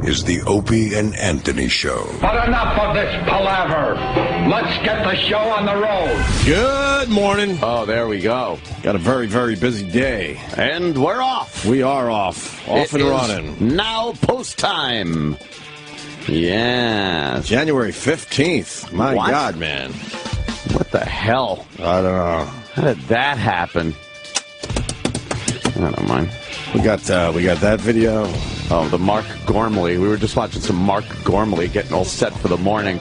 is the Opie and Anthony Show. But enough of this palaver. Let's get the show on the road. Good morning. Oh, there we go. Got a very, very busy day. And we're off. We are off. Off and running. Now post time. Yeah. January 15th. My What? God, man. What the hell? I don't know. How did that happen? I don't mind. We got that video. Oh, the Mark Gormley. We were just watching some Mark Gormley getting all set for the morning.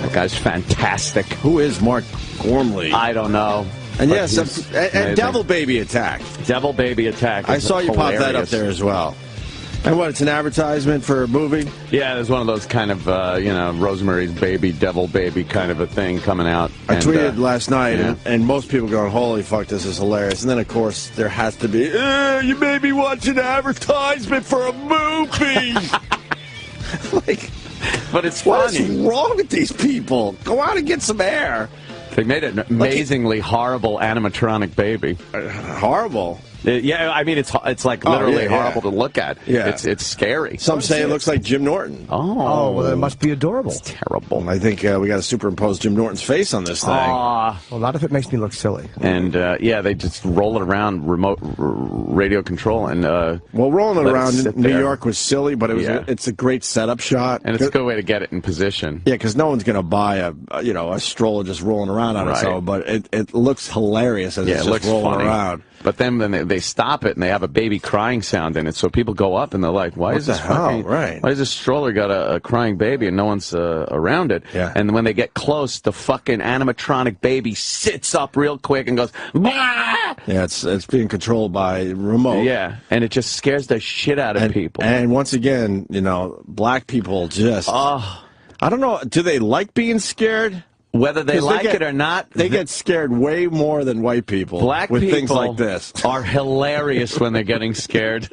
That guy's fantastic. Who is Mark Gormley? I don't know. And yes, and Devil Baby Attack. Devil Baby Attack. I saw you pop that up there as well. And what, it's an advertisement for a movie? Yeah, there's one of those kind of, Rosemary's Baby, Devil Baby kind of a thing coming out. I tweeted last night, yeah. and most people going, holy fuck, this is hilarious. And then, of course, there has to be, you made me watch an advertisement for a movie. But it's what funny. What's wrong with these people? Go out and get some air. They made an amazingly horrible animatronic baby. Horrible? Yeah, I mean, it's like literally horrible to look at. Yeah. It's scary. Some say it looks like Jim Norton. Oh, well, it must be adorable. It's terrible. I think we got to superimpose Jim Norton's face on this thing. Well, not if it makes me look silly. And, they just roll it around remote radio control. And well, rolling it around in New York was silly, but it's a great setup shot. And it's a good way to get it in position. Yeah, because no one's going to buy a stroller just rolling around on its own, but it looks hilarious as it's just rolling around. But then they stop it and they have a baby crying sound in it, so people go up and they're like, "Why is this why is this stroller got a crying baby and no one's around it?" Yeah. And when they get close, the fucking animatronic baby sits up real quick and goes, "Bah!" Yeah, it's being controlled by remote. Yeah, and it just scares the shit out of people. And once again, black people just I don't know, do they like being scared? Whether they like it or not, they get scared way more than white people. Black with people things like this are hilarious when they're getting scared.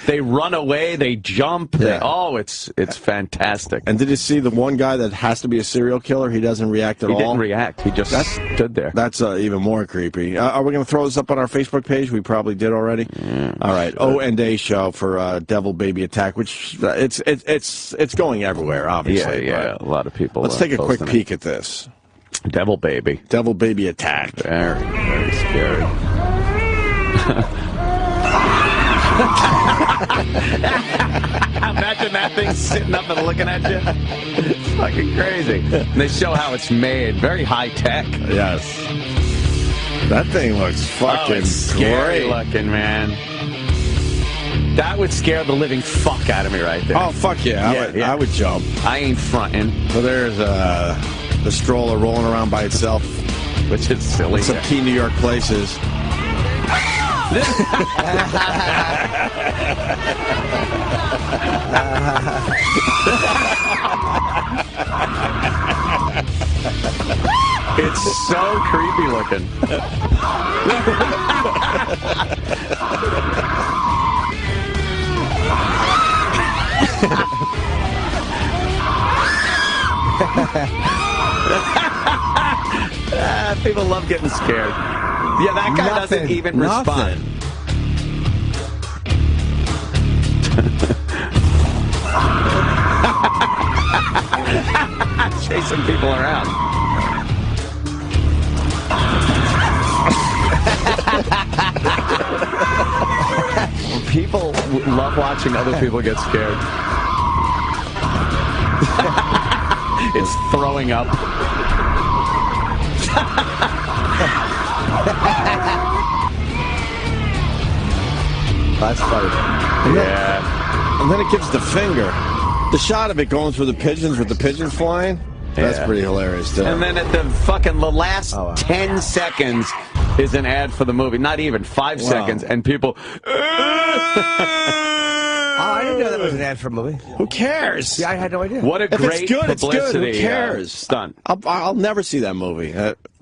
They run away, they jump. It's fantastic. And did you see the one guy that has to be a serial killer? He doesn't react at all. He didn't react. He just stood there. That's even more creepy. Are we going to throw this up on our Facebook page? We probably did already. Yeah, all right. O&A show for Devil Baby Attack, which it's going everywhere. Obviously. Yeah. A lot of people. Let's take a quick peek at this. Devil Baby. Devil Baby Attack. Very, very scary. Imagine that thing sitting up and looking at you. It's fucking crazy. And they show how it's made. Very high tech. Yes. That thing looks fucking scary great. Looking, man. That would scare the living fuck out of me right there. Oh, fuck yeah. I would jump. I ain't fronting. So there's the stroller rolling around by itself, which is silly. Some key New York places. It's so creepy looking. People love getting scared. Yeah, that guy doesn't even respond. Chasing people around. People love watching other people get scared. It's throwing up. That's funny. Yeah. And then it gives the finger. The shot of it going through the pigeons with the pigeons flying, that's pretty hilarious, too. And then at the last 10 seconds is an ad for the movie. Not even 5 seconds. And people... I didn't know that was an ad for a movie. Who cares? Yeah, I had no idea. What a great publicity it's good. Who cares? Stunt. I'll never see that movie.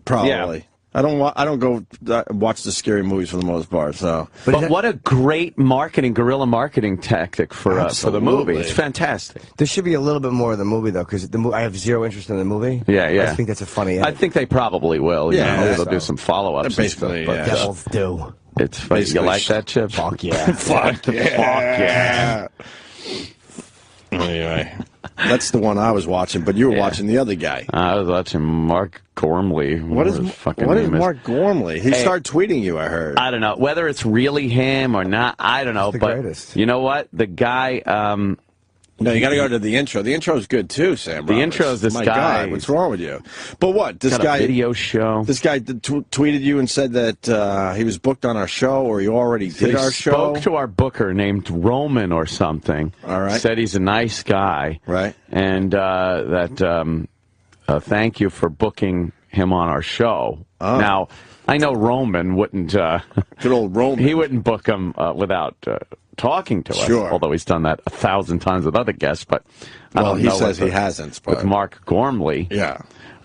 Probably. Yeah. I don't go watch the scary movies for the most part. So, but what a great guerrilla marketing tactic for the movie. It's fantastic. There should be a little bit more of the movie though, because I have zero interest in the movie. Yeah. I think that's a funny ad. I think they probably will. Yeah, they'll do some follow-ups. Basically, but devils do. It's funny. You like that, Chip? Fuck yeah. Fuck yeah. Fuck yeah. Anyway, that's the one I was watching, but you were watching the other guy. I was watching Mark Gormley. What is Mark Gormley? He started tweeting you, I heard. I don't know. Whether it's really him or not, I don't know. But greatest. You know what? The guy... No, you got to go to the intro. The intro is good too, Sam. The intro is this My guy. God, what's wrong with you? But what? This guy a video show. This guy tweeted you and said that he was booked on our show, or you already did our show. Spoke to our booker named Roman or something. All right. Said he's a nice guy. Right. And thank you for booking him on our show. Oh. Now, I know Roman wouldn't. Good old Roman. He wouldn't book him without talking to us. Sure. Although he's done that 1,000 times with other guests, but I don't know. He says he hasn't. But... With Mark Gormley. Yeah.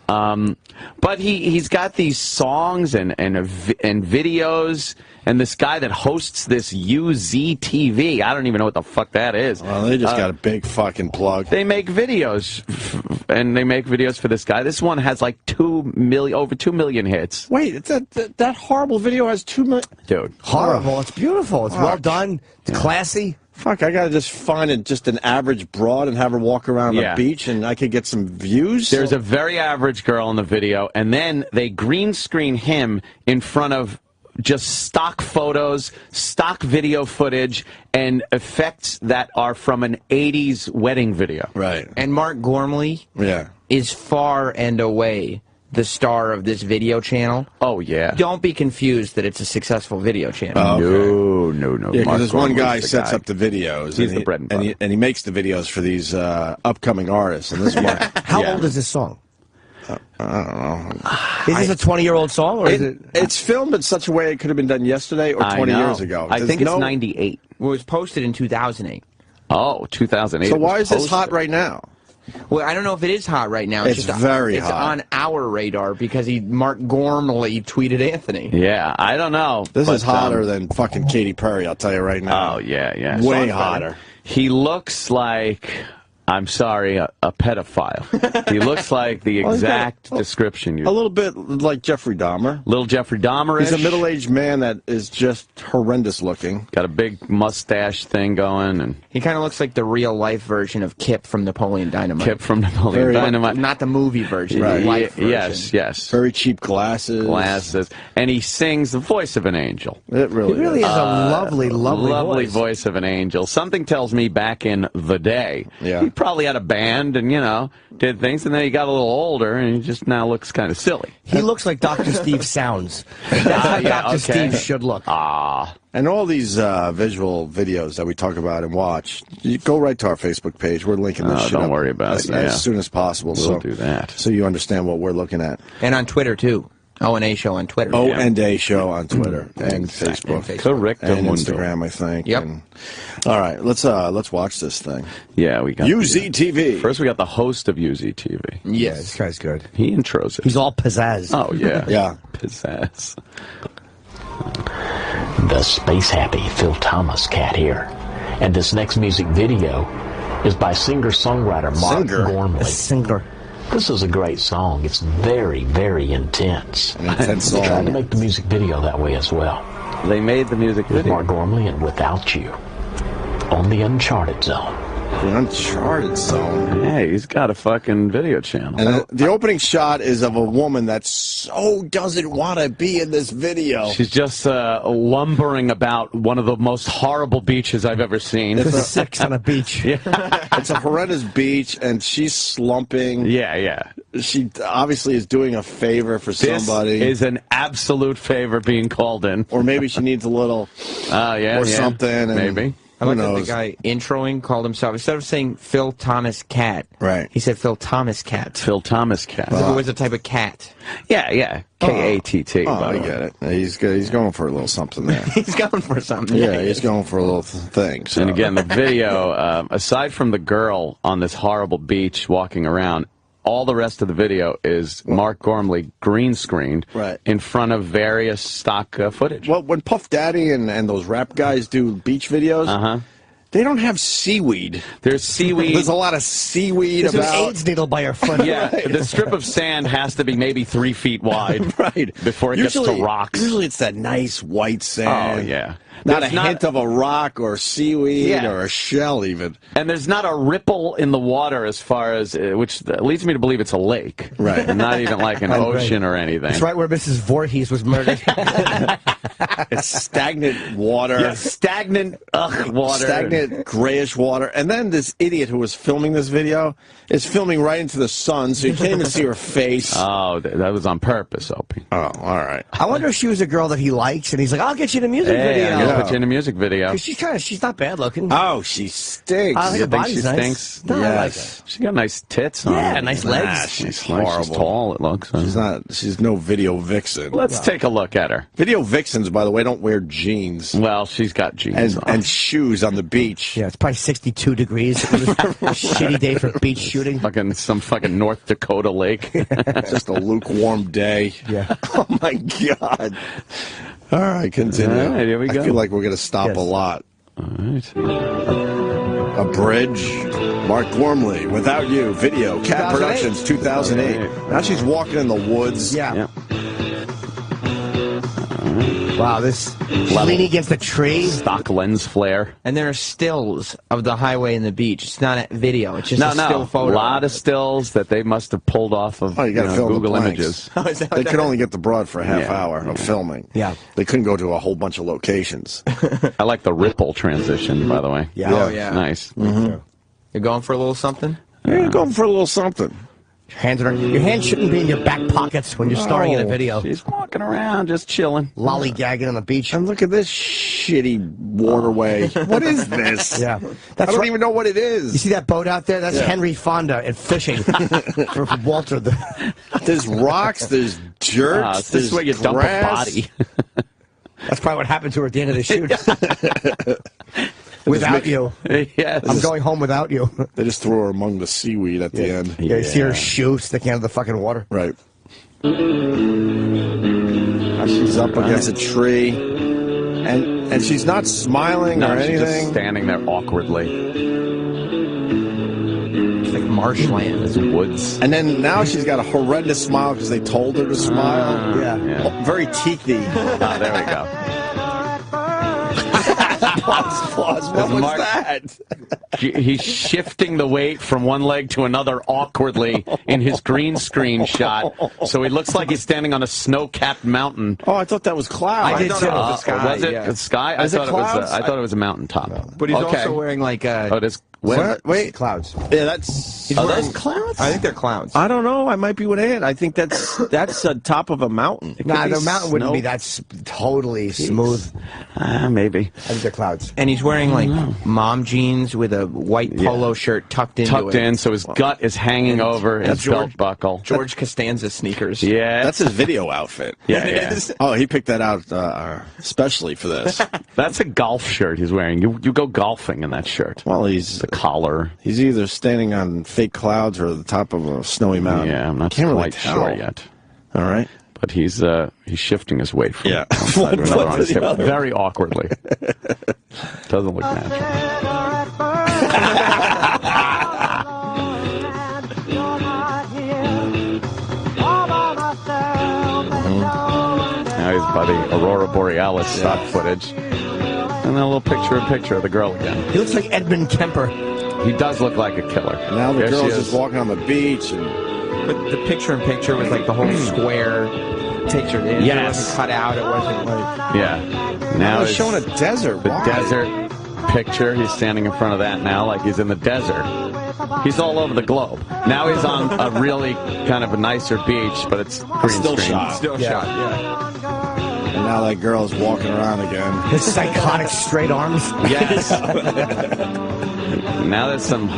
But he's got these songs and videos, and this guy that hosts this UZTV. I don't even know what the fuck that is. Well, they just got a big fucking plug. They make videos, and they make videos for this guy. This one has like over 2 million hits. Wait, that horrible video has 2 million. Dude, Horrible. It's beautiful. It's well done. It's classy. Fuck, I gotta just find just an average broad and have her walk around the beach, and I could get some views. There's a very average girl in the video, and then they green screen him in front of just stock photos, stock video footage, and effects that are from an 80s wedding video. Right. And Mark Gormley is far and away the star of this video channel. Oh, yeah. Don't be confused that it's a successful video channel. Oh, okay. No. Yeah, because this one guy sets up the videos. He's the bread and butter. And he makes the videos for these upcoming artists. And this one, How old is this song? I don't know. Is this a 20-year-old song, or is it? It's filmed in such a way it could have been done yesterday or 20 years ago. I think it's 98. It was posted in 2008. Oh, 2008. So why is this hot right now? Well, I don't know if it is hot right now. It's just very hot. It's on our radar because Mark Gormley tweeted Anthony. Yeah, I don't know. This is hotter than fucking Katy Perry, I'll tell you right now. Oh, yeah. Way hotter. He looks like... I'm sorry, a pedophile. He looks like the exact description. A little bit like Jeffrey Dahmer. Little Jeffrey Dahmer-ish. He's a middle-aged man that is just horrendous looking. Got a big mustache thing going. And he kind of looks like the real-life version of Kip from Napoleon Dynamite. Kip from Napoleon Dynamite. Not the movie version, right. the life version. Yes. Very cheap glasses. And he sings the voice of an angel. It really is a lovely voice of an angel. Something tells me back in the day, he probably had a band and, did things, and then he got a little older, and he just now looks kind of silly. He looks like Dr. Steve sounds. That's how Dr. Steve should look. And all these visual videos that we talk about and watch, you go right to our Facebook page. We're linking this shit up. Don't worry about it. As soon as possible. We'll do that. So you understand what we're looking at. And on Twitter, too. O&A Show on Twitter. O&A Show on Twitter and Facebook. Correct. And Instagram, I think. Yep. All right, let's watch this thing. Yeah, we got UZTV. First, we got the host of UZTV. Yeah, this guy's good. He intros it. He's all pizzazz. Oh, yeah. Yeah. Pizzazz. The space-happy Phil Thomas cat here. And this next music video is by singer-songwriter Mark Gormley. Singer. This is a great song. It's very, very intense. An intense song. They tried to make the music video that way as well. They made the music With video. Mark Gormley and Without You on the Uncharted Zone. The Uncharted Zone. Yeah, he's got a fucking video channel. And the opening shot is of a woman that so doesn't want to be in this video. She's just lumbering about one of the most horrible beaches I've ever seen. It's a sex on a beach. It's a horrendous beach, and she's slumping. Yeah. She obviously is doing a favor for somebody. This is an absolute favor being called in. Or maybe she needs a little something. And maybe. I like that the guy introing called himself, instead of saying Phil Thomas Cat, he said Phil Thomas Cat. Phil Thomas Cat. It was a type of cat. Yeah. K-A-T-T. I get it. He's going for a little something there. He's going for something. Yeah, he's going for a little thing. So. And again, the video, aside from the girl on this horrible beach walking around, all the rest of the video is Mark Gormley green screened in front of various stock footage. Well, when Puff Daddy and those rap guys do beach videos, they don't have seaweed. There's seaweed. There's a lot of seaweed There's about. an AIDS needle by your foot. Yeah, the strip of sand has to be maybe 3 feet wide right. before it gets to rocks. Usually it's that nice white sand. Oh, yeah. Not a hint of a rock or seaweed or a shell, even. And there's not a ripple in the water as far as, which leads me to believe it's a lake. Right. And not even like an ocean or anything. It's right where Mrs. Voorhees was murdered. It's stagnant water. Yeah, stagnant water. Stagnant, grayish water. And then this idiot who was filming this video is filming right into the sun, so you can't even see her face. Oh, that was on purpose, Opie. Oh, all right. I wonder if she was a girl that he likes, and he's like, I'll get you in a music video. I'm gonna put you in a music video. She's not bad looking. Oh, she stinks. I think You her think body's she nice. stinks? No, I like Yes. She got nice tits on Yeah, her. nice Nah, legs. she's Nice, horrible. she's tall, it looks. She's no video vixen. Let's take a look at her. Video vixens, by the way, don't wear jeans. Well, she's got jeans on. And shoes on the beach. Yeah, it's probably 62 degrees. It was a shitty day for beach shooting. Some fucking North Dakota lake. Just a lukewarm day. Yeah. Oh, my God. All right, continue. All right, here we go. I feel like we're going to stop a lot. All right. A Bridge. Mark Gormley, Without You, video. Cat 2008. Productions, 2008. Now she's walking in the woods. Yeah. Wow, this leaning against a tree. Stock lens flare. And there are stills of the highway and the beach. It's not a video. It's just a still A photo. lot of stills that they must have pulled off of You gotta fill the Google blanks. Images. Oh, is that They what could that only get the broad for a half hour of filming. Yeah. They couldn't go to a whole bunch of locations. I like the ripple transition, by the way. Yeah. Oh, yeah. Nice. You're going for a little something? You're going for a little something. Your hands shouldn't be in your back pockets when you're starring in a video. She's walking around, just chilling. Lollygagging on the beach. And look at this shitty waterway. What is this? Yeah. I don't even know what it is. You see that boat out there? That's Henry Fonda and fishing for Walter. There's rocks, there's dirt, This there's is where you dump a grass. body. That's probably what happened to her at the end of the shoot. Without you. Yes. I'm going home without you. They just throw her among the seaweed at the end. Yeah, you see her shoe sticking out of the fucking water. Right. Now she's up against a tree, and she's not smiling or she's anything. just standing there awkwardly. It's like marshland. It's woods. And then now she's got a horrendous smile because they told her to smile. Yeah. Oh, very teethy. There we go. Applause. What was that? He's shifting the weight from one leg to another awkwardly in his green screen shot, so he looks like he's standing on a snow-capped mountain. Oh, I thought that was cloud. I did too. Was sky, it yeah. the sky? Is it I clouds? thought it was a mountaintop. But he's Okay. also wearing like a... Oh, it is. Wait. Clouds. Yeah, that's. Are those clouds? I think they're clowns. I don't know. I might be with Ed. I think that's the top of a mountain. Nah, Could be the mountain wouldn't snow. be that totally smooth. Maybe. I think they're clouds. And he's wearing like mom jeans with a white polo shirt tucked into Tucked it. in, so his gut is hanging over his belt buckle. George Costanza sneakers. Yeah. That's his video outfit. Yeah. Oh, he picked that out especially for this. That's a golf shirt he's wearing. You go golfing in that shirt. Well, he's The collar. He's either standing on fake clouds or the top of a snowy mountain. Yeah, I'm not Can't really quite tell. sure yet. All right. But he's shifting his weight from Yeah. one side to another on his to hip the other. very awkwardly. Doesn't look natural. Now he's by the Aurora Borealis stock footage. And then a little picture-in-picture of the girl again. He looks like Edmund Kemper. He does look like a killer. Now the There she girl's is. just walking on the beach, and But the picture-in-picture was like the whole square picture. It Yes. wasn't cut out. It wasn't like... Yeah. now Now he's it's showing a desert. the Why? desert picture. He's standing in front of that now like he's in the desert. He's all over the globe. Now he's on a really kind of a nicer beach, but it's green Still screen. shot. Still shot, yeah. And now that girl's walking around again. His psychotic straight arms. Yes. Now there's some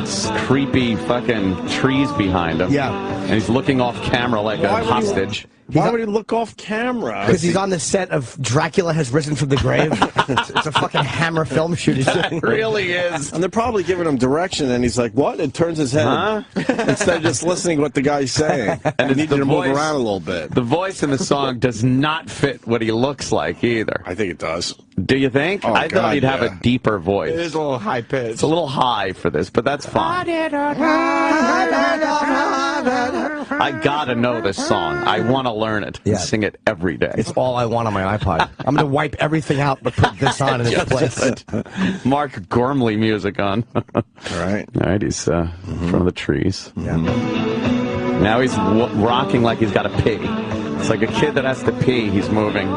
creepy fucking trees behind him. Yeah. And he's looking off camera like Why a would he- hostage. Why would he look off camera? Because he's on the set of Dracula Has Risen from the Grave. It's a fucking Hammer film shoot. It really is. And they're probably giving him direction, and he's like, "What?" And turns his head Huh? instead of just listening to what the guy's saying. And it's he needs the to move voice. around a little bit. The voice in the song does not fit what he looks like either. I think it does. Do you think? Oh, I God, thought he'd have yeah. a deeper voice. It is a little high-pitched. It's a little high for this, but that's fine. I gotta know this song. I want to learn it. Yeah. And sing it every day. It's all I want on my iPod. I'm going to wipe everything out but put this on in its place. Mark Gormley music on. All right. All right, he's in front of the trees. Yeah. Now he's rocking like he's got to pee. It's like a kid that has to pee. He's moving.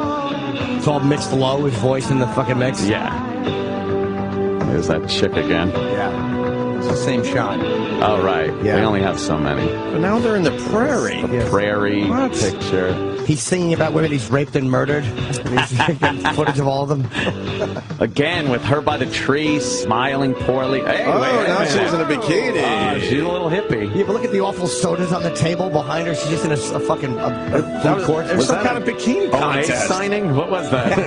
It's all mixed low, his voice in the fucking mix. Yeah. There's that chick again. Yeah. It's the same shot. Oh, right. Yeah. They only have so many. But now they're in the prairie. The prairie What? picture. He's singing about women he's raped and murdered. He's getting footage of all of them. Again, with her by the tree, smiling poorly. Hey, Oh, wait a now minute. she's in a bikini. Oh, she's a little hippie. Yeah, but look at the awful sodas on the table behind her. She's just in a fucking food court. There's some kind of bikini Oh, contest. ice signing? What was that?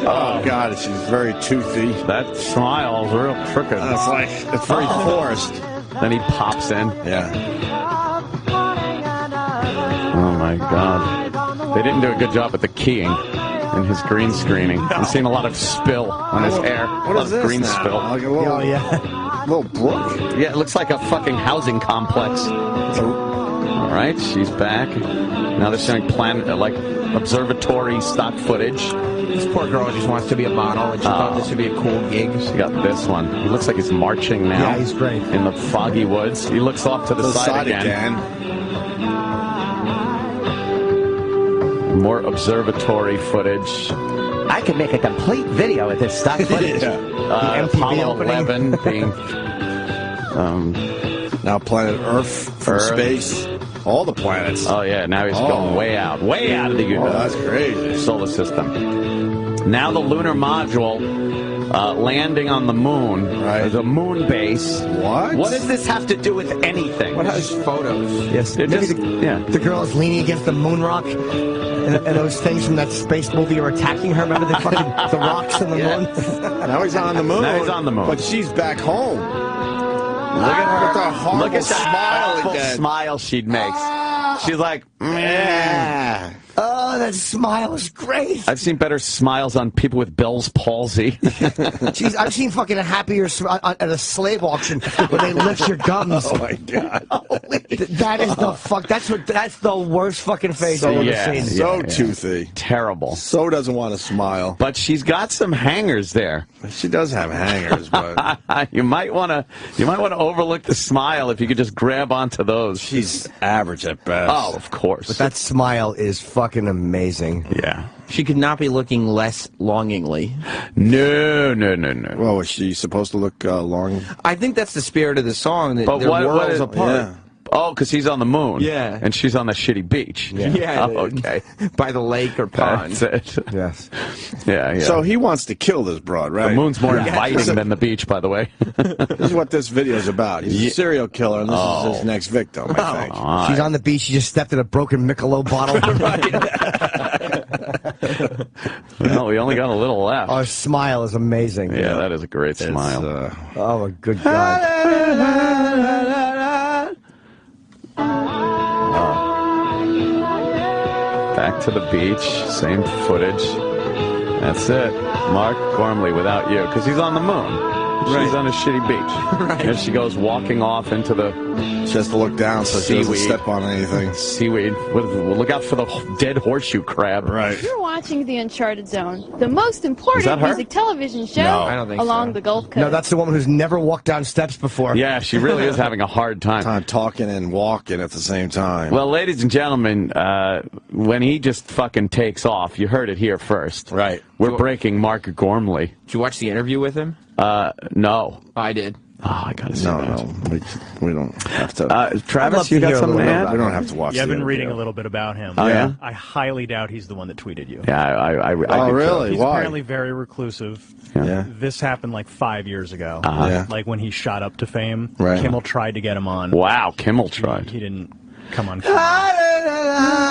Oh, God, she's very toothy. That smile's real crooked. It's very forced. Then he pops in. Yeah. Oh, my God. They didn't do a good job at the keying in his green screening. I'm seeing a lot of spill on his hair. What a lot is of this green now? spill. Like a little, little brook? Yeah, it looks like a fucking housing complex. All right, she's back. Now they're showing observatory stock footage. This poor girl just wants to be a model, and she thought this would be a cool gig. She got this one. He looks like he's marching now. Yeah, he's great. In the foggy woods. He looks off to the side again. More observatory footage. I can make a complete video with this stock footage. Apollo 11 being... Now planet Earth from space. All the planets. Oh, yeah. Now he's going way out of the universe. Oh, that's crazy. Solar system. Now the lunar module landing on the moon. Right. The moon base. What? What does this have to do with anything? What has photos? Yes, They're maybe just- the girl is leaning against the moon rock, and those things from that space movie are attacking her. Remember the fucking the rocks in the moon? Now he's on the moon. Now he's on the moon. But she's back home. Look at her with the horrible Look at the smile awful again. smile she makes. She's like, Yeah. Oh, that smile is great. I've seen better smiles on people with Bell's palsy. Jeez, I've seen fucking happier at a slave auction where they lift your gums. Oh my God. That is the fuck. That's the worst fucking face I've ever seen. So toothy. Terrible. So doesn't want to smile. But she's got some hangers there. She does have hangers, but You might want to overlook the smile if you could just grab onto those. she's average at best. Oh, of course. But that smile is fucking amazing. Yeah. She could not be looking less longingly. No. Well, was she supposed to look long? I think that's the spirit of the song, that But they're what worlds is- apart. Yeah. Oh, because he's on the moon. Yeah. And she's on the shitty beach. Yeah. Oh, okay. By the lake or pond. That's it. Yes. Yeah. So he wants to kill this broad, right? The moon's more inviting than the beach, by the way. This is what this video is about. He's a serial killer, and this is his next victim, I think. She's on the beach. She just stepped in a broken Michelob bottle. Well, we only got a little left. Her smile is amazing. Yeah, that is a great smile. Oh, my good God. Back to the beach, same footage. That's it. Mark Gormley without you, because he's on the moon. She's on a shitty beach. Right. And she goes walking off into the She has to look down so she doesn't Seaweed. step on anything. seaweed. Look out for the dead horseshoe crab. Right. You're watching The Uncharted Zone, the most Is that important her? music television show No, I don't think along so. the Gulf Coast. No, that's the woman who's never walked down steps before. Yeah, she really is having a hard time. Time talking and walking at the same time. Well, ladies and gentlemen, when he just fucking takes off, you heard it here first. Right. We're breaking Mark Gormley. Did you watch the interview with him? No. I did. Oh, I gotta see no, that. we don't have to. I'd love Travis, to you got hear a something to little bit add? about we don't have to watch. Yeah, I've the been reading interview. a little bit about him. Oh, yeah? I highly doubt he's the one that tweeted you. Yeah, I Oh, do too. really? He's Why? apparently very reclusive. Yeah. This happened like 5 years ago. Yeah. Like when he shot up to fame. Right. Kimmel tried to get him on. Wow, Kimmel tried. He didn't come on camera.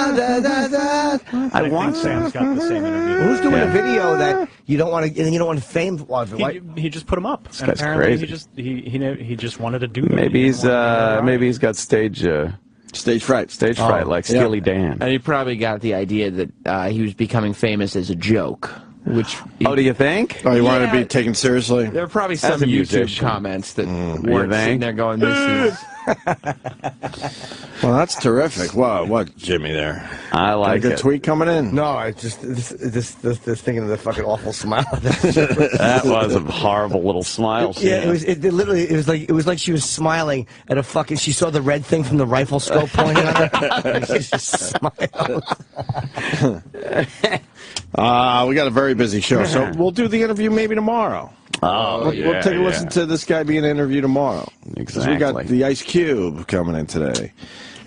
I think Sam's got the same interview. Who's doing Yeah. a video that you don't want to, and you don't want fame of it? Why- He just put him up. And guy's apparently crazy. he just wanted to do that. Maybe He he's didn't want to get maybe he's got stage fright. fright like yeah. Steely Dan. And he probably got the idea that he was becoming famous as a joke, which... Oh, do you think? Oh, you wanted to Yeah. be taken seriously? There are probably As some a YouTube musician. comments that You weren't think? sitting there going, this is... Well, that's terrific. What, Jimmy? There, I like a good it. tweet coming in. No, I just this thinking of the fucking awful smile. That was a horrible little smile. Yeah, it was like she was smiling at a fucking. She saw the red thing from the rifle scope pointing at her. And she just smiled. We got a very busy show, so we'll do the interview maybe tomorrow. We'll take a listen to this guy being interviewed tomorrow. Exactly. We got the Ice Cube coming in today.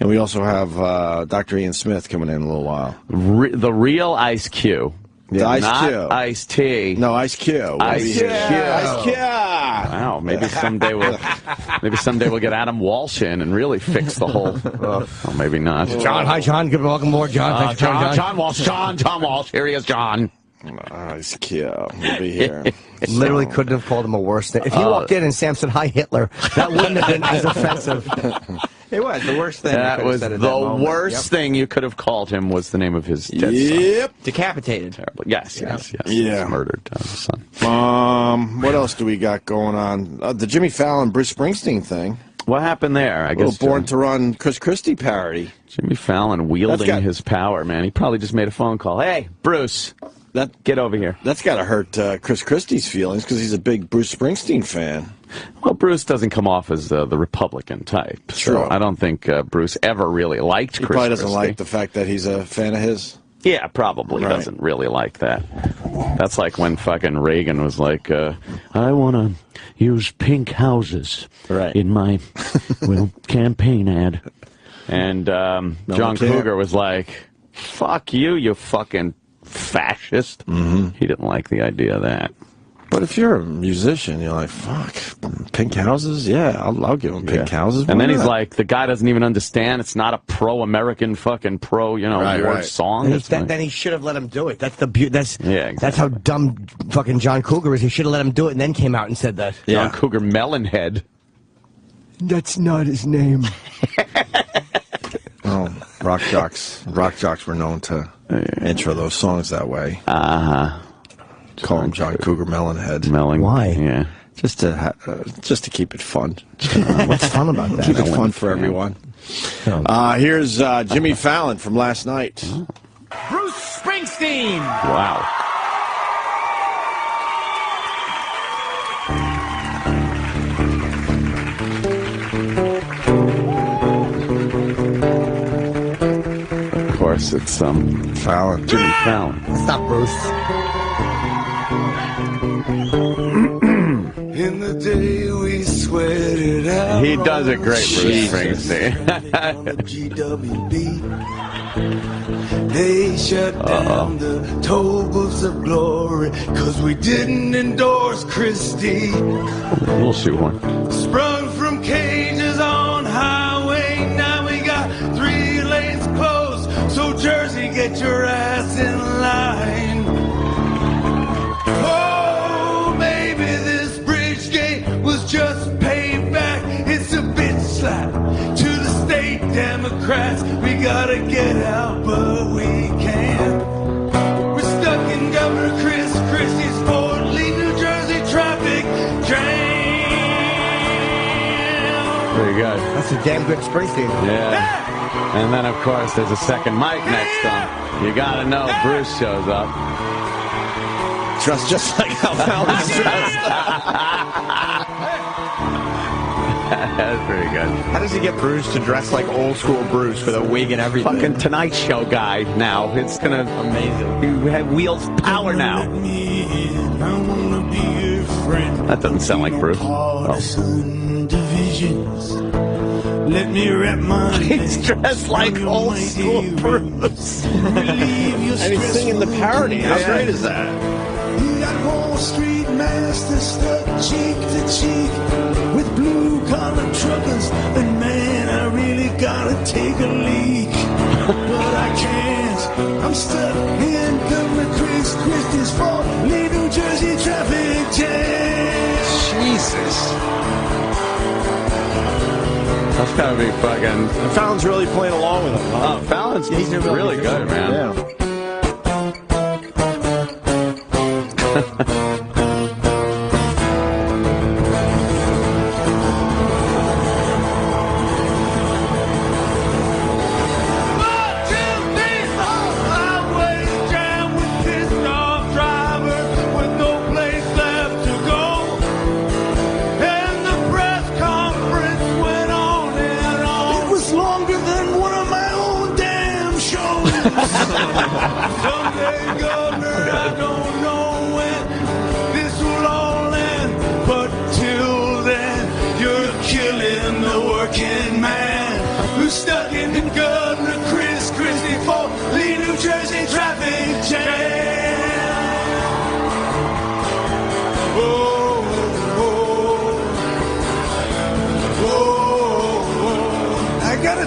And we also have Dr. Ian Smith coming in a little while. The real Ice Cube. The Ice not Cube. Ice T. No, Ice Cube. Ice Cube. Ice Cube. Wow, maybe someday we'll get Adam Walsh in and really fix the whole. Oh, maybe not. John, hi, John. Good, welcome aboard, John. Thanks for coming, John Walsh. John Walsh. Here he is, John. Ice Cube. He'll be here. Literally couldn't have called him a worse thing. If he walked in and Sam said, "Hi, Hitler," that wouldn't have been as offensive. It was the worst thing. That was the worst thing you could have called him. Was the name of his dead son. Decapitated. Terrible. Yes. Yeah. Murdered his son. What else do we got going on? The Jimmy Fallon, Bruce Springsteen thing. What happened there? I guess Born to Run Chris Christie parody. Jimmy Fallon wielding his power, man. He probably just made a phone call. Hey, Bruce. Get over here. That's got to hurt Chris Christie's feelings because he's a big Bruce Springsteen fan. Well, Bruce doesn't come off as the Republican type. True. So I don't think Bruce ever really liked Chris He probably doesn't Christie. like the fact that he's a fan of his. Yeah, probably doesn't really like that. That's like when fucking Reagan was like, I want to use pink houses in my campaign ad. And John Cougar was like, fuck you, you fucking fascist. He didn't like the idea of that. But if you're a musician, you're like, fuck, pink houses? Yeah, I'll give him pink houses. And then he's like, the guy doesn't even understand. It's not a pro-American fucking war song. And then he should have let him do it. That's the That's how dumb fucking John Cougar is. He should have let him do it and then came out and said that. John Cougar Melonhead. That's not his name. Rock jocks were known to intro those songs that way. Call him John Cougar Melonhead. Why? Yeah. Just to keep it fun. What's fun about that? Keep it fun for everyone. Here's Jimmy Fallon from last night. Bruce Springsteen. Wow. Of course, it's Fallon. Jimmy Fallon. It's not Bruce. In the day we sweated out. He does it great, Bruce Springsteen. On the GWB. They shut down the toll booths of glory because we didn't endorse Christie. We'll shoot one. Sprung from cages on highway. Now we got 3 lanes closed. So Jersey, get your ass in line. Oh, maybe this bridge gate was just payback. It's a bitch slap to the state Democrats. We gotta get out, but we can't. We're stuck in Governor Chris Christie's Fort Lee, New Jersey traffic jam. Pretty good. That's a damn good Springsteen. Yeah. And then, of course, there's a second mic next to him. You gotta know Bruce shows up. Dressed just like how Fallon's dressed. That's pretty good. How does he get Bruce to dress like old school Bruce with a wig and everything? Fucking Tonight Show guy now. It's gonna amazing. He wields power now. That doesn't sound like Bruce. Let me wrap my He's dressed like old school Bruce. And he's singing the parody. How great is that? You got Wall Street masters stuck cheek to cheek with blue collar truckers, and man, I really gotta take a leak, but I can't. I'm stuck in Governor Chris Christie's Fort Lee, New Jersey traffic jam. Jesus. That's gotta be fucking. And Fallon's really playing along with him. Huh? Oh, Fallon's really good, man. Yeah.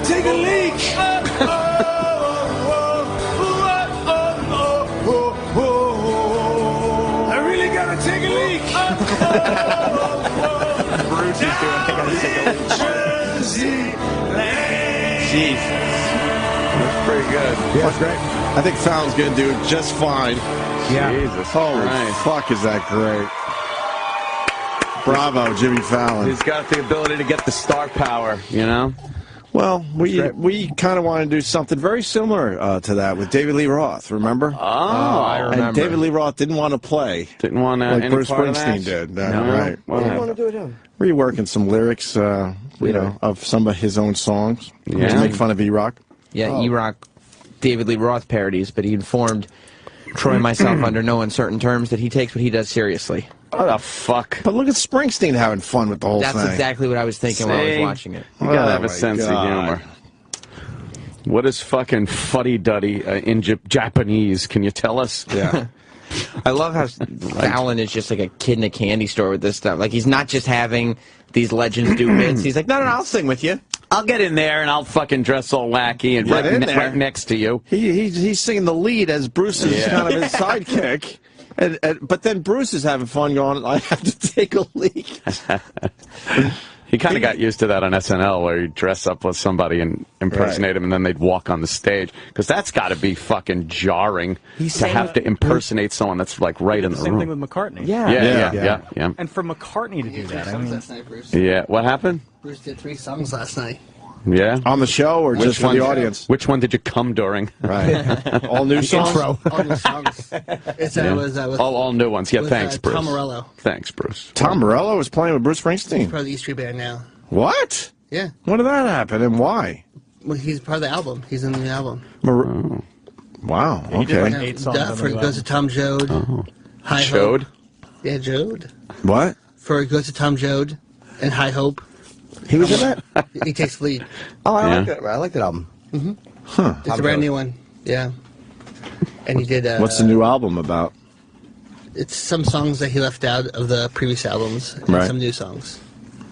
gotta take a leak. I really gotta take a leak. Bruce is doing I gotta take a leak. Jersey land. Jesus. That's pretty good. Yeah, great. I think Fallon's going to do just fine. Yeah. Jesus Holy Christ. fuck, is that great. Bravo, Jimmy Fallon. He's got the ability to get the star power, you know? Well, we kind of want to do something very similar to that with David Lee Roth, remember? Oh, I remember. And David Lee Roth didn't want to play. Didn't want to like any Bruce part of Springsteen that? did. No. Right. What do you want to do with him? Reworking some lyrics, you know, of some of his own songs. Yeah. To make fun of E-Rock. Yeah, E-Rock, David Lee Roth parodies, but he informed Troy and myself under no uncertain terms that he takes what he does seriously. What the fuck? But look at Springsteen having fun with the whole That's thing. exactly what I was thinking while I was See? watching it. You gotta have Oh, a my sense of God. humor. What is fucking fuddy-duddy in Japanese? Can you tell us? Yeah. I love how Fallon is just like a kid in a candy store with this stuff. Like, he's not just having these legends do bits. He's like, no, I'll sing with you. I'll get in there and I'll fucking dress all wacky and Get in there. right next to you. He's singing the lead as Bruce is kind of his sidekick. But then Bruce is having fun going, I have to take a leak. He kind of got used to that on SNL, where he'd dress up with somebody and impersonate him, and then they'd walk on the stage. Because that's got to be fucking jarring to have to impersonate someone that's like right in the Same room. thing with McCartney. Yeah. And for McCartney to do that, I mean, last night, Bruce. Yeah, what happened? Bruce did 3 songs last night. Yeah. On the show or just for the audience? Which one did you come during? Right. All new songs? Intro. All new songs. It's, Yeah. was, with, all new ones. Yeah, with, thanks, Bruce. Tom Morello. Thanks, Bruce. Tom Morello was playing with Bruce He's Springsteen. part of the E Street Band now. What? Yeah. When did that happen and why? Well, he's part of the album. He's in the album. Wow. he did Okay. like 8 songs on For the It Goes to Tom Joad. High Showed? Hope. Yeah, Joad. What? For It Goes to Tom Joad and High Hope. He was in that? He takes the lead. Oh, I Yeah. like that. I like that album. Huh. It's a brand new one. Yeah. And he did. What's the new album about? It's some songs that he left out of the previous albums and Right. some new songs.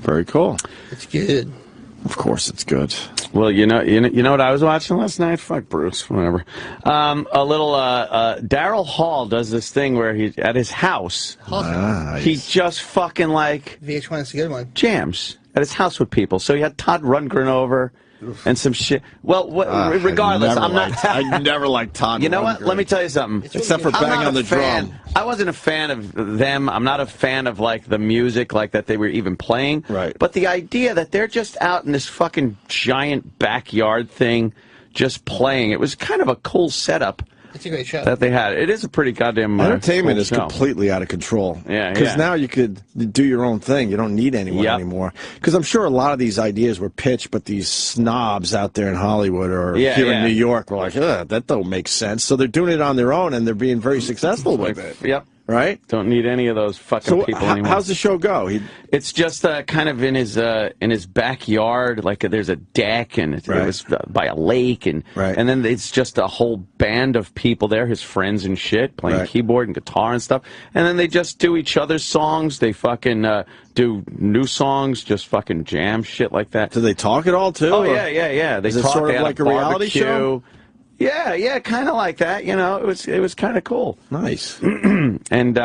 Very cool. It's good. Of course it's good. Well, you know what I was watching last night? Fuck Bruce, whatever. A little Daryl Hall does this thing where he's at his house. He just fucking like VH1 is a good one. jams at his house with people. So he had Todd Rundgren over and some shit. Well, regardless, I never liked Todd. You know what? Rundgren. Let me tell you something. Except for I'm bang not on a the fan. drum. I wasn't a fan of them. I'm not a fan of like the music like that they were even playing. Right. But the idea that they're just out in this fucking giant backyard thing just playing, it was kind of a cool setup. It's a great show. That they had. It is a pretty goddamn Entertainment cool is show. completely out of control. Yeah, Because yeah. now you could do your own thing. You don't need anyone Yep. anymore. Because I'm sure a lot of these ideas were pitched, but these snobs out there in Hollywood or here in New York were like, ugh, that don't make sense. So they're doing it on their own, and they're being very successful with it. Yep. Right? Don't need any of those fucking people anymore. How's the show go? It's just kind of in his backyard, like there's a deck, and it was by a lake, and then it's just a whole band of people there, his friends and shit, playing keyboard and guitar and stuff, and then they just do each other's songs. They fucking do new songs, just fucking jam shit like that. Do they talk at all too? Oh or- yeah. They Is it talk, sort they of had like a reality barbecue. show? Yeah, kind of like that. You know, it was kind of cool. Nice. And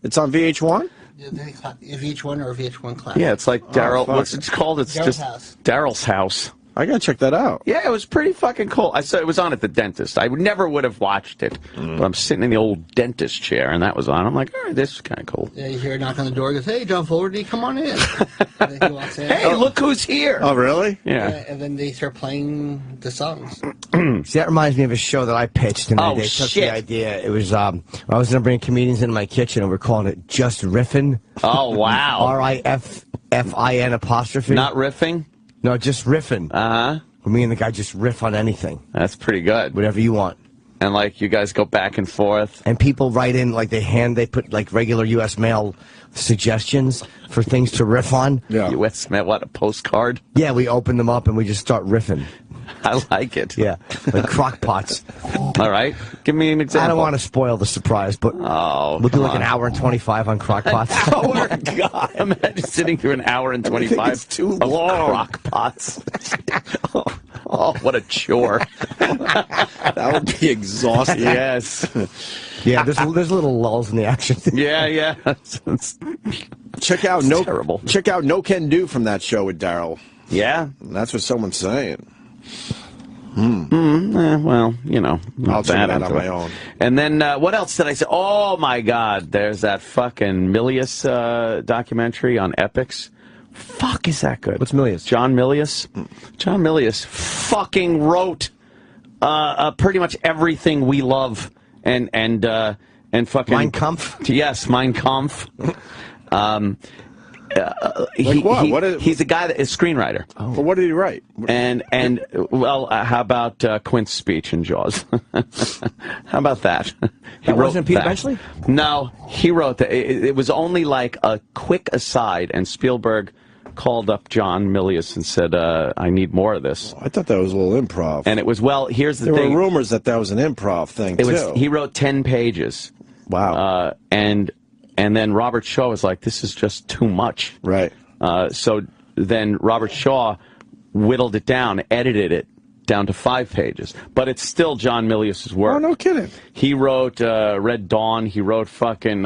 it's on VH1. VH1 or VH1 Classic. Yeah, it's like Daryl. fuck. What's it called? It's Daryl's just house. Daryl's house. I gotta check that out. Yeah, it was pretty fucking cool. I saw it was on at the dentist. I never would have watched it, but I'm sitting in the old dentist chair, and that was on. I'm like, all right, this is kind of cool. Yeah, you hear a knock on the door. Goes, hey, John Fogerty, come on in. And then he walks in. Hey, look who's here! Oh, really? Yeah. And then they start playing the songs. See, that reminds me of a show that I pitched, and Oh, they took shit. the idea. It was I was going to bring comedians into my kitchen, and we're calling it Just Riffin'. Oh wow! RIFFIN apostrophe. Not riffing. No, just riffing. Uh huh. Me and the guy just riff on anything, That's pretty good. whatever you want. And like you guys go back and forth. And people write in like they put like regular U.S. mail suggestions for things to riff on. Yeah. U.S. Met what, a postcard? Yeah, we open them up and we just start riffing. I like it. Yeah, like crock pots. All right. Give me an example. I don't want to spoil the surprise, but we'll do like an hour and 25 on crock pots. Oh my God! Imagine sitting through an hour and 25 it's too of long. crock pots. Oh, what a chore. That would be exhausting. Yes. Yeah, there's little lulls in the action. Yeah. Check out No Can Do from that show with Daryl. Yeah. That's what someone's saying. Well, I'll check that out on my own. And then what else did I say? Oh my God, there's that fucking Milius documentary on Epix. Fuck, is that good? What's Milius? John Milius. John Milius fucking wrote pretty much everything we love and fucking Mein Kampf. Yes, Mein Kampf. He's a guy that is screenwriter. Oh. Well, what did he write? Well, how about Quint's speech in Jaws? How about that? Wasn't Peter Benchley? No, he wrote that. It was only like a quick aside, and Spielberg called up John Milius and said, I need more of this. I thought that was a little improv. And it was, well, here's the thing. There were rumors that was an improv thing, too. He wrote 10 pages. Wow. And then Robert Shaw was like, this is just too much. Right. So then Robert Shaw whittled it down, edited it down to 5 pages. But it's still John Milius' work. Oh, no kidding. He wrote Red Dawn. He wrote fucking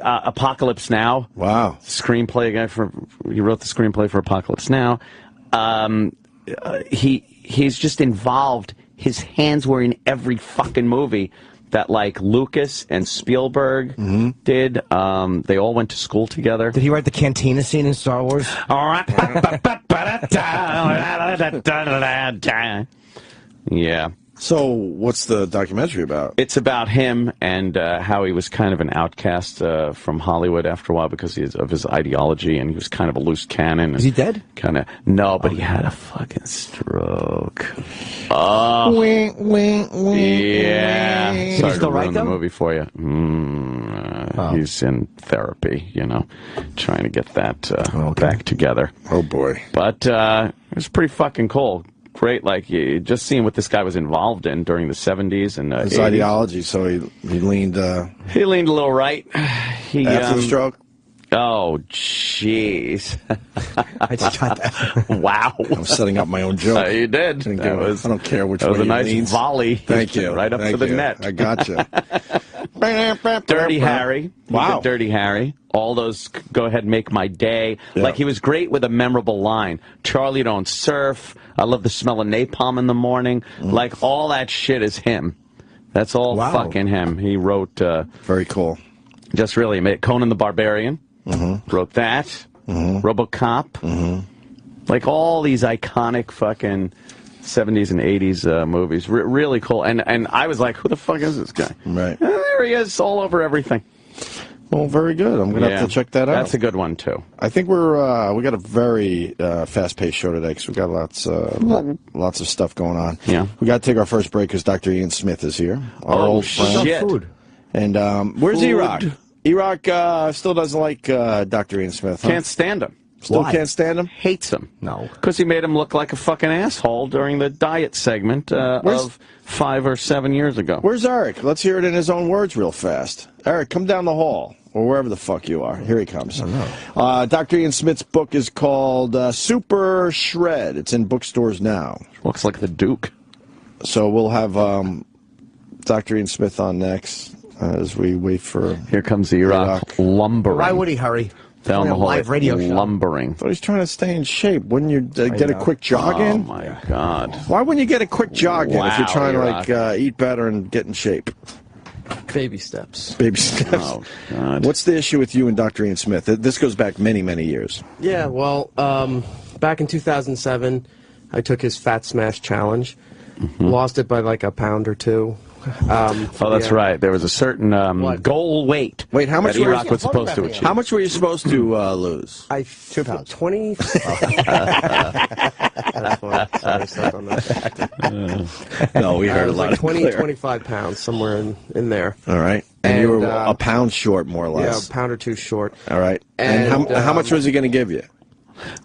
Apocalypse Now. Wow. He wrote the screenplay for Apocalypse Now. He's just involved. His hands were in every fucking movie that, like, Lucas and Spielberg did. They all went to school together. Did he write the cantina scene in Star Wars? Yeah. So, what's the documentary about? It's about him and how he was kind of an outcast from Hollywood after a while because of his ideology, and he was kind of a loose cannon. Is he dead? No, but he had a fucking stroke. Oh. Yeah. Is he still right, the though? movie for you. He's in therapy, trying to get that back together. Oh, boy. But it was pretty fucking cool. Great, like, just seeing what this guy was involved in during the 70s and his 80s. Ideology, so he leaned... He leaned a little right. After the stroke? Oh, jeez. I just got that. Wow. I'm setting up my own joke. You did. I don't care which way it was a nice leans. volley. Thank you. Right up to the net. I gotcha. Dirty Harry. Wow. Dirty Harry. All those go ahead and make my day. Yeah. Like, he was great with a memorable line. Charlie don't surf. I love the smell of napalm in the morning. Like, all that shit is him. That's all fucking him. He wrote... Very cool. Just really made Conan the Barbarian. Wrote that. RoboCop. Like, all these iconic fucking 70s and 80s movies. Really cool. And I was like, who the fuck is this guy? Right. And there he is, all over everything. Well, very good. I'm going to have to check that out. That's a good one, too. I think we got a very fast-paced show today because we got lots of stuff going on. Yeah. We got to take our first break because Dr. Ian Smith is here. Our old friend. Shit. Food. And where's E-Rock? E-Rock still doesn't like Dr. Ian Smith, huh? Can't stand him. Still Why? can't stand him? Hates him. No. Because he made him look like a fucking asshole during the diet segment of 5 or 7 years ago. Where's Eric? Let's hear it in his own words real fast. Eric, come down the hall, or wherever the fuck you are. Here he comes. I don't know. Dr. Ian Smith's book is called Super Shred. It's in bookstores now. Looks like the Duke. So we'll have Dr. Ian Smith on next as we wait for... Here comes the E-Rock lumbering. Why would he hurry? Down the hall, live radio show. lumbering. I thought he's trying to stay in shape. Wouldn't you get a quick jog in? Oh, my God. Why wouldn't you get a quick jog in if you're trying E-Rock. to eat better and get in shape? Baby steps. Baby steps. Oh, God. What's the issue with you and Dr. Ian Smith? This goes back many, many years. Yeah, well, back in 2007, I took his Fat Smash Challenge. Lost it by like a pound or 2. That's right. There was a certain goal weight. Wait, how much that E-Rock was supposed to achieve? How much were you supposed to lose? 2 pounds. 20. That's why I stepped on that. No, we heard a lot. Like of 20, 25 pounds, somewhere in there. All right. And you were a pound short, more or less. Yeah, a pound or 2 short. All right. And how much was he going to give you?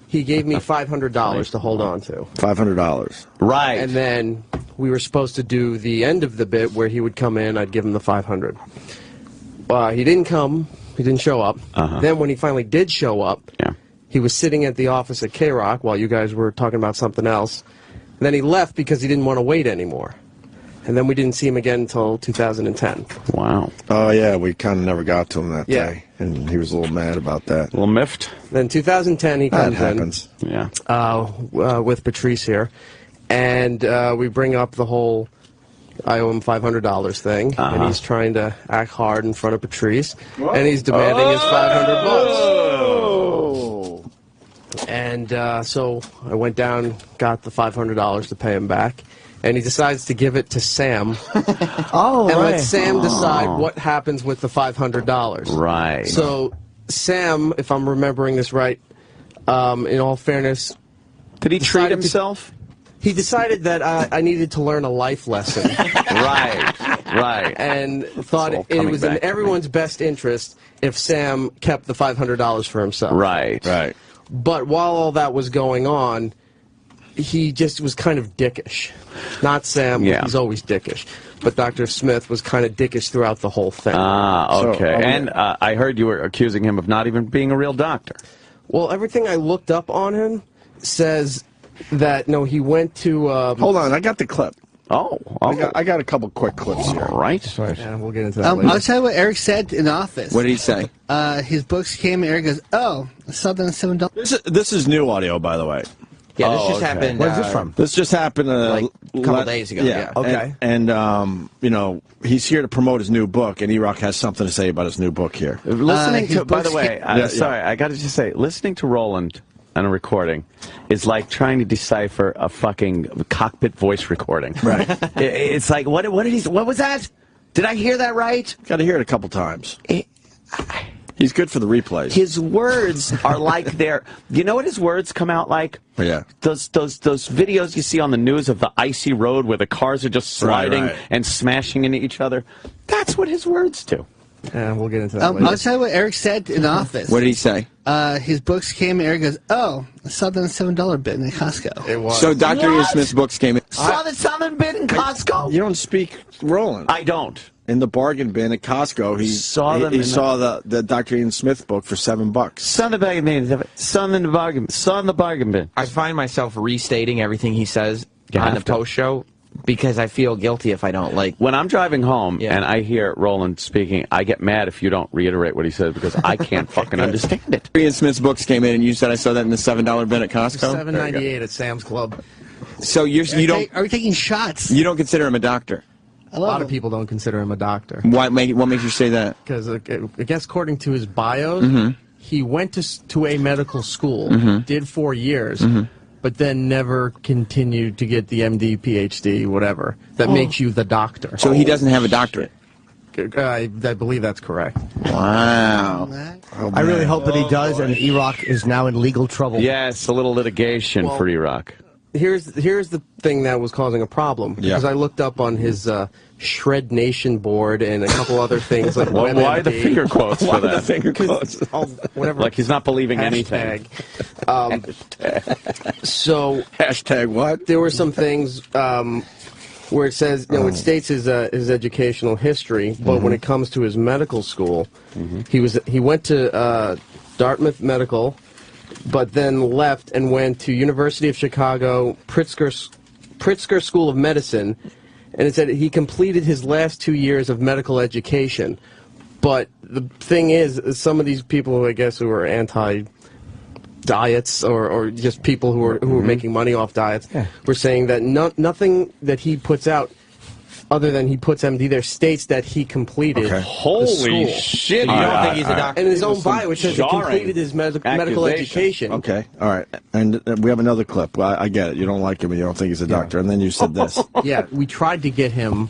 He gave me $500 to hold on to. $500. Right. And then we were supposed to do the end of the bit where he would come in, I'd give him the $500. He didn't come. He didn't show up. Then when he finally did show up, he was sitting at the office at K-Rock while you guys were talking about something else. And then he left because he didn't want to wait anymore. And then we didn't see him again until 2010. Wow. Oh, yeah, we kind of never got to him that day. And he was a little mad about that. A little miffed? Then 2010, he comes happens. Yeah. With Patrice here. And we bring up the whole I owe him $500 thing. And he's trying to act hard in front of Patrice. Whoa. And he's demanding his $500. And so I went down, got the $500 to pay him back. And he decides to give it to Sam. Let Sam decide what happens with the $500. Right. So Sam, if I'm remembering this right, in all fairness, did he treat himself? He decided that I needed to learn a life lesson. Right. And thought it was in everyone's best interest if Sam kept the $500 for himself. Right. But while all that was going on, he just was kind of dickish. Not Sam, he's always dickish. But Dr. Smith was kind of dickish throughout the whole thing. Okay. And I heard you were accusing him of not even being a real doctor. Well, everything I looked up on him says that, no, he went to... Hold on, I got the clip. Oh. I got a couple quick clips here. All right. Yeah, we'll get into that later. I'll tell you what Eric said in the office. What did he say? His books came, and Eric goes, oh, something $7. This is new audio, by the way. Yeah, this just happened. Where's this from? This just happened like a couple days ago. Yeah. Okay. And you know, he's here to promote his new book, and E-Rock has something to say about his new book here. Listening to, by the way, sorry, I got to just say, listening to Roland on a recording is like trying to decipher a fucking cockpit voice recording. Right. It's like, what was that? Did I hear that right? Got to hear it a couple times. He's good for the replays. His words are like they're... You know what his words come out like? Yeah. Those videos you see on the news of the icy road where the cars are just sliding and smashing into each other. That's what his words do. Yeah, we'll get into that later. I'll tell you what Eric said in the office. What did he say? His books came, and Eric goes, oh, I saw that $7 bit in Costco. It was. So Dr. Ian Smith's books came in. Saw the Southern bit in Costco? You don't speak Roland. I don't. In the bargain bin at Costco, he saw the Dr. Ian Smith book for $7. Saw the bargain bin. Saw in the bargain bin. I find myself restating everything he says on the post show because I feel guilty if I don't like. When I'm driving home and I hear Roland speaking, I get mad if you don't reiterate what he says because I can't fucking understand it. Ian Smith's books came in, and you said I saw that in the $7 bin at Costco. $7.98 at Sam's Club. So you don't. Are we taking shots? You don't consider him a doctor. A lot of people don't consider him a doctor. What makes you say that? Because I guess according to his bios, he went to a medical school, did 4 years, but then never continued to get the MD, PhD, whatever. That makes you the doctor. So he doesn't have a doctorate? I believe that's correct. Wow. I really hope that he does, and E-Rock is now in legal trouble. Yes, a little litigation for E-Rock. Here's the thing that was causing a problem because I looked up on his Shred Nation board and a couple other things like why the finger quotes for that? The finger quotes. Whatever. Like he's not believing anything. So hashtag what? There were some things where it says it states his educational history, but when it comes to his medical school, he went to Dartmouth Medical. But then left and went to University of Chicago, Pritzker School of Medicine, and it said he completed his last 2 years of medical education. But the thing is, some of these people, I guess, who are anti-diets or just people who are making money off diets, were saying that nothing that he puts out, other than he puts MD there, states that he completed the Holy school. shit. You don't think he's a doctor? And his own bio, which says he completed his medical education. Okay, all right. And we have another clip. Well, I get it. You don't like him and you don't think he's a doctor. And then you said this. Yeah, we tried to get him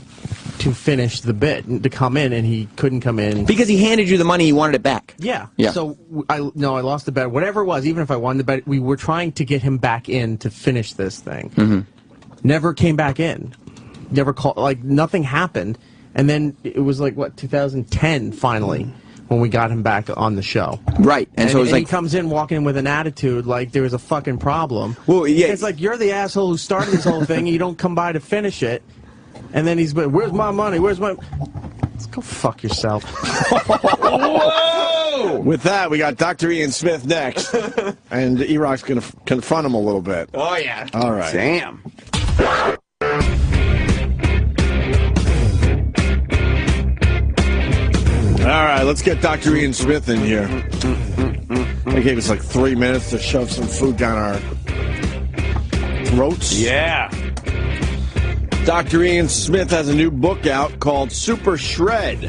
to finish the bit, to come in, and he couldn't come in. Because he handed you the money, he wanted it back. Yeah. So, I lost the bet. Whatever it was, even if I won the bet, we were trying to get him back in to finish this thing. Never came back in. Never called, like, nothing happened. And then it was like, what, 2010, finally, when we got him back on the show. Right. And so it was like... he comes in walking in with an attitude like there was a fucking problem. Well, yeah. It's like, you're the asshole who started this whole thing, and you don't come by to finish it. And then he's, where's my money? Where's my... Let's go fuck yourself. Whoa! With that, we got Dr. Ian Smith next. And E-Rock's going to confront him a little bit. Oh, yeah. All right. Damn. All right, let's get Dr. Ian Smith in here. They gave us like 3 minutes to shove some food down our throats. Yeah. Dr. Ian Smith has a new book out called Super Shred.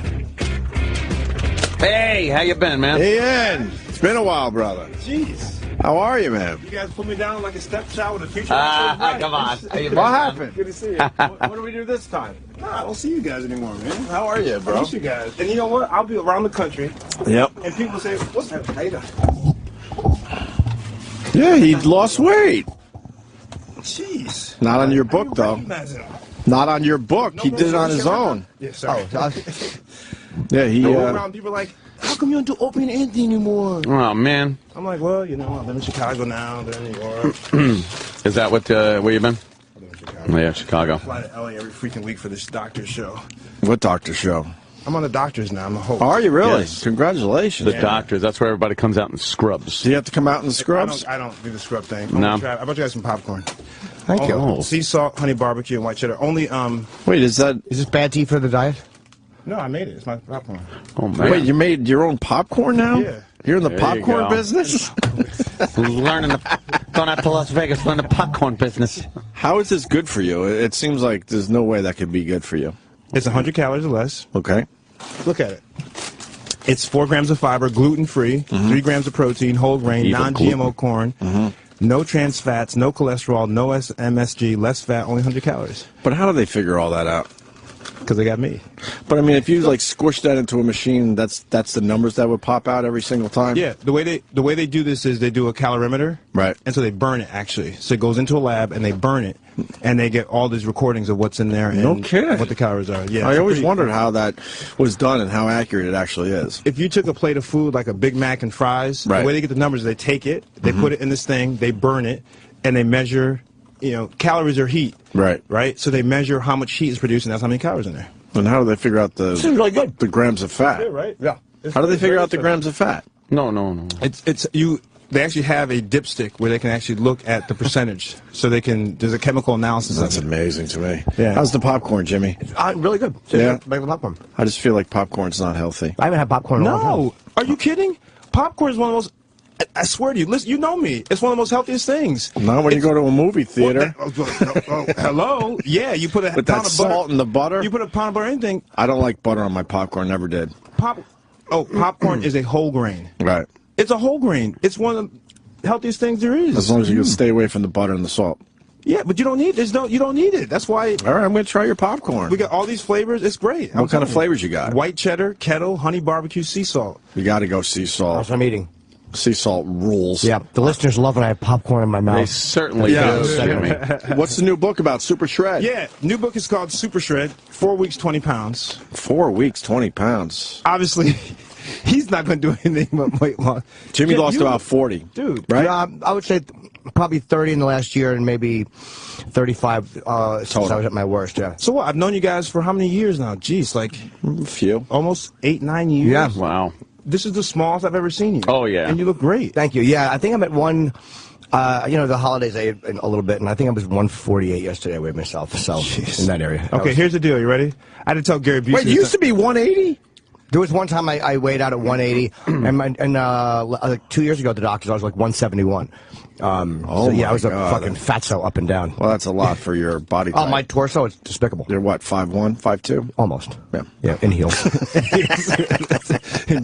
Hey, how you been, man? Hey, Ian. It's been a while, brother. Jeez. How are you, man? You guys put me down like a stepchild with a future. Come on. What happened? Good to see you. What do we do this time? Nah, I don't see you guys anymore, man. How are you, bro? I miss you guys. And you know what? I'll be around the country. Yep. And people say, what's that? Hater? Yeah, he lost weight. Jeez. Not on your book, though. Not on your book. He did it on his own. Yeah, sorry. Yeah, he. Around people like, how come you don't do Opie and Anthony anymore? Oh, man. I'm like, well, you know, I live in Chicago now, then New York. Is that what, where you been? I live in Chicago. Yeah, Chicago. I fly to LA every freaking week for this doctor show. What doctor show? I'm on the doctors now. I'm a host. Are you really? Yes. Congratulations. The doctors. That's where everybody comes out in scrubs. Do you have to come out in scrubs? I don't do the scrub thing. No. I brought you guys some popcorn. Thank you. Oh. Sea salt, honey barbecue, and white cheddar. Only, Wait, is this bad tea for the diet? No, I made it. It's my popcorn. Oh, man. Wait, you made your own popcorn now? Yeah. You're in the There you popcorn go. business? Going out to Las Vegas, learn the popcorn business. How is this good for you? It seems like there's no way that could be good for you. It's 100 calories or less. Okay. Look at it. It's 4 grams of fiber, gluten-free, 3 grams of protein, whole grain, Even non-GMO corn, no trans fats, no cholesterol, no MSG, less fat, only 100 calories. But how do they figure all that out? Because they got me. But I mean, if you like squish that into a machine, that's the numbers that would pop out every single time. Yeah, the way they do this is they do a calorimeter, right? And so they burn it actually. So it goes into a lab and they burn it, and they get all these recordings of what's in there and No kidding. what the calories are. Yeah, I it's always pretty- wondered how that was done and how accurate it actually is. If you took a plate of food like a Big Mac and fries, Right. the way they get the numbers is they take it, they put it in this thing, they burn it, and they measure. You know, calories are heat. Right. Right. So they measure how much heat is produced, and that's how many calories in there. And how do they figure out the grams of fat? Yeah, right. Yeah. How do they figure out the grams of fat? No. It's you. They actually have a dipstick where they can actually look at the percentage, so they can. There's a chemical analysis. That's of it. amazing to me. Yeah. How's the popcorn, Jimmy? Really good. Yeah. Regular popcorn. I just feel like popcorn's not healthy. I haven't had popcorn in a long time. No, are you kidding? Popcorn is one of the most. I swear to you, listen, you know me. It's one of the most healthiest things. Not when you go to a movie theater. Hello? Yeah, you put a With pound that of butter. salt and the butter. You put a pound of butter in anything. I don't like butter on my popcorn. Never did. Popcorn is a whole grain. Right. It's a whole grain. It's one of the healthiest things there is. As long as you can stay away from the butter and the salt. Yeah, but you don't need you don't need it. That's why. All right, I'm going to try your popcorn. We got all these flavors. It's great. What kind of flavors you got? White cheddar, kettle, honey barbecue, sea salt. You got to go sea salt. That's what I'm eating. Sea salt rules. Yeah, the listeners love when I have popcorn in my mouth. They certainly do, Jimmy. What's the new book about? Super Shred? Yeah, new book is called Super Shred. 4 weeks, 20 pounds. 4 weeks, 20 pounds. Obviously, he's not going to do anything but weight loss. Jimmy lost about 40. Dude. Right? I would say probably 30 in the last year and maybe 35 since I was at my worst, yeah. So what? I've known you guys for how many years now? Jeez, like a few. Almost 8, 9 years. Yeah. Wow. This is the smallest I've ever seen you. Oh, yeah. And you look great. Thank you. Yeah, I think I'm at one. The holidays I ate a little bit, and I think I was 148 yesterday. I weighed myself, so in that area. Okay, here's the deal. You ready? I had to tell Gary Busey. Wait, you used to be 180? There was one time I weighed out at 180, and like 2 years ago at the doctor's I was like 171. So yeah, I was a fucking fatso up and down. Well, that's a lot for your body type. Oh, my torso is despicable. You're what, 5'1", 5'2"? Almost. Yeah. Yeah, in heels.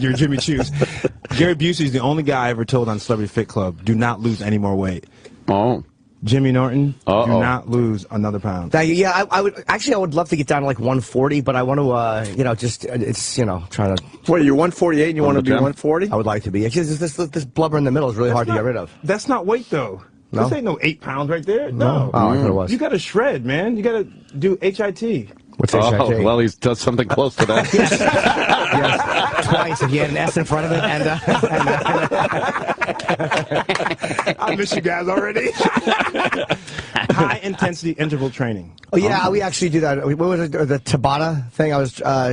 You're Jimmy Choo's. Gary Busey is the only guy I ever told on Celebrity Fit Club, do not lose any more weight. Oh. Jimmy Norton, do not lose another pound. Thank you. Yeah, I would love to get down to like 140, but I want to, trying to. Wait, you're 148 and you want to be 140? I would like to be. It's just this blubber in the middle is really hard to get rid of. That's not weight, though. No? This ain't no 8 pounds right there. No. Oh, I thought it was. You got to shred, man. You got to do HIT. What's HIT? Oh, well, he does something close to that. Yes, twice. If you had an S in front of it, I miss you guys already. High intensity interval training. Oh yeah, we actually do that. What was it? The Tabata thing?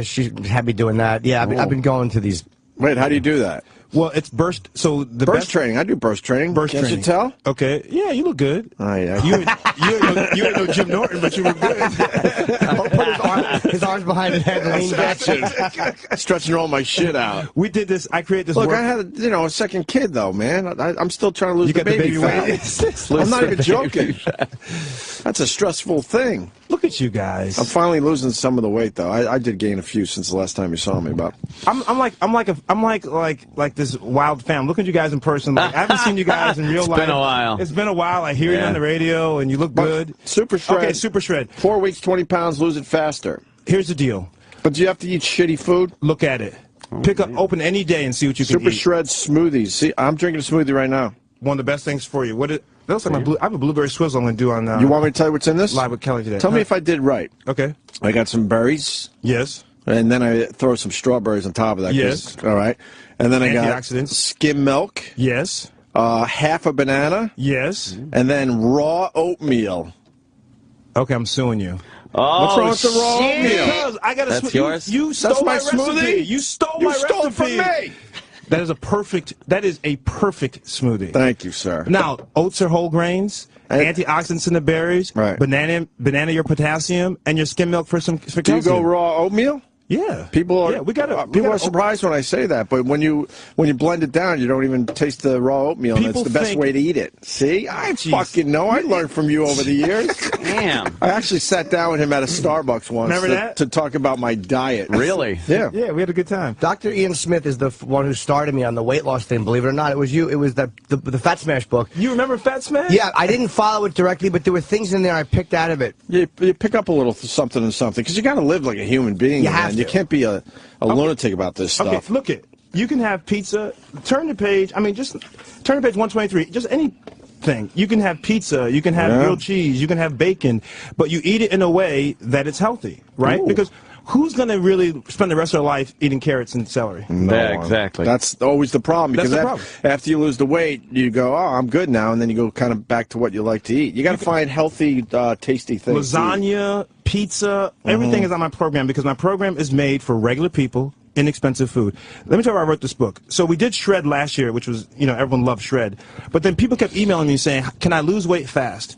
She had me doing that. Yeah, I've been going to these. Wait, how do you do that? Well, it's burst. So the burst training. I do burst training. Burst Can't training. you tell? Okay. Yeah, you look good. Oh, yeah. You ain't no Jim Norton, but you look good. Put his arms behind his head and lean back. Stretching all my shit out. We did this. I created this. Look, I had a second kid though, man. I'm still trying to lose the baby fat. I'm not even joking. That's a stressful thing. Look at you guys. I'm finally losing some of the weight though. I did gain a few since the last time you saw me, but I'm like this wild fam. Look at you guys in person. Like, I haven't seen you guys in real life. It's been a while. It's been a while. I hear you on the radio, and you look good. Super shred. Okay, super shred. 4 weeks, 20 pounds, lose it faster. Here's the deal. But do you have to eat shitty food? Look at it. Open any day and see what you can eat. Super shred smoothies. See, I'm drinking a smoothie right now. One of the best things for you. That looks like I have a blueberry swizzle I'm going to do on... you want me to tell you what's in this? Live with Kelly today. Tell me if I did right. Okay. I got some berries. Yes. And then I throw some strawberries on top of that. Yes. All right. And then I got antioxidants. skim milk. Yes. Half a banana. Yes. And then raw oatmeal. Okay, I'm suing you. Oh, what's wrong with the raw oatmeal? Because I got That's yours? You stole my smoothie. recipe. You stole my recipe. It from me. That is a perfect smoothie. Thank you, sir. Now, oats are whole grains, antioxidants in the berries, right. banana your potassium, and your skim milk for calcium. Do you go raw oatmeal? Yeah. People are surprised when I say that, but when you blend it down, you don't even taste the raw oatmeal, and it's the best way to eat it. See? I fucking know. I learned from you over the years. Damn. I actually sat down with him at a Starbucks once to talk about my diet. Really? Yeah. Yeah, we had a good time. Dr. Ian Smith is the one who started me on the weight loss thing, believe it or not. It was you. It was the Fat Smash book. You remember Fat Smash? Yeah, I didn't follow it directly, but there were things in there I picked out of it. You pick up a little something and something, because you got to live like a human being. You have to. You can't be a lunatic about this stuff. Okay, look it. You can have pizza. Turn the page. I mean, just turn to page 123. Just anything. You can have pizza. You can have grilled cheese. You can have bacon. But you eat it in a way that it's healthy, right? Ooh. Because who's going to really spend the rest of their life eating carrots and celery? No, yeah, exactly. That's always the problem. Because That's the problem. After you lose the weight, you go, oh, I'm good now, and then you go kind of back to what you like to eat. You got to find healthy, tasty things. Lasagna, pizza, everything is on my program because my program is made for regular people, inexpensive food. Let me tell you why I wrote this book. So we did Shred last year, which was, everyone loved Shred. But then people kept emailing me saying, can I lose weight fast?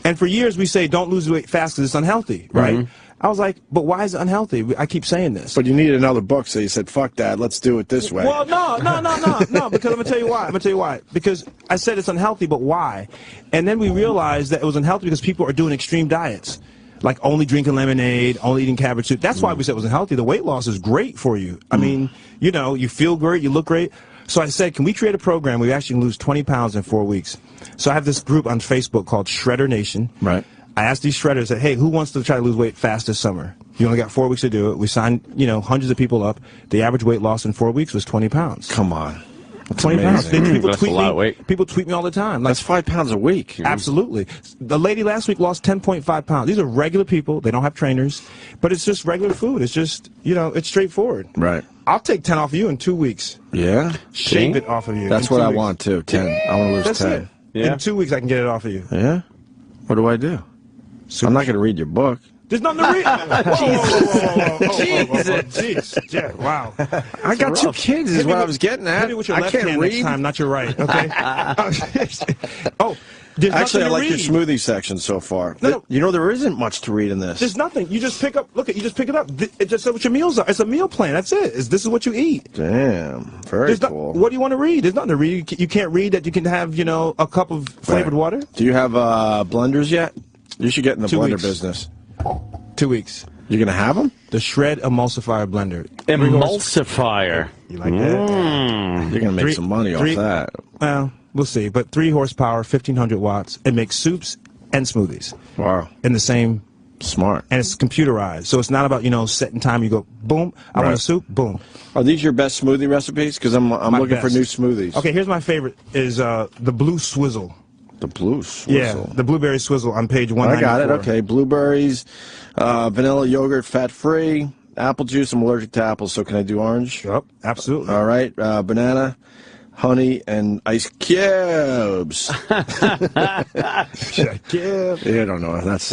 And for years we say, don't lose weight fast because it's unhealthy, right? I was like, but why is it unhealthy? I keep saying this. But you need another book, so you said, fuck that, let's do it this way. Well, no, because I'm going to tell you why. Because I said it's unhealthy, but why? And then we realized that it was unhealthy because people are doing extreme diets. Like only drinking lemonade, only eating cabbage soup. That's why we said it was unhealthy. The weight loss is great for you. I mean, you feel great, you look great. So I said, can we create a program where we actually lose 20 pounds in 4 weeks? So I have this group on Facebook called Shredder Nation. Right. I asked these shredders, that, hey, who wants to try to lose weight fast this summer? You only got 4 weeks to do it. We signed, hundreds of people up. The average weight loss in 4 weeks was 20 pounds. Come on. That's 20 pounds. That's a lot of weight. People tweet me all the time. That's 5 pounds a week. Absolutely. The lady last week lost 10.5 pounds. These are regular people. They don't have trainers. But it's just regular food. It's just, it's straightforward. Right. I'll take 10 off of you in 2 weeks. Yeah? Shave it off of you. That's what I want, too. 10. I want to lose That's 10. It. Yeah. In 2 weeks, I can get it off of you. Yeah? What do I do? I'm not going to read your book. There's nothing to read. Jeez. Yeah, wow. I got 2 kids is what I was getting at. Hit it with your left can't hand read. next time, not your right, okay? Actually, I like your smoothie section so far. No. There isn't much to read in this. There's nothing. You just pick up, you just pick it up. It just says what your meals are. It's a meal plan. That's it. This is what you eat. Damn. Very cool. What do you want to read? There's nothing to read. You can't read that you can have, a cup of flavored water. Do you have blenders yet? You should get in the 2 blender weeks. business. 2 weeks. You're going to have them? The Shred Emulsifier Blender. Emulsifier. You like that? You're going to make some money off that. Well, we'll see. But 3 horsepower, 1,500 watts. It makes soups and smoothies. Wow. In the same. Smart. And it's computerized. So it's not about, setting time. You go, boom, I want a soup, boom. Are these your best smoothie recipes? Because I'm looking for new smoothies. Okay, here's my favorite is the Blue Swizzle. The blue swizzle. Yeah, the blueberry swizzle on page 194. I got it. Okay, blueberries, vanilla yogurt, fat-free, apple juice. I'm allergic to apples, so can I do orange? Yep, absolutely. All right, banana, honey, and ice cubes. Yeah. I don't know. That's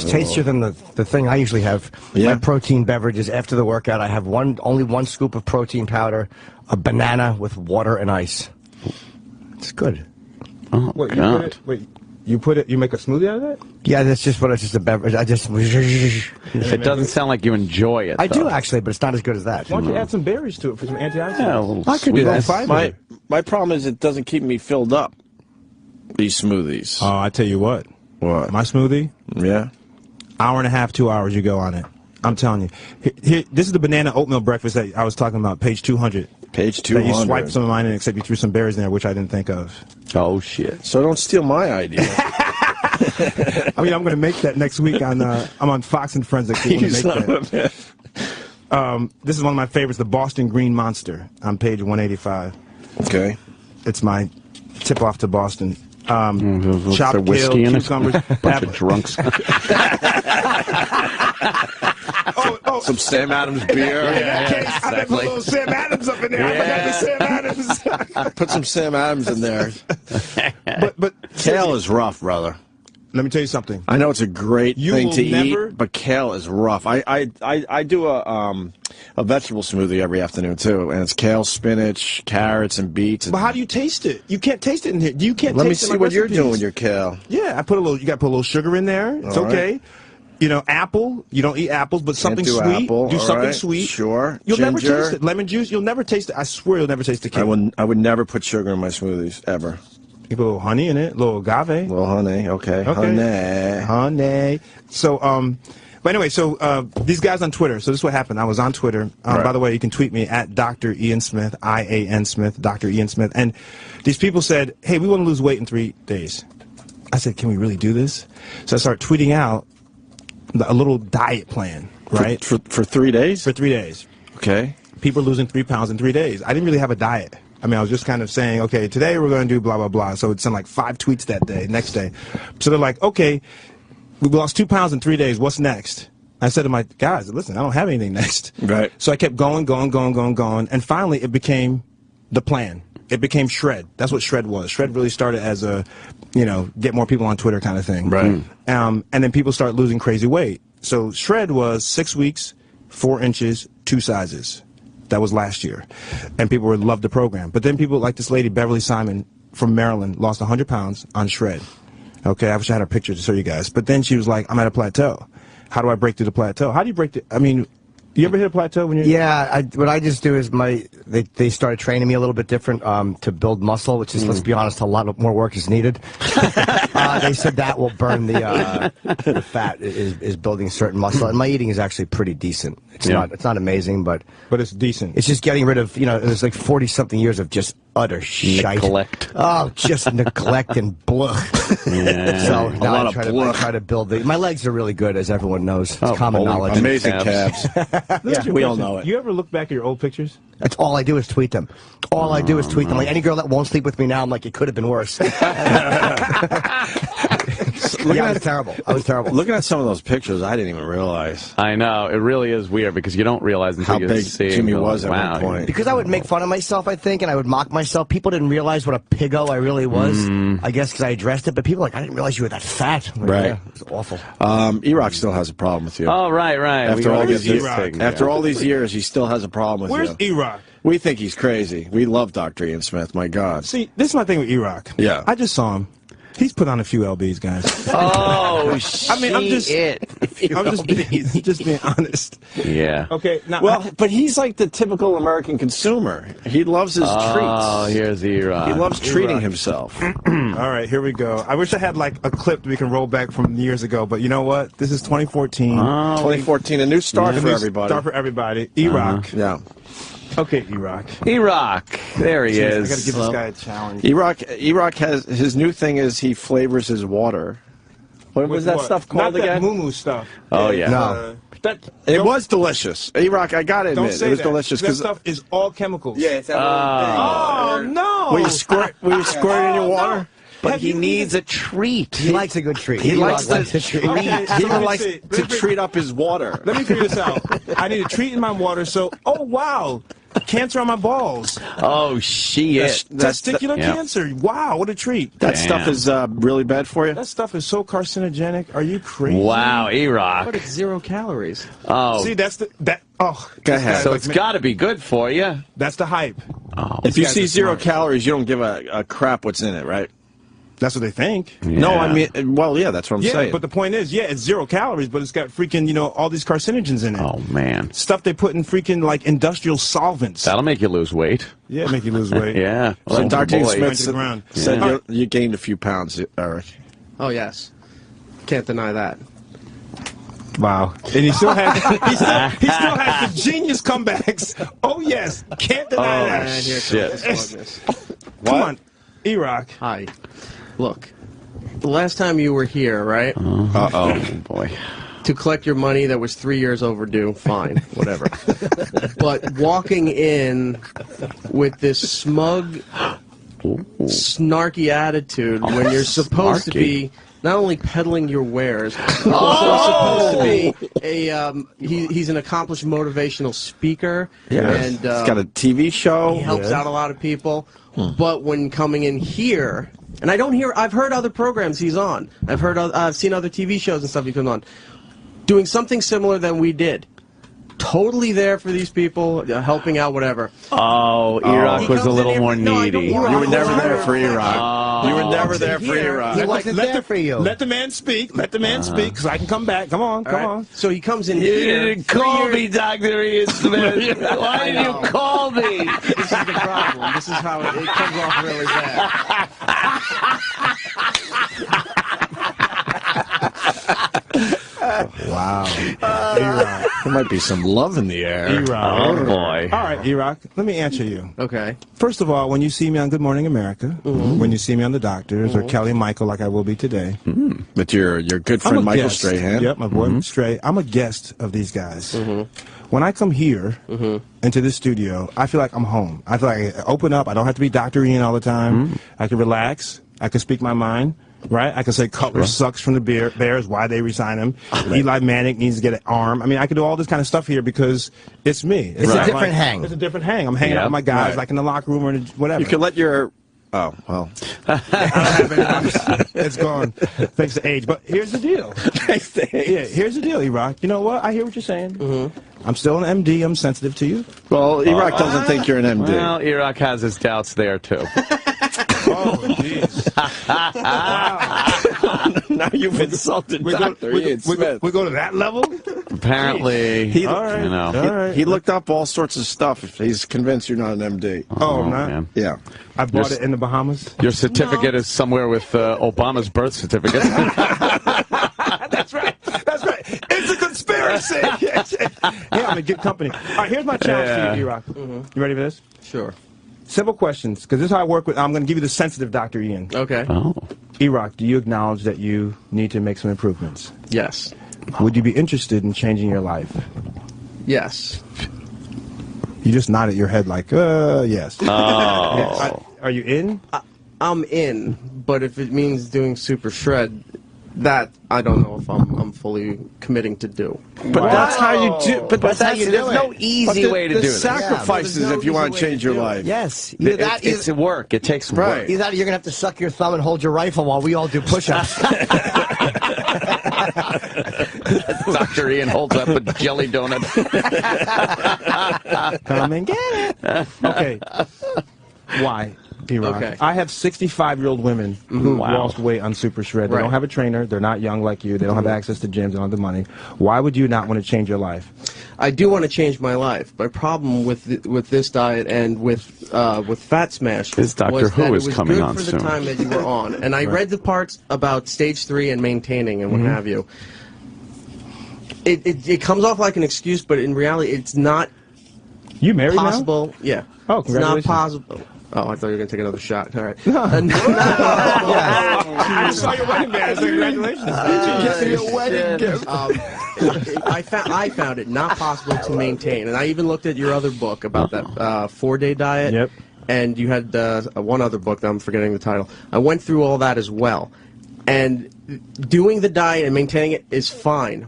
tastier than the thing I usually have. Yeah. My protein beverages after the workout. I have only one scoop of protein powder, a banana with water and ice. It's good. Oh, Wait, God. you make a smoothie out of that? Yeah, that's just what it's just a beverage. It doesn't sound like you enjoy it. I do though. actually, but it's not as good as that. Why don't you add some berries to it for some antioxidants? Yeah, a little I could do that. Fiber. My problem is it doesn't keep me filled up. These smoothies. Oh, I tell you what. What? My smoothie, Yeah. hour and a half, 2 hours you go on it. I'm telling you. Here, this is the banana oatmeal breakfast that I was talking about, page 200. Page That you 200. swiped some of mine in, except you threw some berries in there, which I didn't think of. Oh, shit. So don't steal my idea. I mean, I'm going to make that next week. I'm on Fox and Friends. That make that. This is one of my favorites, the Boston Green Monster, on page 185. Okay. It's my tip off to Boston. Chopped Chopped whiskey kale, in it. cucumbers, Bunch of drunks. Some Sam Adams beer. I got a little Sam Adams up in there. I forgot the Sam Adams. Put some Sam Adams in there. But Kale is rough, brother. let me tell you something. I know it's a great thing will to never- eat, but kale is rough. I do a vegetable smoothie every afternoon too, and it's kale, spinach, carrots, and beets. But how do you taste it? You can't taste it in here. You can't. Let me taste it see like what you're recipes. doing with your kale. Yeah, I put a little. You got to put a little sugar in there. It's All okay. right. You know, apple. You don't eat apples, but something do sweet. apple, Do all something right, sweet. sure. You'll never Ginger. taste it. Lemon juice. You'll never taste it. I swear, you'll never taste the kale. I would never put sugar in my smoothies ever. You put a little honey in it, a little agave. A little honey, okay. Honey. So, but anyway, so these guys on Twitter. So this is what happened. I was on Twitter. Right. By the way, you can tweet me at Dr. Ian Smith, IAN Smith, Dr. Ian Smith. And these people said, hey, we want to lose weight in 3 days. I said, can we really do this? So I started tweeting out a little diet plan, right? For 3 days? For 3 days. Okay. People are losing 3 pounds in 3 days. I didn't really have a diet. I mean, I was just kind of saying, okay, today we're going to do blah, blah, blah. So it's in like 5 tweets that day, next day. So they're like, okay, we lost 2 pounds in 3 days. What's next? I said to my guys, listen, I don't have anything next. Right. So I kept going. And finally it became the plan. It became Shred. That's what Shred was. Shred really started as a, you know, get more people on Twitter kind of thing. Right. And then people start losing crazy weight. So Shred was 6 weeks, 4 inches, 2 sizes. That was last year. And people would love the program. But then people like this lady, Beverly Simon from Maryland, lost 100 pounds on Shred. Okay, I wish I had a picture to show you guys. But then she was like, I'm at a plateau. How do I break through the plateau? How do you break the, I mean, you ever hit a plateau when you're... Yeah, what I just do is they started training me a little bit different to build muscle, which is, let's be honest, a lot more work is needed. They said that will burn the fat is building certain muscle, and my eating is actually pretty decent. It's not amazing, but it's decent. It's just getting rid of, you know, there's like 40-something years of just utter shite. Neglect. Oh, just neglect and blah. Yeah. So A now lot I of try blah. to build my legs are really good, as everyone knows. It's common holy knowledge. Amazing calves. Yeah, we all know it. You ever look back at your old pictures? That's all I do is tweet them. All I do is tweet them. Like any girl that won't sleep with me now, I'm like, it could have been worse. Yeah, I was terrible. I was terrible. Looking at some of those pictures, I didn't even realize I know. It really is weird because you don't realize until how you big see Jimmy it. was at Wow. one point. Because I would make fun of myself, I think, and I would mock myself. People didn't realize what a piggo I really was. I guess because I addressed it, but people were like, I didn't realize you were that fat. I'm like, Right. Yeah, it was awful. E-Rock still has a problem with you. Oh, right. After all these years, E-Rock? after all these years, he still has a problem with Where's you. E-Rock? We think he's crazy. We love Dr. Ian Smith. My God. See, this is my thing with E-Rock. Yeah. I just saw him. He's put on a few LBs, guys. Oh, I mean, I'm just being honest. Yeah. Okay, now... Well, but he's like the typical American consumer. He loves his Oh, treats. here's E-Rock. He loves treating E-Rock. himself. All right, here we go. I wish I had like a clip that we can roll back from years ago, but you know what? This is 2014. 2014, a new start A for new everybody. Start for everybody. E-Rock. Yeah. Okay, E-Rock. E-Rock. There he Jeez, is. I gotta give this guy a challenge. E-Rock has his new thing is he flavors his water. What was that stuff called Not again? That moo-moo stuff. Oh, yeah. No. It was delicious. E-Rock, I gotta Don't admit, say it was that. delicious That stuff is all chemicals. Yeah, it's that Oh, no. Will you squirt it in your water? But Have he you needs a treat. He likes a good treat. He likes likes to a treat. Okay, so He let me likes see. to treat up his water. Let me figure this out. I need a treat in my water, so... Oh, wow. cancer on my balls. Oh, shit. Testicular cancer. Wow, what a treat. That stuff is really bad for you? That stuff is so carcinogenic. Are you crazy? Wow, E-Rock. But it's 0 calories. Oh. See, that's the... Oh. Go ahead. So it's got to be good for you. That's the hype. Oh. If you see 0 calories, you don't give a crap what's in it, right? That's what they think. Yeah. No, I mean, well, yeah, that's what I'm saying. But the point is, it's 0 calories, but it's got freaking, all these carcinogens in it. Oh, man. Stuff they put in freaking, like, industrial solvents. That'll make you lose weight. Yeah, make you lose weight. Yeah. So Well, Dr. boy. Smith said you gained a few pounds, Eric. Oh, yes. Can't deny that. Wow. And he still has he still has the genius comebacks. Oh, yes. Can't deny that. And here shit. comes this. Come on. E-Rock. Hi. Look, the last time you were here, right? Uh-oh, boy. To collect your money that was 3 years overdue, fine, whatever. But walking in with this smug, snarky attitude when you're supposed to be not only peddling your wares, but also supposed to be he's an accomplished motivational speaker. Yeah. And he's got a TV show. He helps out a lot of people. But when coming in here, and I've heard other programs he's on. I've seen other TV shows and stuff he comes on, doing something similar than we did. Totally there for these people, helping out, whatever. Oh, E-Rock was a little more needy. You were never there for E-Rock. You were never there for E-Rock. He wasn't there for you. Let the man speak. Let the man speak, because I can come back. Come on, come on. So he comes in You here. didn't call me, Dr. Ian Smith. Why did you call me? This is the problem. This is how it comes off really bad. Wow. E-Rock. There might be some love in the air. E-Rock. Oh, boy. All right, E-Rock, let me answer you. Okay. First of all, when you see me on Good Morning America, when you see me on The Doctors, or Kelly Michael like I will be today. But your good friend Michael Strahan. Yep, my boy Stray. I'm a guest of these guys. When I come here into this studio, I feel like I'm home. I feel like I open up. I don't have to be Dr. Ian all the time. I can relax. I can speak my mind. Right? I can say Cutler sucks from the Bears, why they resign him. Eli Manning needs to get an arm. I mean, I can do all this kind of stuff here because it's me. It's a different hang. It's a different hang. I'm hanging out with my guys, like in the locker room or whatever. You can let your... Oh, well. It's gone. Thanks to age. But here's the deal. Thanks to age. Yeah, here's the deal, E-Rock. You know what? I hear what you're saying. I'm still an MD. I'm sensitive to you. Well, E-Rock doesn't think you're an MD. Well, E-Rock has his doubts there, too. Oh, jeez. Now you've insulted Dr. Ian Smith. We go to that level? Apparently, He looked up all sorts of stuff. He's convinced you're not an MD. Oh, I'm not? man. Yeah. I bought it in the Bahamas. Your certificate is somewhere with Obama's birth certificate. That's right. That's right. It's a conspiracy. Yeah, I'm in good company. All right, here's my challenge to you, E-Rock. You ready for this? Sure. Simple questions, because this is how I work with... I'm going to give you the sensitive Dr. Ian. Okay. Oh. E-Rock, do you acknowledge that you need to make some improvements? Yes. Would you be interested in changing your life? Yes. You just nodded your head like, yes. Oh. Are you in? I'm in, but if it means doing super shred, that I don't know if I'm fully committing to do. But that's how you do. But That's how you do There's it. no easy way to do the this. sacrifices Yeah, if you want to easy way change to your do it. life. Yes. Either that, It's work. It takes work. Right. either that or you're going to have to suck your thumb and hold your rifle while we all do push-ups. Dr. Ian holds up a jelly donut. Come and get it. Okay. Why? E-Rock? Okay. I have 65-year-old women who lost weight on Super Shred. They don't have a trainer. They're not young like you. They don't have access to gyms. They don't have the money. Why would you not want to change your life? I do want to change my life. My problem with this diet and with Fat Smash This Doctor was Who that is it was coming good on for soon. the time that you were on. And I read the parts about stage 3 and maintaining and what have you. It comes off like an excuse, but in reality, it's not You married possible. now? Yeah. Oh, it's not congratulations. possible. Oh, I thought you were going to take another shot. All right. I just saw your wedding band. So congratulations. I found it not possible to maintain, and I even looked at your other book about that 4-day diet. Yep. And you had one other book that I'm forgetting the title. I went through all that as well, and doing the diet and maintaining it is fine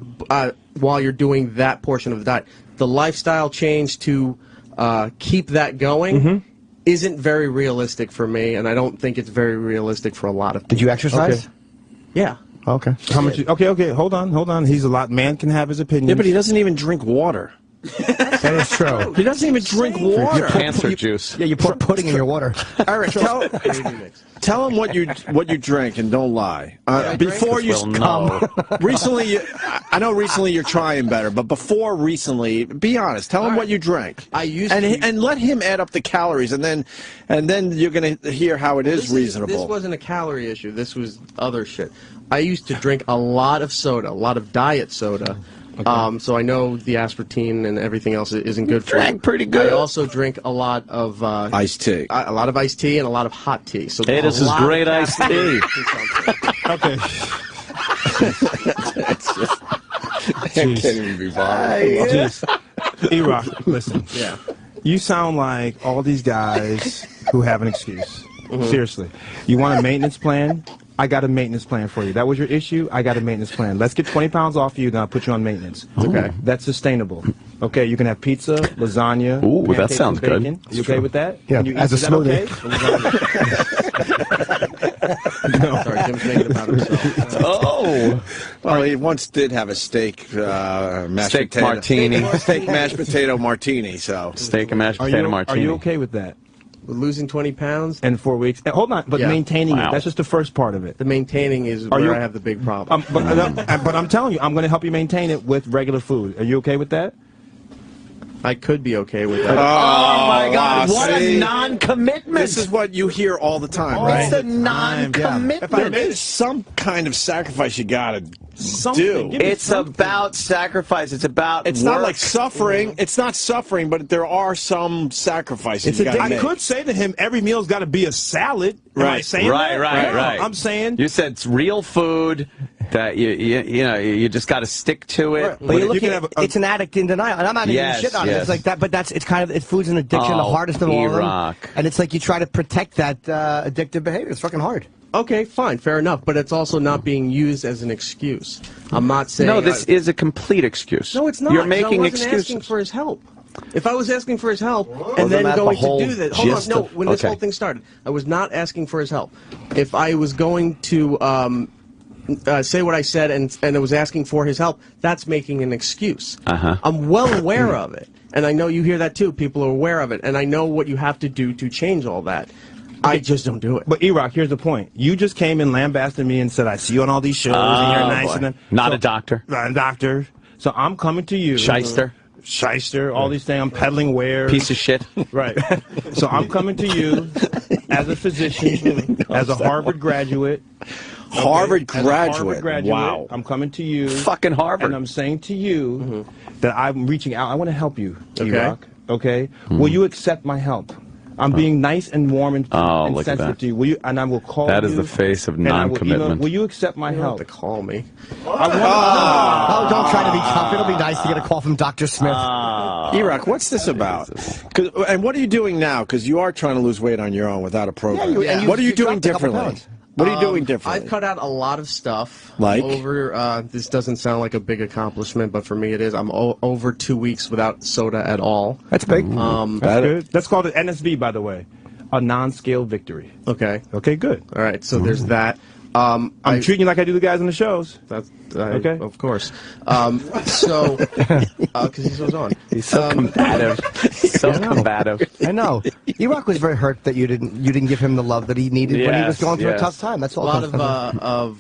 while you're doing that portion of the diet. The lifestyle change to keep that going isn't very realistic for me, and I don't think it's very realistic for a lot of people. Did you exercise? Okay. Yeah. Okay. How much? Okay. Hold on. He's a lot. Man can have his opinion. Yeah, but he doesn't even drink water. That is true. He doesn't even drink water. Cancer juice. Yeah, you put pudding in your water. All right, tell him what you drink and don't lie. Before you come, recently, I know recently you're trying better, but before recently, be honest. Tell him what you drank. I used and let him add up the calories, and then you're gonna hear how it is reasonable. This wasn't a calorie issue. This was other shit. I used to drink a lot of soda, a lot of diet soda. Okay. So I know the aspartame and everything else isn't good for you. Pretty good. I also drink a lot of iced tea. A lot of iced tea and a lot of hot tea. So hey, this is great iced tea. Okay. I can't even be bothered. E-Rock, listen. Yeah. You sound like all these guys who have an excuse. Seriously. You want a maintenance plan? I got a maintenance plan for you. That was your issue? I got a maintenance plan. Let's get 20 pounds off you, then I'll put you on maintenance. Okay. That's sustainable. Okay, you can have pizza, lasagna. Ooh, that sounds good. You okay with that? Yeah, as a smoothie. No. Sorry, Jim's thinking about himself. Well, he once did have a steak mashed steak potato martini. Steak mashed potato martini. So steak and mashed potato martini. Are you okay with that? With losing 20 pounds? In 4 weeks. Hold on, but maintaining it. That's just the first part of it. The maintaining is where I have the big problem. But I'm telling you, I'm going to help you maintain it with regular food. Are you okay with that? I could be okay with that. Oh my God! What a non-commitment! This is what you hear all the time, right? It's a non-commitment. There's some kind of sacrifice you gotta do. It's about sacrifice. It's about. It's not like suffering. It's not suffering, but there are some sacrifices. I could say to him, every meal's got to be a salad. Am I saying that? Right. I'm saying you said it's real food. That you just got to stick to it. Right. But you're looking at it's an addict in denial, and I'm not even shit on it. It's like that, but it's kind of food's an addiction, the hardest of all of them. And it's like you try to protect that addictive behavior. It's fucking hard. Okay, fine, fair enough, but it's also not being used as an excuse. I'm not saying. No, this is a complete excuse. No, it's not. You're making I wasn't excuses. asking for his help. If I was asking for his help and then going to do this, hold on, no. When this whole thing started, I was not asking for his help. If I was going to say what I said and I was asking for his help, that's making an excuse. I'm well aware of it, and I know you hear that too. People are aware of it, and I know what you have to do to change all that. I just don't do it. But E-Rock, here's the point. You just came and lambasted me and said, I see you on all these shows and you're nice. And not a doctor. Not a doctor. So I'm coming to you. Shyster, all these things. I'm peddling wares. Piece of shit. Right. So I'm coming to you as a physician, as a Harvard graduate. Harvard graduate. Wow. I'm coming to you. Fucking Harvard. And I'm saying to you that I'm reaching out. I want to help you, E-Rock. Okay? Will you accept my help? I'm being nice and warm and sensitive to you. Will you? And I will call you. That is the face of non-commitment. Will you accept my help? To call me. Don't try to be tough. It'll be nice to get a call from Dr. Smith. E-Rock, what's this about? And what are you doing now? Because you are trying to lose weight on your own without a program. What are you doing differently? What are you doing differently? I've cut out a lot of stuff. Like? This doesn't sound like a big accomplishment, but for me it is. I'm over 2 weeks without soda at all. That's big. That's good. That's called an NSV, by the way. A non-scale victory. Okay. Okay, good. All right, so there's that. I'm treating you like I do the guys on the shows. That's okay. Of course. So, because he goes on. He's so combative. So combative. I know. E-Rock was very hurt that you didn't give him the love that he needed when he was going through a tough time. That's all. A lot of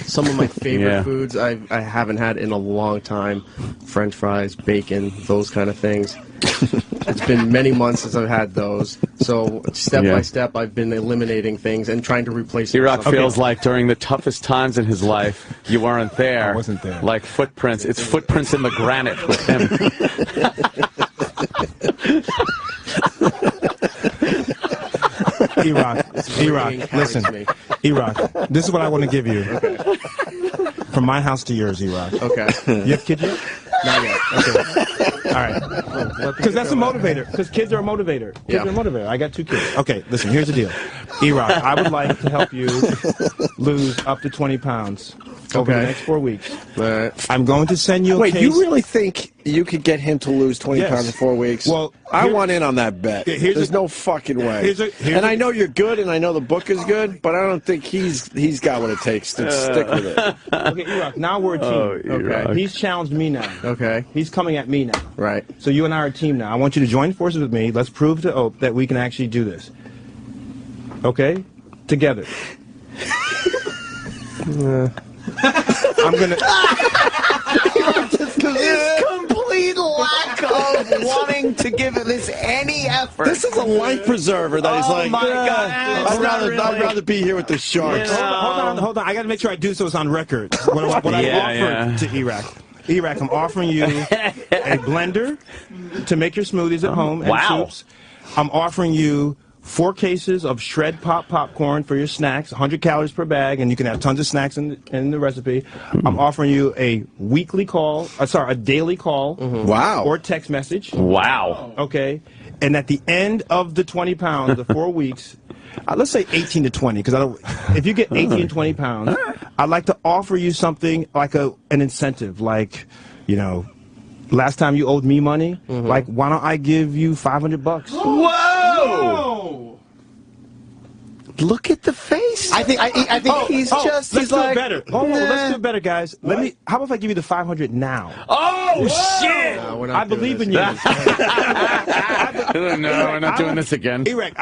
some of my favorite foods I haven't had in a long time. French fries, bacon, those kind of things. It's been many months since I've had those. So step by step, I've been eliminating things and trying to replace them. E-Rock feels like during the toughest times in his life, you weren't there. I wasn't there. Like footprints. It's footprints in the granite with him. E-Rock, listen. E-Rock, this is what I want to give you. From my house to yours, E-Rock. Okay. You have kids yet? Not yet. Okay. All right. Because that's a motivator. Because kids are a motivator. Kids are a motivator. I got 2 kids. Okay, listen, here's the deal. E-Rock, I would like to help you lose up to 20 pounds. over the next 4 weeks. I'm going to send you a Wait, case. you really think you could get him to lose 20 pounds in 4 weeks? Well, I want in on that bet. There's no fucking way. And I know you're good, and I know the book is good, but I don't think he's got what it takes to stick with it. Okay, Iraq, now we're a team. Okay. He's challenged me now. Okay. He's coming at me now. Right. So you and I are a team now. I want you to join forces with me. Let's prove to Ope that we can actually do this. Okay? Together. I'm gonna. His complete lack of wanting to give this any effort. This is a life preserver that he's like, my God, I'd rather be here with the sharks. Hold on. I got to make sure I do so it's on record. What I offered to Iraq. Iraq, I'm offering you a blender to make your smoothies at home and soups. I'm offering you 4 cases of shred pop popcorn for your snacks, 100 calories per bag, and you can have tons of snacks in the recipe. I'm offering you a weekly call, a daily call. Wow. Or text message. Wow. Okay. And at the end of the 20 pounds, the 4 weeks, let's say 18 to 20, because if you get 18 to 20 pounds, I'd like to offer you something like an incentive, like, you know, last time you owed me money, like, why don't I give you $500? Whoa! Look at the face. I think he's just. Let's he's do like, it better. Let's do it better, guys. How about if I give you the 500 now? Oh shit! I believe in you. No, we're not doing this again. Iraq,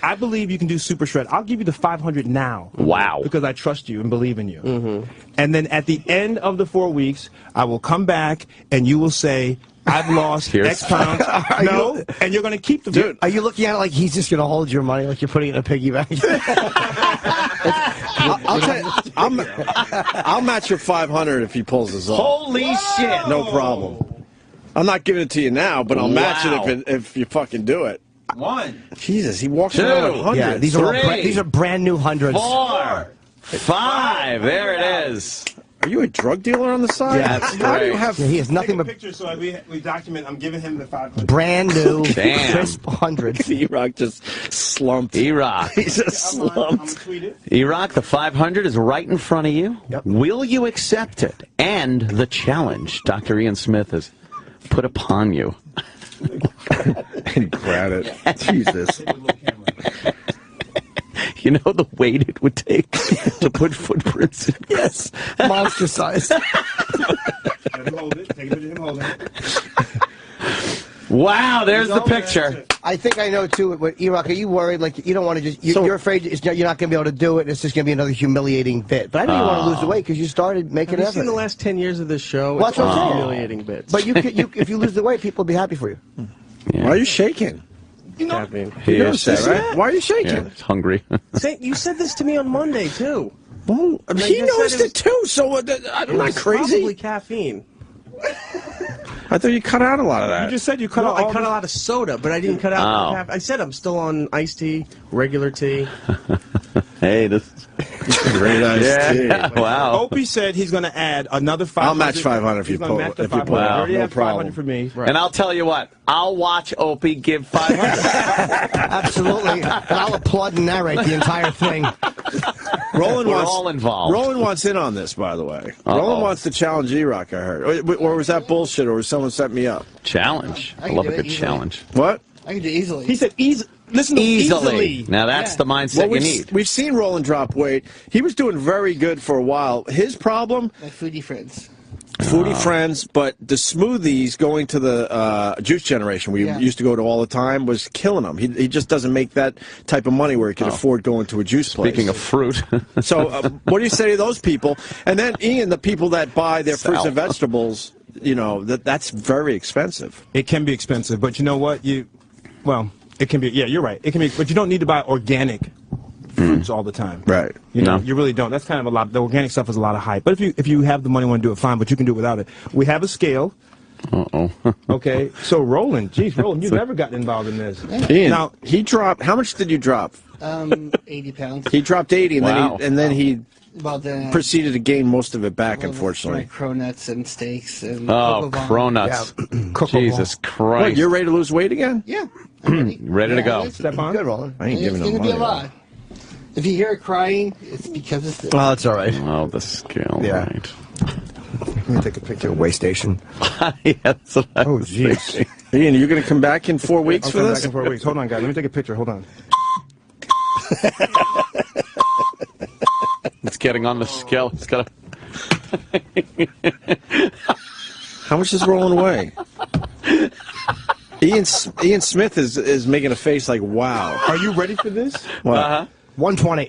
I believe you can do Super Shred. I'll give you the 500 now. Wow. Because I trust you and believe in you. And then at the end of the 4 weeks, I will come back and you will say, I've lost X pounds. And you're going to keep the dude. Are you looking at it like he's just going to hold your money like you're putting it in a piggy bank? I'll tell you, I'll match your 500 if he pulls this off. Holy shit! No problem. I'm not giving it to you now, but I'll match it if you fucking do it. 1. Jesus, he walks around with hundreds. Yeah, these are brand new hundreds. 4, 5. There it is. Are you a drug dealer on the side? Yeah, that's How do you have? He has nothing Take a but picture so we document. I'm giving him the 500. brand new, crisp hundreds. E-Rock just slumped. E-Rock. He just slumped. E-Rock, the 500 is right in front of you. Yep. Will you accept it? And the challenge Dr. Ian Smith has put upon you. And grab it. Jesus. You know the weight it would take to put footprints in? Yes. Monster size. Wow, there's the picture. I think I know, too. But E-Rock, are you worried? Like, you don't want to just... You're afraid you're not going to be able to do it, and it's just going to be another humiliating bit. But I know you want to lose the weight because you started making Have it. you seen the last 10 years of this show? Well, that's what I'm saying. Humiliating bits. But if you lose the weight, people will be happy for you. Yeah. Why are you shaking? You know, you noticed that, right? Why are you shaking? Yeah, it's hungry. You said this to me on Monday, too. Well, he noticed it too, so I'm not crazy. Probably caffeine. I thought you cut out a lot of that. You just said you cut out. I cut a lot of soda, but I didn't cut out the caffeine. I said I'm still on iced tea, regular tea. Hey, this is great iced tea. Wow. Opie said he's going to add another 500. I'll match 500 if you pull it. If you pull Wow. already no have problem. 500 for me. Right. And I'll tell you what, I'll watch Opie give 500. Absolutely. And I'll applaud and narrate the entire thing. Roland We're all involved. Roland wants in on this, by the way. Roland wants to challenge E-Rock, I heard. Or was that bullshit, or was someone set me up? Challenge. I love a good challenge. What? I can do easily. He said listen to easily. Now that's the mindset you need. We've seen Roland drop weight. He was doing very good for a while. His problem... My foodie friends. Foodie friends, but the smoothies going to the juice generation we used to go to all the time was killing him. He just doesn't make that type of money where he can afford going to a juice place. Speaking of fruit. So what do you say to those people? And then, Ian, the people that buy their fruits and vegetables, you know, that's very expensive. It can be expensive, but you know what? Well, it can be, yeah, you're right. It can be, but you don't need to buy organic fruits all the time. Right. You know, you really don't. That's kind of a lot. The organic stuff is a lot of hype. But if you have the money and want to do it, fine, but you can do it without it. We have a scale. Uh-oh. Okay. So, Roland, you've never gotten involved in this. Ian, now, he dropped, how much did you drop? 80 pounds. He dropped 80, and then he proceeded to gain most of it back, unfortunately. Cronuts and steaks and cronuts. Yeah. Jesus Christ. What, you're ready to lose weight again? Yeah. Ready to go. Step on. Good, Roland. I ain't giving him money. It's going to be a lot. If you hear it crying, it's because it's the... Oh, that's all right. Oh, the scale, Yeah. right. Let me take a picture of Way Station. Oh, jeez. Ian, you're going to come back in 4 weeks I'll for come this? back in 4 weeks. Hold on, guys. Let me take a picture. Hold on. It's getting on the scale. It's got How much is rolling away? Ian Smith is making a face like, wow. Are you ready for this? What? 120.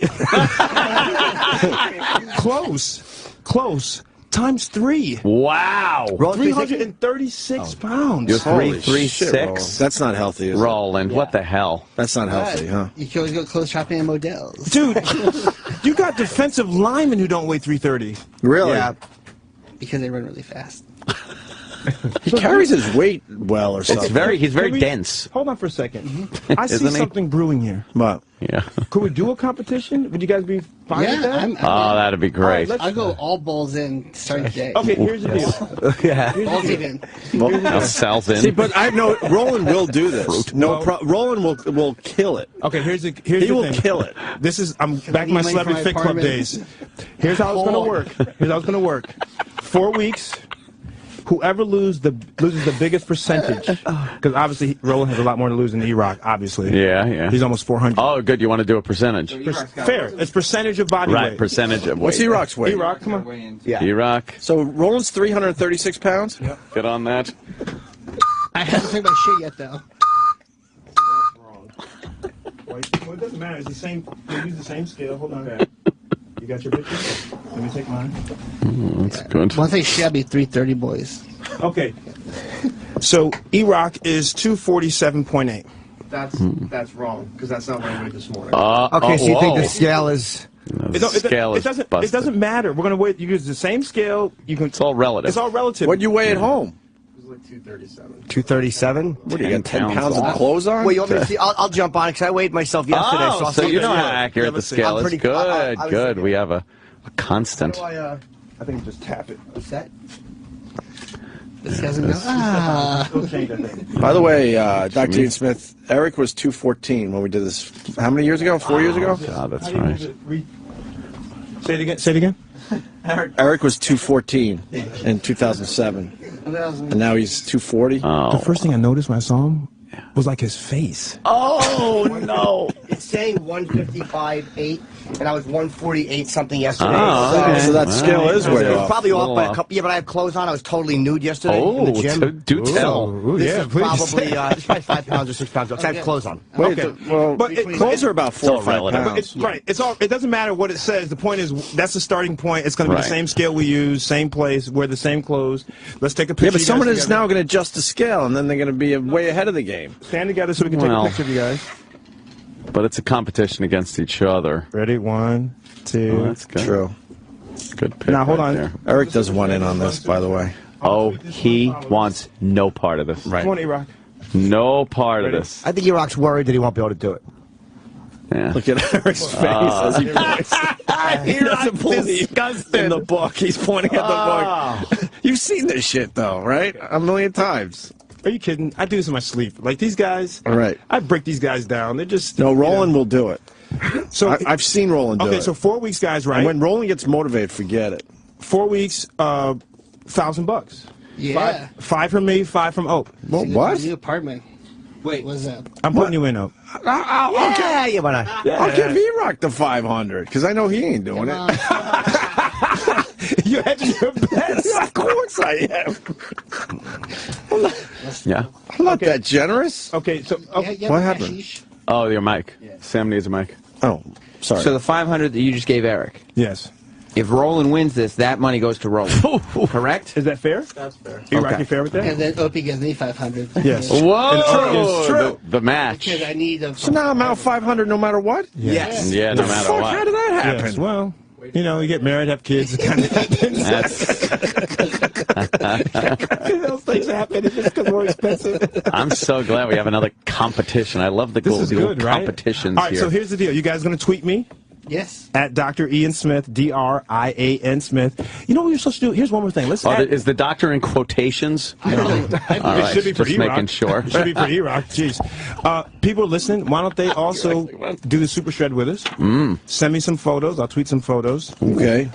Close. Times 3. Wow. 336 pounds. You're Holy 336. shit, that's not healthy, is it? Roland, what the hell? That's not healthy, huh? You can always go clothes shopping at Modell's. Dude, you got defensive linemen who don't weigh 330. Really? Yeah. Because they run really fast. He carries his weight well or something. He's very dense. Hold on for a second. I see Isn't he? something brewing here. What? Yeah. Could we do a competition? Would you guys be fine with that? Oh, that'd be great. I'll go all balls in starting today. Okay, here's the deal. Yeah. Balls even. Now Sal's in. See, but I know Roland will do this. Roland will kill it. Okay, here's the He will thing. kill it. This is I'm back in my Money for Celebrity my Fit Club apartment. days. Here's how it's gonna work. 4 weeks. Whoever loses the biggest percentage, because obviously Roland has a lot more to lose than E-Rock, obviously. Yeah. He's almost 400. Oh, good. You want to do a percentage? Fair. It's percentage of body Right, weight. percentage of weight. What's E-Rock's weight? E-Rock, come on. Yeah. E-Rock. So Roland's 336 pounds? Yep. Get on that. I haven't think about shit yet, though. Well, it doesn't matter. It's the same. We use the same scale. Hold on. You got your picture? Let me take mine. That's good. Once I should be 330, boys. Okay. So E-Rock is 247.8. That's wrong, because that's not what I weighed this morning. Okay, so you think the scale is... It doesn't matter. We're gonna wait. You use the same scale. It's all relative. It's all relative. What'd you weigh at home? It was like 237. 237? What do you got, 10 pounds of clothes on? Well, you want me to see? I'll jump on it because I weighed myself yesterday. Oh, I'll so see you know the how scale. accurate the scale is. Good, good. We have a constant. I think just tap it. What's that? This doesn't go. By the way, Dr. Ian Smith, Eric was 214 when we did this. How many years ago? 4 years ago? God, that's right. Say it again. Eric was 214 in 2007, and now he's 240. The first thing I noticed when I saw him was like his face. Oh, no. It's saying 155.8, and I was 148 something yesterday. Oh, okay. So that scale is way off. Probably off by a couple. Yeah, but I have clothes on. I was totally nude yesterday in the gym. Do tell. This is probably 5 pounds or 6 pounds. I have clothes on. Wait, Okay. but clothes are about 4 or 5 pounds. Right. It's all. It doesn't matter what it says. The point is that's the starting point. It's going to be the same scale we use, same place, wear the same clothes. Let's take a picture. Yeah, but someone is now going to adjust the scale, and then they're going to be way ahead of the game. Stand together so we can take a picture of you guys. But it's a competition against each other. Ready? 1, 2. Oh, that's good. True. Good pick. Now hold on. There. Eric doesn't want in on this, by the way. Oh, he wants no part of this. Right. Come on, E-Rock. No part of this. I think E-Rock's worried that he won't be able to do it. Yeah. Look at Eric's face as he points. He doesn't believe in the book. He's pointing at the book. You've seen this shit, though, right? A million times. Are you kidding? I do this in my sleep. Like these guys. All right. I break these guys down. They're just. No, Roland will do it. So I've seen Roland do it. Okay, so 4 weeks, guys, right? And when Roland gets motivated, forget it. 4 weeks, $1,000. Yeah. Five from me, 5 from Oak. Well, what? New apartment. Wait, what's that? I'm putting you in, Oak. Yeah, why not? I'll give E-Rock the 500 because I know he ain't doing it. You're hedging your bets. Of course I am. Yeah. I'm not that generous. Okay, so what happened? Oh, your mic. Sam needs a mic. Oh, sorry. So the 500 that you just gave Eric. Yes. If Roland wins this, that money goes to Roland. Correct? Is that fair? That's fair. E-Rock, you fair with that? And then Opie gives me 500. Yes. Whoa! It's true. The match. Because I need a. So now I'm out 500 no matter what? Yes. Yeah, no matter Fuck, what. how did that happen? Yes, well, you know, you get married, have kids, it kind of happens. Those things happen. It's just because we're expensive. I'm so glad we have another competition. I love the This is little good, right? competitions All right, here. so here's the deal. You guys going to tweet me? Yes. At Dr. Ian Smith, DRIAN Smith. You know what you're supposed to do? Here's one more thing. Listen. Is the doctor in quotations? All right. It should be for Just E-Rock. making sure. It should be for E-Rock. Jeez. People listening, why don't they also do the Super Shred with us? Send me some photos. I'll tweet some photos. Okay.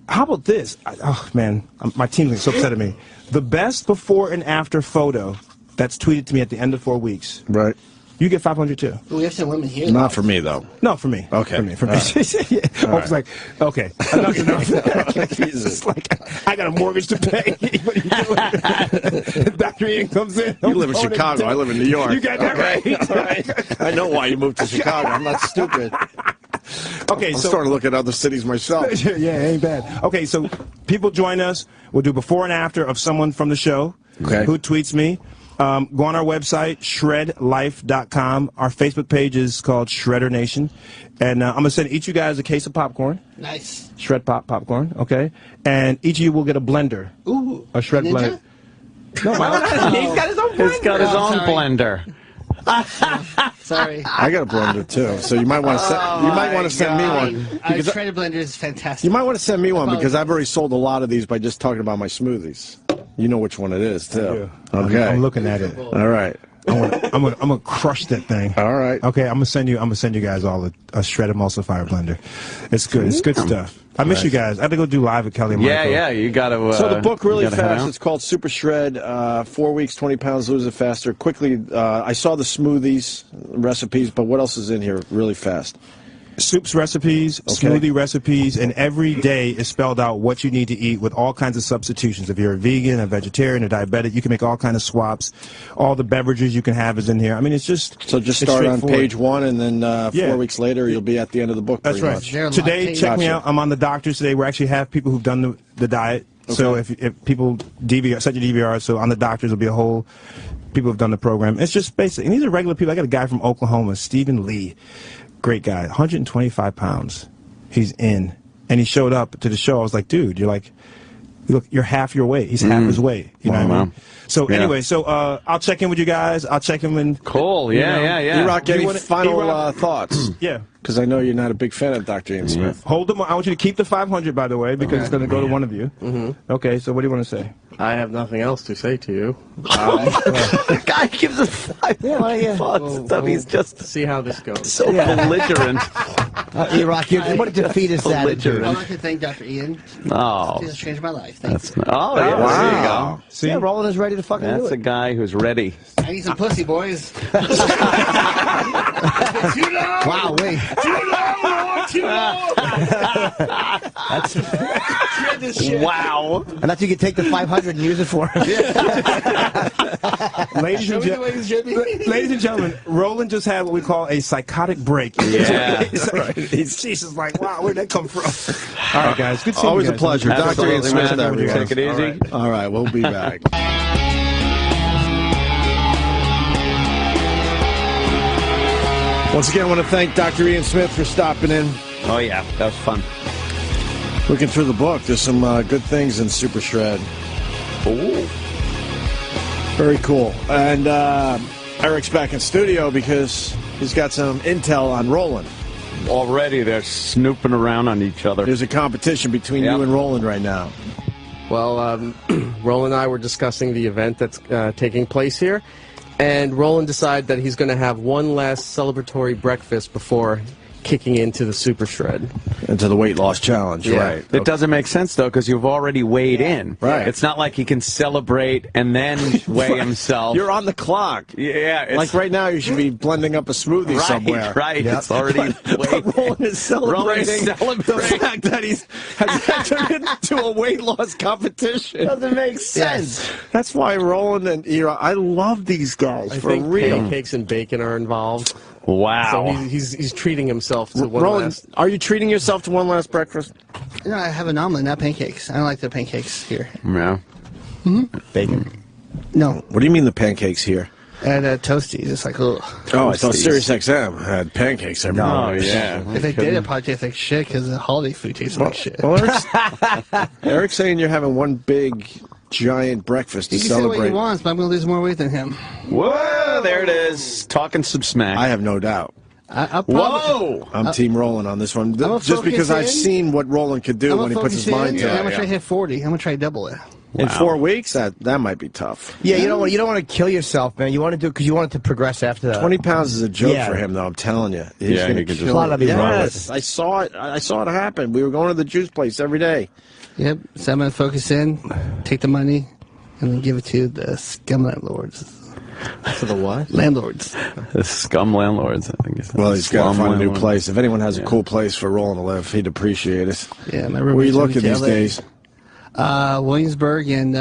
How about this? Oh, man. My team's so upset at me. The best before and after photo that's tweeted to me at the end of 4 weeks. Right. You get 500 too. We have some women here. Not for me, though. No, for me. Okay. For me. Yeah. All It's like, okay, enough's enough. It's like, I got a mortgage to pay. What are you doing? Dr. Ian comes in. You live in Chicago. I live in New York. You got that right. All right. I know why you moved to Chicago. I'm not stupid. Okay, I'm so starting to look at other cities myself. yeah, it ain't bad. Okay, so people join us. We'll do before and after of someone from the show who tweets me. Go on our website, shredlife.com. Our Facebook page is called Shredder Nation. And I'm going to send each of you guys a case of popcorn. Nice. Shred popcorn, okay? And each of you will get a blender. Ooh. A shred Ninja? blender. No, He's got his own blender. He's got his own sorry. blender. Sorry. I got a blender too, so you might want to send me one. Our shredded blender is fantastic. You might want to send me one because I've already sold a lot of these by just talking about my smoothies. You know which one it is too. Okay. I'm looking at it. All right. I'm gonna crush that thing. All right. Okay, I'm gonna send you guys all a shred emulsifier blender. It's good. It's good stuff. I miss you guys. I had to go do live with Kelly and Michael. Yeah, you got to. So the book really gotta head fast. out. It's called Super Shred. 4 weeks, 20 pounds, lose it faster. Quickly, I saw the smoothies recipes, but what else is in here really fast? Soups recipes, smoothie recipes, and every day is spelled out what you need to eat with all kinds of substitutions. If you're a vegan, a vegetarian, a diabetic, you can make all kinds of swaps. All the beverages you can have is in here. I mean, it's just just start on page 1, and then 4 weeks later you'll be at the end of the book. That's right. Much. Today, check me out. I'm on the doctors today. We actually have people who've done the diet. Okay. So if people set your DVR, so on the doctors will be a whole people who've done the program. It's just basic. And these are regular people. I got a guy from Oklahoma, Stephen Lee. Great guy, 125 pounds. He's in, and he showed up to the show. I was like, dude, you're half your weight. He's half his weight. You know what I mean? So anyway, I'll check in with you guys. I'll check in when. Cool. Yeah. E-Rock, any final thoughts? Yeah. Because I know you're not a big fan of Dr. Ian Smith. Hold them. I want you to keep the 500, by the way, because it's going to go to one of you. Okay. So what do you want to say? I have nothing else to say to you. The guy gives us 500 bucks. So he's just see how this goes. So belligerent. E-Rock, what a defeatist attitude. I'd like to thank Dr. Ian. Oh. He's changed my life. Thanks. Oh, yeah. Wow. There you go. See? Yeah, Roland is ready to fucking do That's it. a guy who's ready. I need some pussy, boys. Too long! Wow, wait. Too long, Lord, too long! Wow. And that's you can take the 500 and use it for. Ladies and gentlemen, Roland just had what we call a psychotic break. Yeah. He's just like, wow, where'd that come from? All right, guys. Good seeing Always you a guys. pleasure. Dr. Ian Smith, man. everyone. Take it easy. All right, we'll be back. Once again, I want to thank Dr. Ian Smith for stopping in. Oh, yeah. That was fun. Looking through the book, there's some good things in Super Shred. Ooh. Very cool. And Eric's back in studio because he's got some intel on Roland. Already they're snooping around on each other. There's a competition between you and Roland right now. Well, Roland and I were discussing the event that's taking place here, and Roland decided that he's going to have one last celebratory breakfast before kicking into the Super Shred. Into the weight loss challenge, right. It doesn't make sense, though, because you've already weighed in. Right. It's not like he can celebrate and then weigh himself. You're on the clock. Yeah. It's, like right now, you should be blending up a smoothie somewhere. Right, It's already But Roland is celebrating the fact that he's has entered into a weight loss competition. Doesn't make sense. That's why Roland and Ira, I love these guys, I for think real. pancakes and bacon are involved. Wow. So he's treating himself to one Roland, last. are you treating yourself to one last breakfast? No, I have an omelet, not pancakes. I don't like the pancakes here. Yeah. Bacon. No. What do you mean the pancakes here? And Toasties. It's like, ugh. Oh, I thought Sirius XM had pancakes every morning. Oh, yeah. If they did, it probably tastes like shit because the holiday food tastes like shit. Well, Eric's saying you're having one big, giant breakfast to He can say celebrate. what he wants, but I'm going to lose more weight than him. Whoa, there it is. Talking some smack. I have no doubt. Whoa! I'm Team Roland on this one, I'm just because I've seen what Roland could do when he puts his mind to it. I'm gonna try to hit 40. I'm gonna try to double it. In 4 weeks, that might be tough. Yeah, you don't want to kill yourself, man. You want to do it because you want it to progress after that. 20 pounds is a joke for him, though. I'm telling you. He's gonna kill a lot of people. Yes, I saw it. I saw it happen. We were going to the juice place every day. Yep. So I'm gonna focus in, take the money, and then give it to the scum landlords. To the what? Landlords. The scum landlords, I think. Well, he's got to find a new place. If anyone has a cool place for Roland to live, he'd appreciate it. Yeah, my Where are you looking these days? Williamsburg and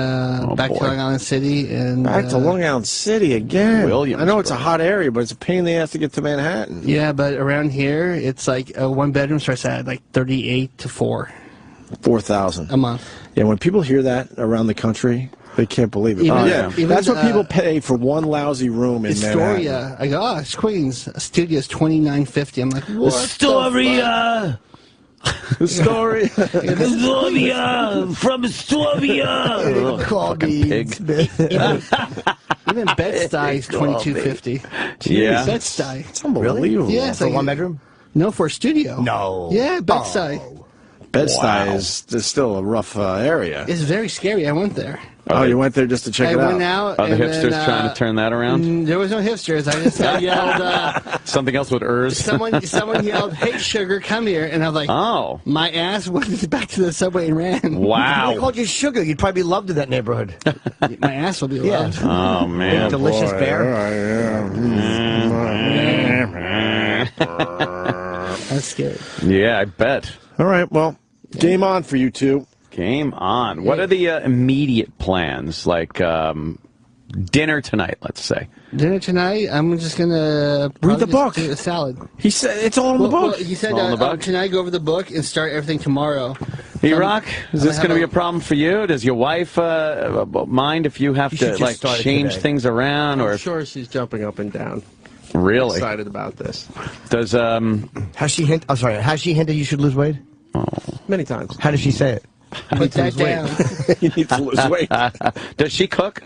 back to Long Island City. And back to Long Island City again. Williamsburg. I know it's a hot area, but it's a pain in the ass to get to Manhattan. Yeah, but around here, it's like a one-bedroom starts at like 38 to 4,000 a month. Yeah, when people hear that around the country, they can't believe it. That's what people pay for one lousy room in Manhattan. Astoria. I go, it's Queens. Studio's $29.50. I'm like, what? Astoria. Astoria. Astoria. From Astoria. Call me. Even Bed-Stuy is $22.50. Yeah. Bed-Stuy. It's unbelievable. Yeah, it's For like one bedroom? No, for a studio. No. Yeah, Bed-Stuy. Bed-Stuy is still a rough area. It's very scary. I went there. Oh, you went there just to check it out? I went out. Are the hipsters trying to turn that around? There was no hipsters. I just yelled. Something else with Urs? Someone yelled, "Hey, sugar, come here!" And I'm like, "Oh!" My ass went back to the subway and ran. Wow! They called you sugar. You'd probably be loved in that neighborhood. My ass will be loved. Oh man! Delicious bear. That's scary. Yeah, I bet. All right. Well, game on for you two. Game on. What are the immediate plans? Like dinner tonight, let's say. Dinner tonight, I'm just going to read the book. Do a salad. He said it's all in the book. Well, he said tonight go over the book and start everything tomorrow. E-Rock, is this going to be a problem for you? Does your wife mind if you have to like change things around? I'm sure she's jumping up and down. Really? Excited about this. Does Has she hinted? I'm sorry. Has she hinted you should lose weight? Oh. Many times. How does she say it? Put that down. You need to lose weight. Does she cook?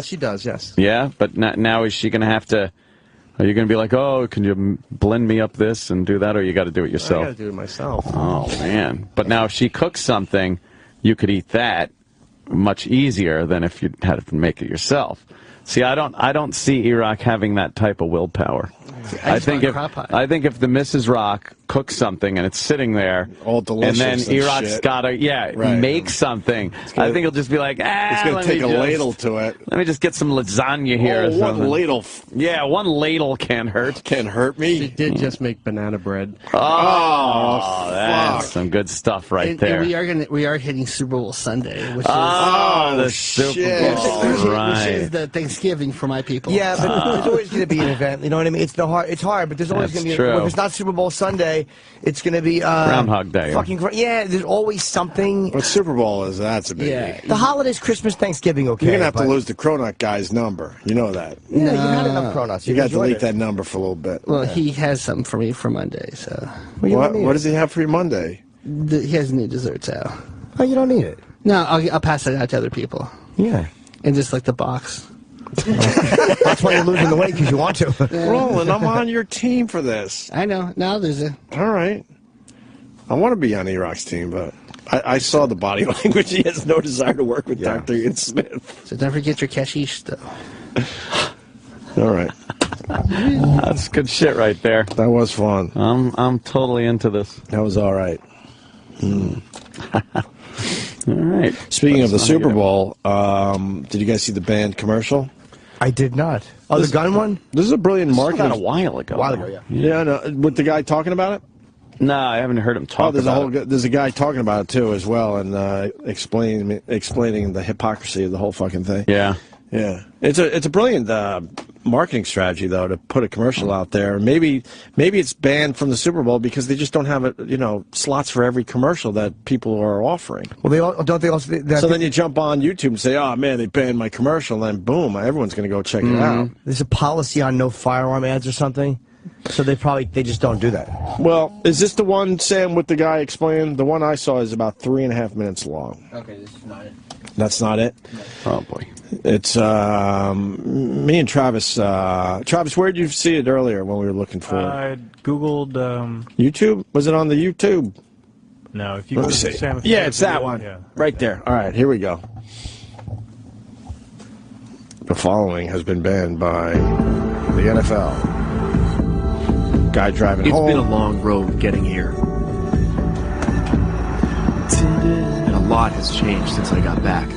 She does, yes. Yeah, but now is she going to have to? Are you going to be like, oh, can you blend me up this and do that, or you got to do it yourself? I got to do it myself. Oh man! But now, if she cooks something, you could eat that much easier than if you had to make it yourself. See, I don't see E-Rock having that type of willpower. I think if the Mrs. Rock cooks something and it's sitting there, all delicious, and then E-Rock's got to make something, I think he'll just be like, it's going to take a ladle to it. Let me just get some lasagna here. Oh, one ladle. Yeah, one ladle can't hurt. Can't hurt me. She did just make banana bread. Oh, that's some good stuff there. And we are hitting Super Bowl Sunday, which is the Super Bowl, right? Which is the Thanksgiving for my people. Yeah, but there's always going to be an event. You know what I mean? It's hard, but there's always going to be. If it's not Super Bowl Sunday, it's going to be Groundhog Day. Yeah, there's always something. What Super Bowl is? That's a biggie. Yeah. The holidays, Christmas, Thanksgiving, okay. You're going to have to lose the Cronut guy's number. You know that. Yeah, you had enough Cronuts. You got to delete that number for a little bit. Well, he has something for me for Monday, so. What does he have for you Monday? He has new desserts out. Oh, you don't need it. No, I'll pass it out to other people. Yeah. And just like the box. That's why you're losing the weight, because you want to. Roland, I'm on your team for this. I know. Now there's a... All right. I want to be on E-Rock's team, but I saw the body language. He has no desire to work with Dr. Ian Smith. So don't forget your cashish, though. All right. That's good shit right there. That was fun. I'm totally into this. That was all right. All right. Speaking of the Super Bowl, did you guys see the band commercial? I did not. Oh, the gun one? This is a brilliant marketing. About a while ago. Yeah. Yeah, no, with the guy talking about it? No, I haven't heard him talk about it. There's a guy talking about it, too, as well, and explaining the hypocrisy of the whole fucking thing. Yeah. Yeah. It's a brilliant marketing strategy, though, to put a commercial out there. Maybe it's banned from the Super Bowl because they just don't have slots for every commercial that people are offering. Well, don't they also? So then you jump on YouTube and say, "Oh man, they banned my commercial," and then boom, everyone's going to go check it out. There's a policy on no firearm ads or something. So they just don't do that. Well, is this the one, Sam, with the guy explaining? The one I saw is about 3.5 minutes long. Okay, this is not it. That's not it? Oh, boy. It's me and Travis. Travis, where did you see it earlier when we were looking for it? I Googled... YouTube? Was it on the YouTube? No, if you Let go me to see. Sam, if Yeah, you it's go to that the- one. yeah. Right there. All right, here we go. The following has been banned by the NFL. Guy driving home. It's been a long road getting here. And a lot has changed since I got back.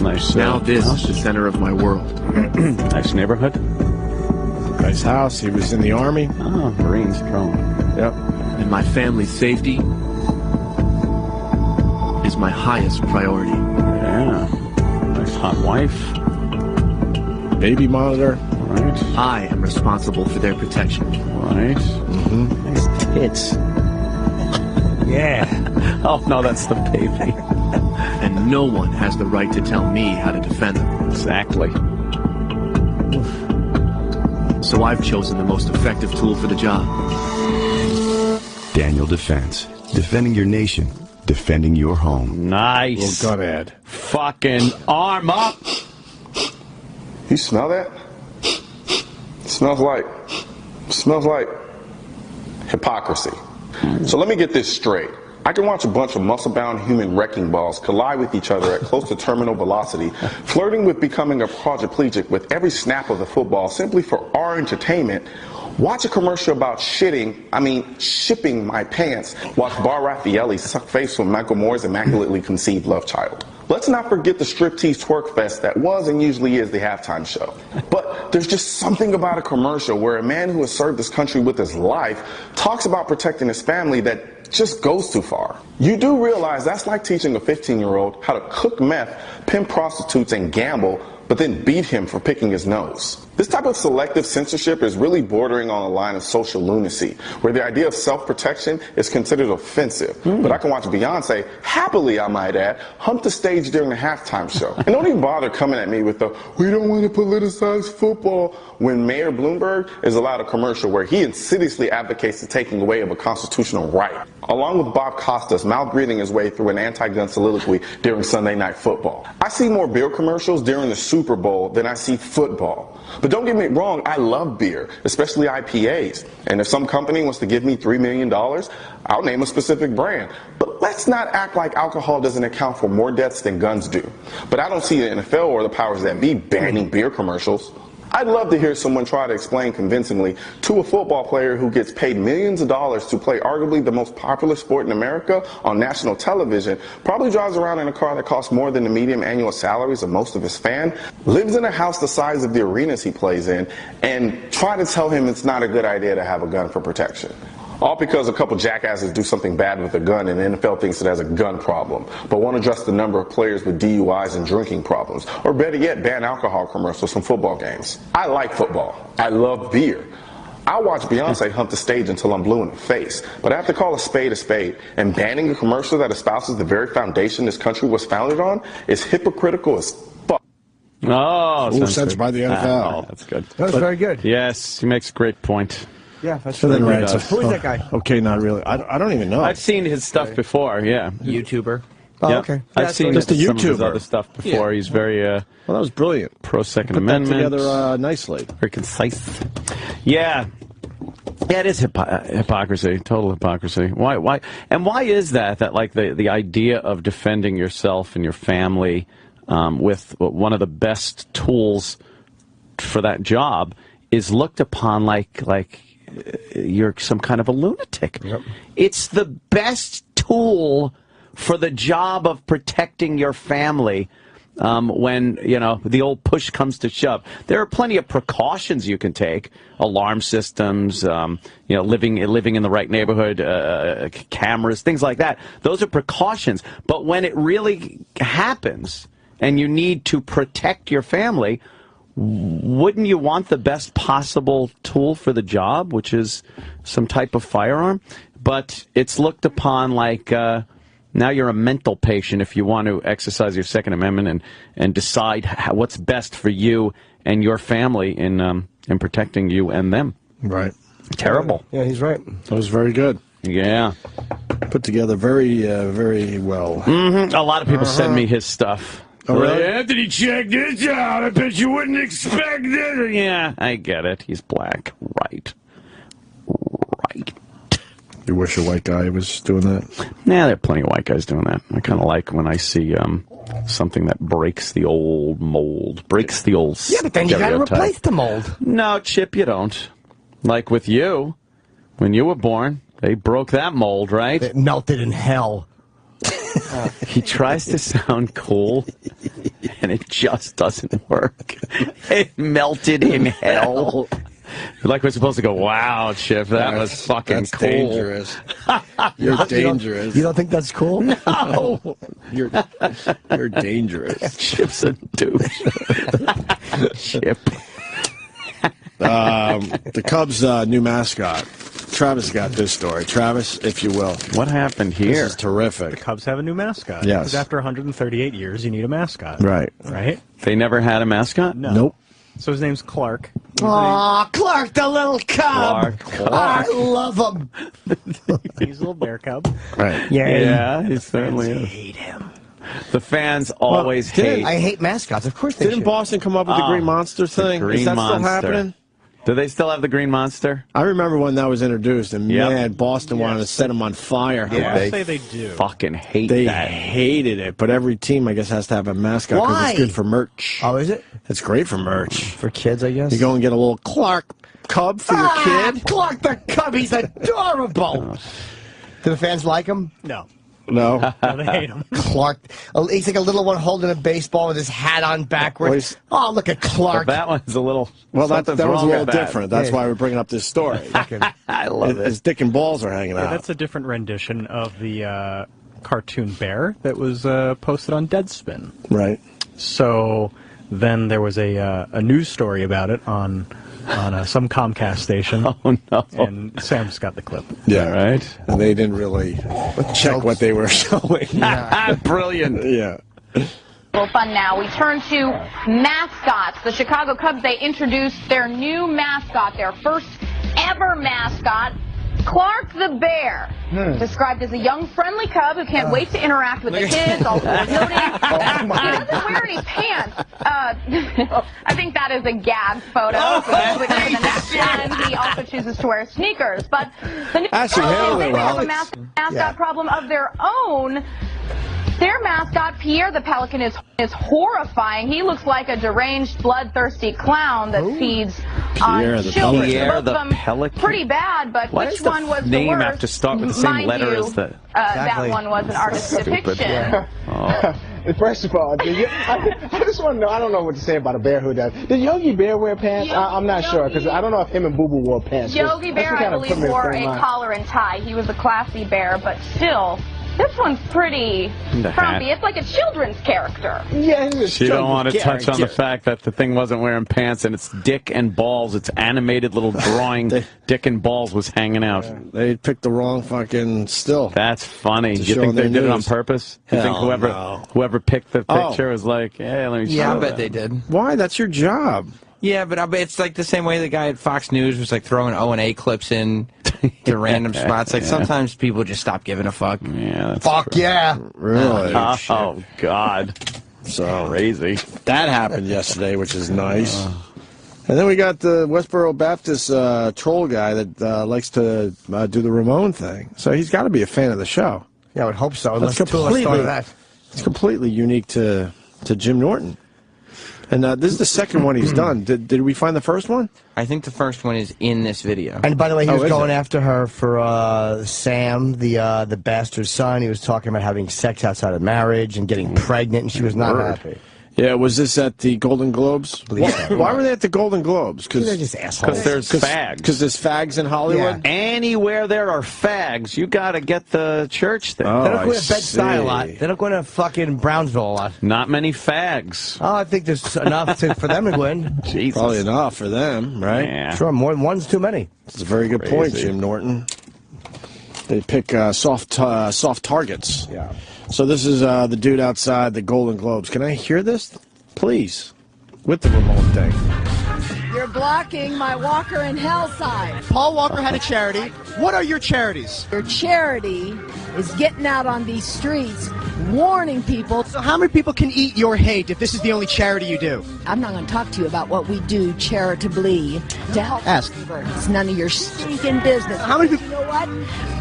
Nice. Now this is the center of my world. Nice neighborhood. Nice house. He was in the Army. Oh, Marines, drone. Yep. And my family's safety is my highest priority. Yeah. Nice hot wife. Baby monitor. Right. I am responsible for their protection. Right. Mm-hmm. Nice tits. Yeah. Oh, no, that's the baby. And no one has the right to tell me how to defend them. Exactly. So I've chosen the most effective tool for the job. Daniel Defense. Defending your nation. Defending your home. Nice. Well, gun ad. Fucking arm up. You smell that? Smells like hypocrisy. So let me get this straight. I can watch a bunch of muscle-bound human wrecking balls collide with each other at close to terminal velocity, flirting with becoming a quadriplegic with every snap of the football simply for our entertainment. Watch a commercial about shipping my pants. Watch Bar Raffaelli suck face with Michael Moore's immaculately conceived love child. Let's not forget the striptease twerk fest that was and usually is the halftime show. But there's just something about a commercial where a man who has served this country with his life talks about protecting his family that just goes too far. You do realize that's like teaching a 15-year-old how to cook meth, pimp prostitutes, and gamble, but then beat him for picking his nose. This type of selective censorship is really bordering on a line of social lunacy, where the idea of self-protection is considered offensive. But I can watch Beyonce, happily I might add, hump the stage during the halftime show. And don't even bother coming at me with the, we don't want to politicize football, when Mayor Bloomberg is allowed a commercial where he insidiously advocates the taking away of a constitutional right, along with Bob Costas mouth-breathing his way through an anti-gun soliloquy during Sunday Night Football. I see more beer commercials during the Super Bowl than I see football. But don't get me wrong, I love beer, especially IPAs. And if some company wants to give me $3 million, I'll name a specific brand. But let's not act like alcohol doesn't account for more deaths than guns do. But I don't see the NFL or the powers that be banning beer commercials. I'd love to hear someone try to explain convincingly to a football player who gets paid millions of dollars to play arguably the most popular sport in America on national television, probably drives around in a car that costs more than the median annual salaries of most of his fans, lives in a house the size of the arenas he plays in, and try to tell him it's not a good idea to have a gun for protection. All because a couple jackasses do something bad with a gun and the NFL thinks it has a gun problem, but won't address the number of players with DUIs and drinking problems, or better yet, ban alcohol commercials from football games. I like football. I love beer. I'll watch Beyonce hump the stage until I'm blue in the face, but I have to call a spade, and banning a commercial that espouses the very foundation this country was founded on is hypocritical as fuck. Oh, censored by the NFL. That's good. That's very good. Yes, he makes a great point. Yeah, that's So then Really Rand does. says, Who is that guy? Okay, not really. I don't even know. I've seen his stuff before, yeah. YouTuber. Oh, Yeah. okay. I've seen Just a some of his YouTuber. other stuff before. He's very Well, that was brilliant. pro-Second Put that Amendment. together nicely. Very concise. Yeah. Yeah, it is hypocrisy, total hypocrisy. Why? And why is that? That like the idea of defending yourself and your family with one of the best tools for that job is looked upon like you're some kind of a lunatic. Yep. It's the best tool for the job of protecting your family. When, the old push comes to shove. There are plenty of precautions you can take. Alarm systems, living in the right neighborhood, cameras, things like that. Those are precautions. But when it really happens and you need to protect your family, wouldn't you want the best possible tool for the job, which is some type of firearm? But it's looked upon like Now you're a mental patient if you want to exercise your Second Amendment and decide what's best for you and your family in protecting you and them. Right. Terrible. Yeah, he's right. That was very good. Yeah. Put together very, very well. Mm-hmm. A lot of people send me his stuff. Oh, really? Anthony, check this out. I bet you wouldn't expect it. Yeah, I get it. He's black. Right. You wish a white guy was doing that? Yeah, there are plenty of white guys doing that. I kind of like when I see something that breaks the old mold, breaks the old Yeah, but then you got to stereotype. replace the mold. No, Chip, you don't. Like with you, when you were born, they broke that mold, right? It melted in hell. He tries to sound cool, and it just doesn't work. It melted in hell. Like we're supposed to go, wow, Chip, that was fucking cool. Dangerous. You're dangerous. You don't think that's cool? No. You're dangerous. Chip's a douche. Chip. The Cubs' new mascot. Travis got this story. Travis, if you will. What happened here? This is terrific. The Cubs have a new mascot. Yes. Because after 138 years, you need a mascot. Right. Right? They never had a mascot? No. Nope. So his name's Clark. Aw, Clark, the little cub. Clark. I love him. He's a little bear cub. Right. Yeah, he certainly I is. hate him. The fans always hate. I hate mascots. Of course they Didn't should. Boston come up with the Green Monster thing? Green Is that Monster. still happening? Do they still have the Green Monster? I remember when that was introduced, and Yep. man, Boston wanted to set him on fire. I want to say they do. Fucking hate They that. hated it, but every team, I guess, has to have a mascot because Why? it's good for merch. Oh, is it? It's great for merch. For kids, I guess? You go and get a little Clark cub for your kid. Clark the cub, he's adorable. Do the fans like him? No. No. No, they hate him. Clark, he's like a little one holding a baseball with his hat on backwards. Oh, look at Clark. Well, that one's a little. Well, that was a wrong little with that. different. That's why we're bringing up this story. I love it. His dick and balls are hanging Yeah, out. that's a different rendition of the cartoon bear that was posted on Deadspin. Right. So then there was a news story about it on some Comcast station. Oh, no. And Sam just got the clip. Yeah, right. And they didn't really check what they were showing. Brilliant. Yeah. Fun now. We turn to mascots. The Chicago Cubs, they introduced their new mascot, their first ever mascot, Clark the Bear. Described as a young, friendly cub who can't wait to interact with the kids, also worth noting. He doesn't wear any pants. I think that is a gag photo. So we switch to the next one. He also chooses to wear sneakers. But the new Actually, they have a mascot problem of their own. Their mascot, Pierre the Pelican, is horrifying. He looks like a deranged, bloodthirsty clown that feeds Pierre on the children. Pelican. Pierre Both the of them Pelican. pretty bad, but Why which does the one was the name worst? have to start with the same Mind letter you, as the... that one was an artist's depiction. Oh. First of all, I just want to know, I don't know what to say about a bear who does. Did Yogi Bear wear pants? I'm not sure, because I don't know if him and Boo Boo wore pants. Yogi Bear, I believe, wore a collar and tie. He was a classy bear, but still, this one's pretty frumpy. It's like a children's character. Yeah, You don't want to touch on the fact that the thing wasn't wearing pants and it's dick and balls. It's animated little drawing. Dick and balls was hanging out. They picked the wrong fucking still. That's funny. To You show think they their did it on news. purpose? You think Hell whoever no. whoever picked the Oh. picture was like, hey, let me Yeah, I show bet that. they did. Why? That's your job. Yeah, but I bet it's like the same way the guy at Fox News was like throwing O&A clips in to random spots. Like sometimes people just stop giving a fuck. Yeah, that's Fuck yeah. Really? Oh, God. So Crazy. that happened yesterday, which is nice. And then we got the Westboro Baptist troll guy that likes to do the Ramon thing. So he's got to be a fan of the show. Yeah, I would hope so. Unless That's two of us thought of that. It's completely unique to Jim Norton. And this is the second one he's done. Did we find the first one? I think the first one is in this video. And by the way, he Oh, was is going it? after her for Sam, the bastard son. He was talking about having sex outside of marriage and getting pregnant, and she was not happy. Yeah, was this at the Golden Globes? Why were they at the Golden Globes? They're just assholes. Because there's fags. Because there's fags in Hollywood? Anywhere there are fags, you got to get the church thing. Oh, They don't go I to Bed-Stuy a lot. see. They don't go to fucking Brownsville a lot. Not many fags. Oh, I think there's enough for them to win. Jesus. Probably enough for them, right? Yeah. Sure, more than one's too many. That's a very good point, Jim Norton. They pick soft targets. Yeah. So this is the dude outside the Golden Globes. Can I hear this, please? With the remote thing. You're blocking my Walker in Hell sign. Paul Walker had a charity. What are your charities? Your charity is getting out on these streets, warning people. So how many people can eat your hate if this is the only charity you do? I'm not going to talk to you about what we do charitably to help. Ask. It's none of your stinking business. How many people? You know what?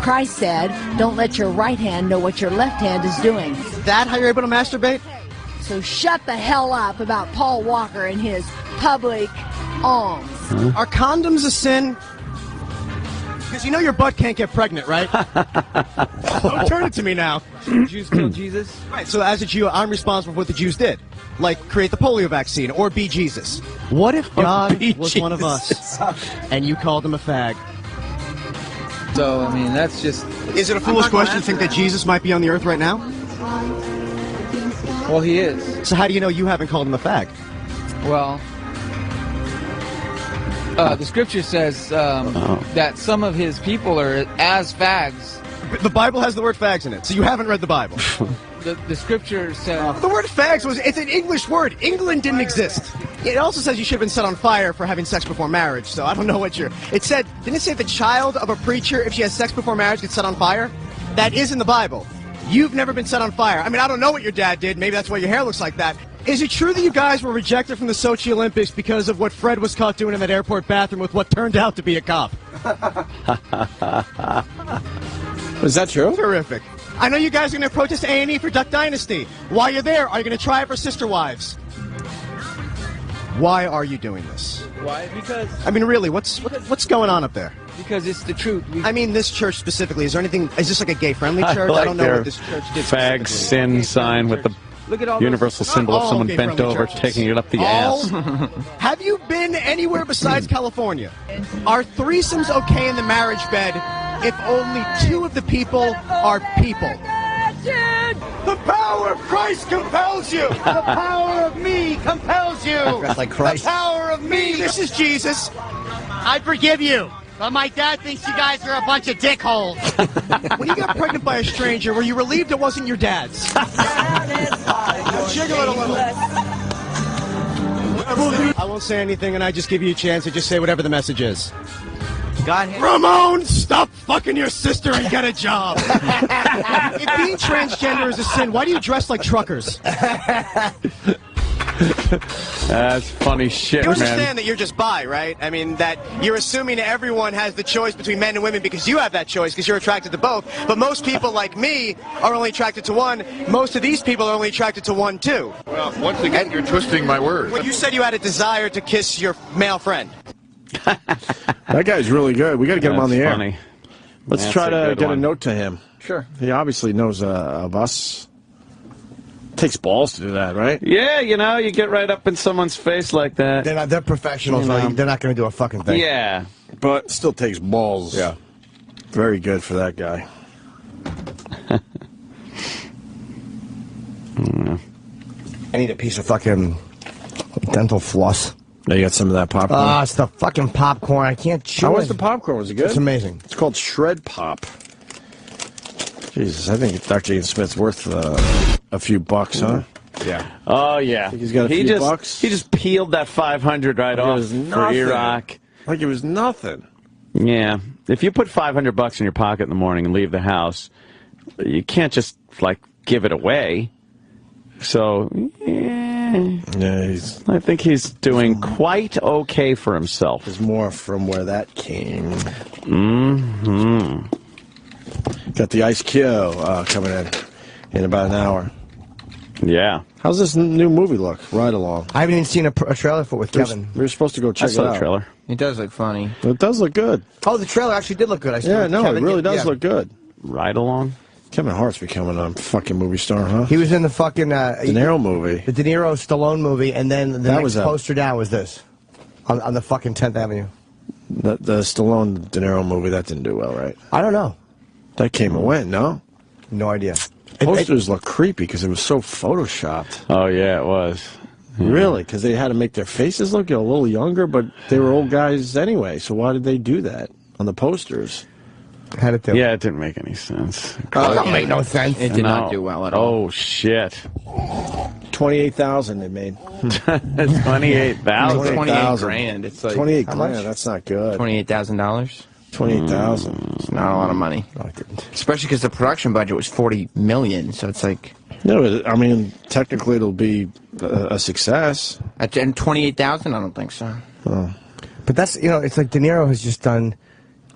Christ said, don't let your right hand know what your left hand is doing. Is that how you're able to masturbate? So shut the hell up about Paul Walker and his public alms. Are condoms a sin? Because you know your butt can't get pregnant, right? Don't turn it to me now. Jews killed Jesus? Right, so as a Jew, I'm responsible for what the Jews did. Like create the polio vaccine or be Jesus. What if God was one of us and you called him a fag? So, I mean, that's just... Is it a foolish question to think that Jesus might be on the earth right now? Well, he is. So how do you know you haven't called him a fag? Well... the scripture says that some of his people are as fags. The Bible has the word fags in it, so you haven't read the Bible. The scripture says... The word fags it's an English word. England didn't exist. It also says you should have been set on fire for having sex before marriage, so I don't know what you're... It said, didn't it say the child of a preacher, if she has sex before marriage, gets set on fire? That is in the Bible. You've never been set on fire. I mean, I don't know what your dad did. Maybe that's why your hair looks like that. Is it true that you guys were rejected from the Sochi Olympics because of what Fred was caught doing in that airport bathroom with what turned out to be a cop? Is that true? Terrific. I know you guys are going to protest A&E for Duck Dynasty. While you're there, are you going to try it for Sister Wives? Why are you doing this? Why? Because... I mean, really, what's going on up there? Because it's the truth. I mean, this church specifically, is there anything... Is this like a gay-friendly church? I don't know what this church did. Fag sin sign with the universal symbol of someone bent over, taking it up the ass. Have you been anywhere besides California? Are threesomes okay in the marriage bed if only two of the people are people? The power of Christ compels you. The power of me compels you. That's like Christ. The power of me. This is Jesus. I forgive you. But my dad thinks you guys are a bunch of dickholes. When you got pregnant by a stranger, were you relieved it wasn't your dad's? Jiggle it a little. I won't say anything, and I just give you a chance to just say whatever the message is. Ramon, stop fucking your sister and get a job. If being transgender is a sin, why do you dress like truckers? That's funny shit, You man. understand that you're just bi, right? I mean, that you're assuming everyone has the choice between men and women because you have that choice because you're attracted to both. But most people like me are only attracted to one. Most of these people are only attracted to one, too. Well, once again, you're twisting my words. Well, you said you had a desire to kiss your male friend. That guy's really good. We got to get him on the air. Funny. Let's That's try a to good get one. a note to him. Sure. He obviously knows of us. Takes balls to do that, right? Yeah, you know, you get right up in someone's face like that. They're professionals. They're not going to do a fucking thing. Yeah. But still takes balls. Yeah. Very good for that guy. I need a piece of fucking dental floss. Now you got some of that popcorn? Ah, it's the fucking popcorn. I can't chew How it. was the popcorn? Was it good? It's amazing. It's called Shred Pop. Jesus, I think Dr. Ian Smith's worth a few bucks, huh? Yeah. Oh, yeah. He's got a few bucks. He just peeled that 500 right off for Iraq. Like it was nothing. Yeah. If you put 500 bucks in your pocket in the morning and leave the house, you can't just, like, give it away. So, yeah, I think he's doing quite okay for himself. There's more from where that came. Mm-hmm. Got the Ice Cube coming in about an hour. Yeah. How's this new movie look? Ride Along. I haven't even seen a trailer for it with Kevin. We were supposed to go check it out. I saw the trailer. It does look funny. It does look good. Oh, the trailer actually did look good. I saw Yeah, no, Kevin, it really does look good. Ride Along? Kevin Hart's becoming a fucking movie star, huh? He was in the fucking... De Niro movie. The De Niro Stallone movie, and then the That next was poster down was this. On the fucking 10th Avenue. The Stallone De Niro movie, that didn't do well, right? I don't know. That came and went, no? No idea. Posters look creepy because it was so photoshopped. Oh, yeah, it was. Really? Because they had to make their faces look a little younger, but they were old guys anyway, so why did they do that on the posters? How'd it do? Yeah, it didn't make any sense. Oh, that made no sense. It did not do well at all. Oh, shit. 28,000 they made. 28,000. 28 grand. It's like 28 how grand. much? That's not good. $28,000. 28,000. It's not a lot of money. Especially because the production budget was $40 million. So it's like. No, I mean, technically it'll be a success. And 28,000? I don't think so. Oh. But that's, it's like De Niro has just done.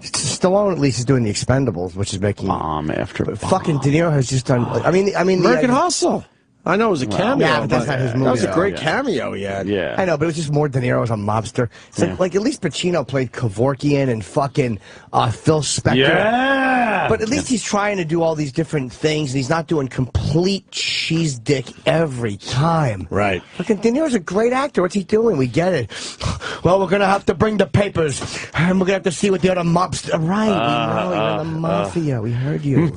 Stallone at least is doing The Expendables, which is making bomb after bomb. Fucking De Niro has just done. I mean, American Hustle. I know it was a cameo. Yeah, but that's not his movie. That was a great Yeah. cameo he had. Yeah. I know, but it was just more De Niro as a mobster. It's like at least Pacino played Kevorkian and fucking Phil Spector. Yeah. But at least he's trying to do all these different things, and he's not doing complete cheese dick every time. Right. Fucking De Niro's a great actor. What's he doing? We get it. Well, we're gonna have to bring the papers, and we're gonna have to see what the other mobster. Right. We know you're in the mafia. We heard you.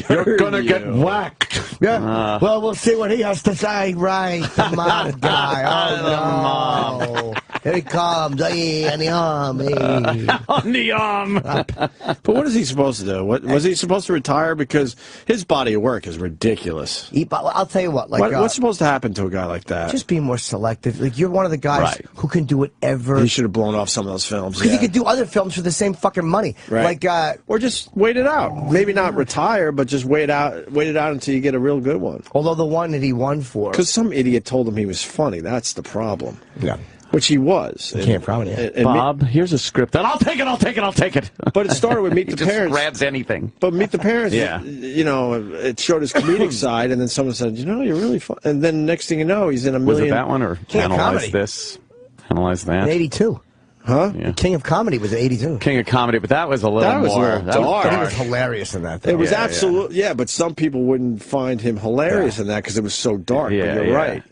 You're gonna get whacked. Yeah. Well, we'll see what he has to say. Right. The mob guy. Oh, no. Here he comes. Hey, on the arm. Hey. On the arm. But what is he supposed to do? What was he supposed to retire? Because his body of work is ridiculous. I'll tell you what. Like, what's supposed to happen to a guy like that? Just be more selective. Like, you're one of the guys who can do whatever. He should have blown off some of those films. Because he could do other films for the same fucking money. Right. Like, or just wait it out. Maybe not retire, but just wait it out until you get a real good one. Although the one that he won for. Because some idiot told him he was funny. That's the problem. Yeah. Which he was. Can't promise it. Bob, here's a script. And I'll take it, I'll take it, I'll take it. But it started with Meet He the just Parents. grabs anything. But Meet the Parents, Yeah. It showed his comedic side, and then someone said, you're really fun. And then next thing you know, he's in a million. Was it that one, or Analyze This? Analyze that? In 82. Huh? Yeah. King of Comedy was in 82. King of Comedy, but that was a little more. That was dark. He was hilarious in that, though. It was absolutely, but some people wouldn't find him hilarious in that because it was so dark. Yeah, but you're right.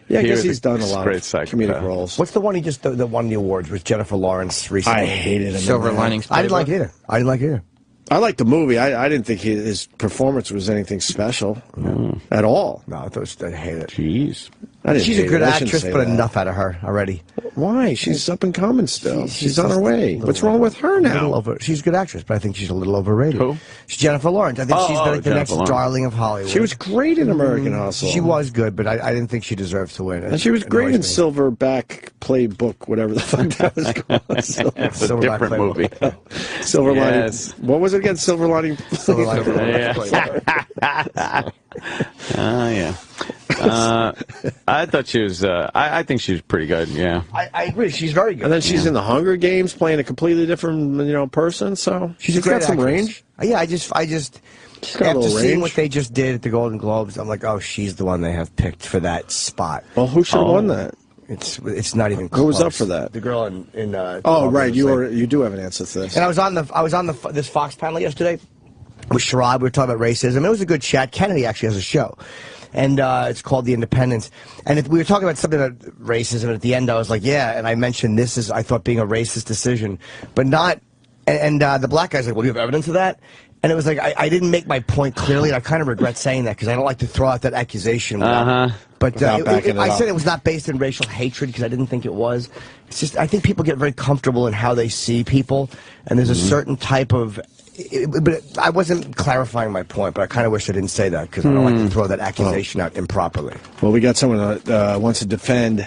Yeah, I guess he's done a lot of comedic roles. What's the one he just that won the awards with Jennifer Lawrence recently? I hated him. Silver Linings Playbook. I didn't like it either. I didn't like it either. I liked the movie. I didn't think his performance was anything special at all. No, I hate it. Jeez. She's a good actress, but enough out of her already. Why? She's up and coming still. She's on her way. What's wrong with her now? She's a good actress, but I think she's a little overrated. Who? She's Jennifer Lawrence. I think she's the next darling of Hollywood. She was great in American Hustle. She was good, but I didn't think she deserves to win. And she was great in Silverback Playbook, whatever the fuck that was called. It's a different movie. Silver Lining. What was it again? Silver Lining. Silver Lining. Yeah. I thought she was. I think she was pretty good. Yeah. I agree. She's very good. And then she's in the Hunger Games, playing a completely different, person. So she's got some range. Yeah. I just after seeing what they just did at the Golden Globes, I'm like, oh, she's the one they have picked for that spot. Well, who should have won that? It's not even close. Who was up for that? The girl in oh, right. You do have an answer to this. And I was on this Fox panel yesterday with Sherrod. We were talking about racism. It was a good chat. Kennedy actually has a show. And it's called The Independents. And we were talking about something about racism, and at the end I was like, yeah, and I mentioned this as I thought being a racist decision, but not, and the black guy's like, well, do you have evidence of that? And it was like, I didn't make my point clearly, and I kind of regret saying that, because I don't like to throw out that accusation. But I said it was not based in racial hatred, because I didn't think it was. It's just, I think people get very comfortable in how they see people, and there's a certain type of... But I wasn't clarifying my point, but I kind of wish I didn't say that, because I don't like to throw that accusation out improperly. Well, we got someone that wants to defend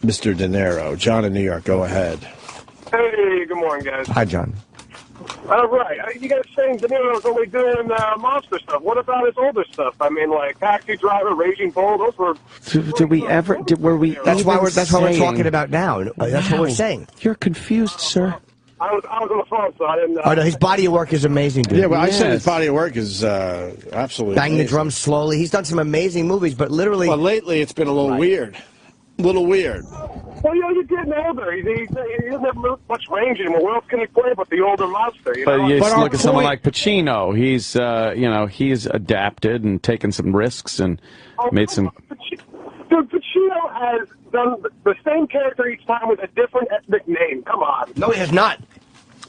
Mr. De Niro. John in New York, go ahead. Hey, good morning, guys. Hi, John. Right. You guys saying De Niro's only doing monster stuff. What about his older stuff? I mean, like Taxi Driver, Raging Bull, those were... Did we ever... Were we That's why we're talking about now. That's what we're saying. You're confused, sir. I was on the phone, so I didn't... Oh, no, his body of work is amazing, dude. Yeah, well, I said his body of work is absolutely Bang amazing. the Drum Slowly. He's done some amazing movies, but literally... Well, lately it's been a little weird. Little weird. Well, you're getting older. He doesn't have much range anymore. What else can he play but the older monster? But you look at someone like Pacino. He's, he's adapted and taken some risks and made some... Dude, Pacino has done the same character each time with a different ethnic name. Come on. No, he has not.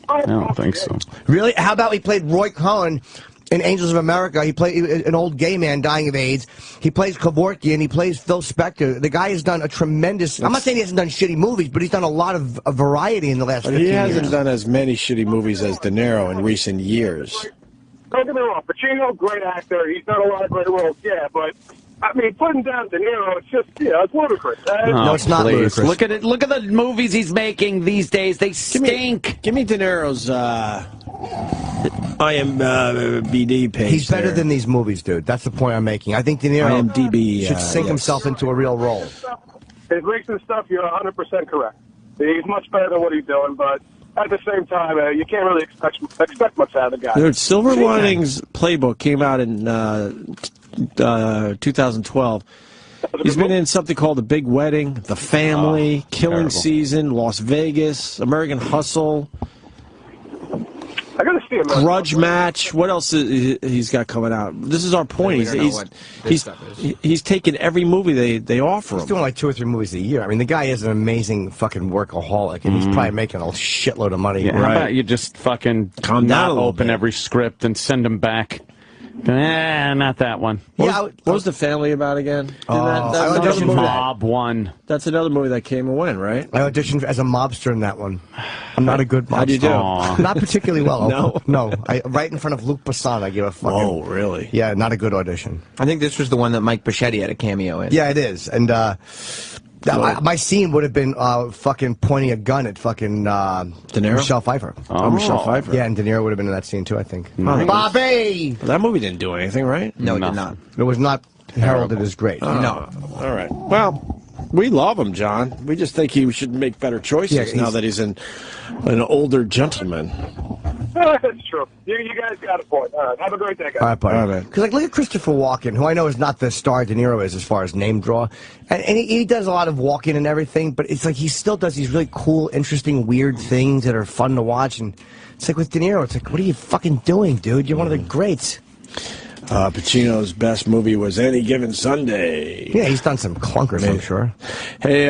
I don't think so. Really? How about we played Roy Cohn in Angels of America. He played an old gay man dying of AIDS. He plays Kevorkian. He plays Phil Spector. The guy has done a tremendous... I'm not saying he hasn't done shitty movies, but he's done a lot of variety in the last 15 years. He hasn't done as many shitty movies as De Niro in recent years. Don't get me wrong, Pacino, great actor. He's done a lot of great roles, yeah, but... I mean, putting down De Niro, it's just, it's ludicrous. No, it's not ludicrous. Look at it. Look at the movies he's making these days. They stink. Give me De Niro's IMDb page. He's better than these movies, dude. That's the point I'm making. I think De Niro IMDb, should sink himself into a real role. His recent stuff, you're 100% correct. He's much better than what he's doing, but at the same time, you can't really expect much out of the guy. Dude, Silver Linings Playbook came out in 2012. He's been in something called The Big Wedding, The Family, Killing Season, Las Vegas, American Hustle, I gotta see him. Grudge Match. What else he's got coming out? This is our point. He's taking every movie they offer him. He's doing like 2 or 3 movies a year. I mean, the guy is an amazing fucking workaholic, and he's probably making a shitload of money. Yeah, how about you just fucking not open every script and send them back? Not that one. What was The Family about again? That's Mob one. That's another movie that came and went, right? I auditioned as a mobster in that one. I'm not a good mobster. How'd you do? Not particularly well. No. Right in front of Luc Besson, I gave a fucking... Oh, really? Yeah, not a good audition. I think this was the one that Mike Bichetti had a cameo in. Yeah, it is. And my scene would have been fucking pointing a gun at fucking De Niro? Michelle Pfeiffer. Oh, Michelle Pfeiffer. Yeah, and De Niro would have been in that scene too, I think. Bobby! Well, that movie didn't do anything, right? No, it did not. It was not heralded as great. No. All right. Well, we love him, John. We just think he should make better choices now that he's an older gentleman. That's true. You guys got a point. All right. Have a great day, guys. All right, buddy. Because look at Christopher Walken, who I know is not the star De Niro is as far as name draw, and he does a lot of walking and everything, but it's like he still does these really cool, interesting, weird things that are fun to watch. And it's like with De Niro, it's like, what are you fucking doing, dude? You're one of the greats. Pacino's best movie was Any Given Sunday. Yeah, he's done some clunkers, I'm sure. Hey,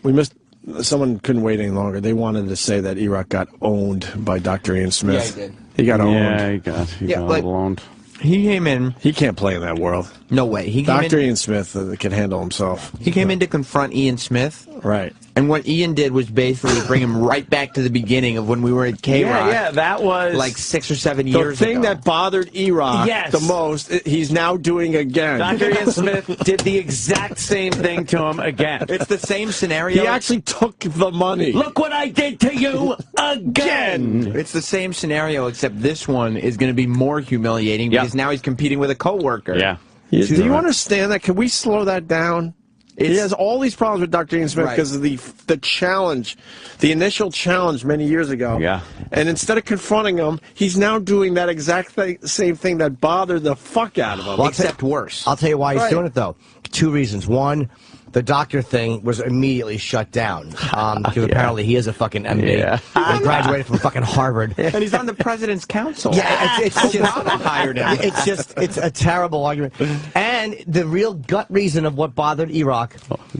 we missed. Someone couldn't wait any longer. They wanted to say that E-Rock got owned by Dr. Ian Smith. Yeah, he did. He got owned. Yeah, he got owned. He came in. He can't play in that world. No way. Dr. Ian Smith can handle himself. He came in to confront Ian Smith. Right. And what Ian did was basically bring him right back to the beginning of when we were at K-Rock. Yeah, that was... like 6 or 7 years ago. The thing that bothered E-Rock the most, he's now doing again. Dr. Ian Smith did the exact same thing to him again. It's the same scenario. He actually took the money. Look what I did to you again. It's the same scenario, except this one is going to be more humiliating because now he's competing with a coworker. Yeah. Do you understand that? Can we slow that down? He has all these problems with Dr. Ian Smith because of the challenge, the initial challenge many years ago. Yeah. And instead of confronting him, he's now doing that exact same thing that bothered the fuck out of him. Well, except worse. I'll tell you why he's doing it, though. 2 reasons. One, the doctor thing was immediately shut down because apparently he is a fucking MD. Yeah. He graduated from fucking Harvard. And he's on the president's council. Yeah, it's just Obama hired him. It's a terrible argument. And the real gut reason of what bothered E-Rock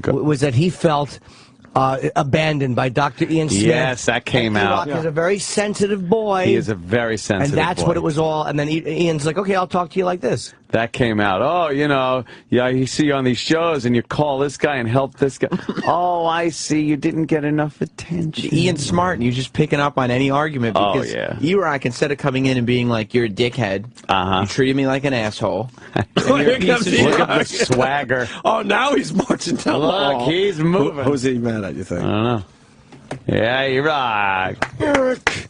was that he felt abandoned by Dr. Ian Smith. Yes, that came out. E-Rock is a very sensitive boy. He is a very sensitive boy. And that's what it was all. And then Ian's like, okay, I'll talk to you like this. That came out. Oh, you see you on these shows and you call this guy and help this guy. Oh, I see. You didn't get enough attention. Ian's smart, and you're just picking up on any argument because E-Rock, instead of coming in and being like, you're a dickhead, you treated me like an asshole. Look at the swagger. Oh, now he's marching down the hall. Look, he's moving. Who's he mad at, you think? I don't know. Yeah, E-Rock. Eric.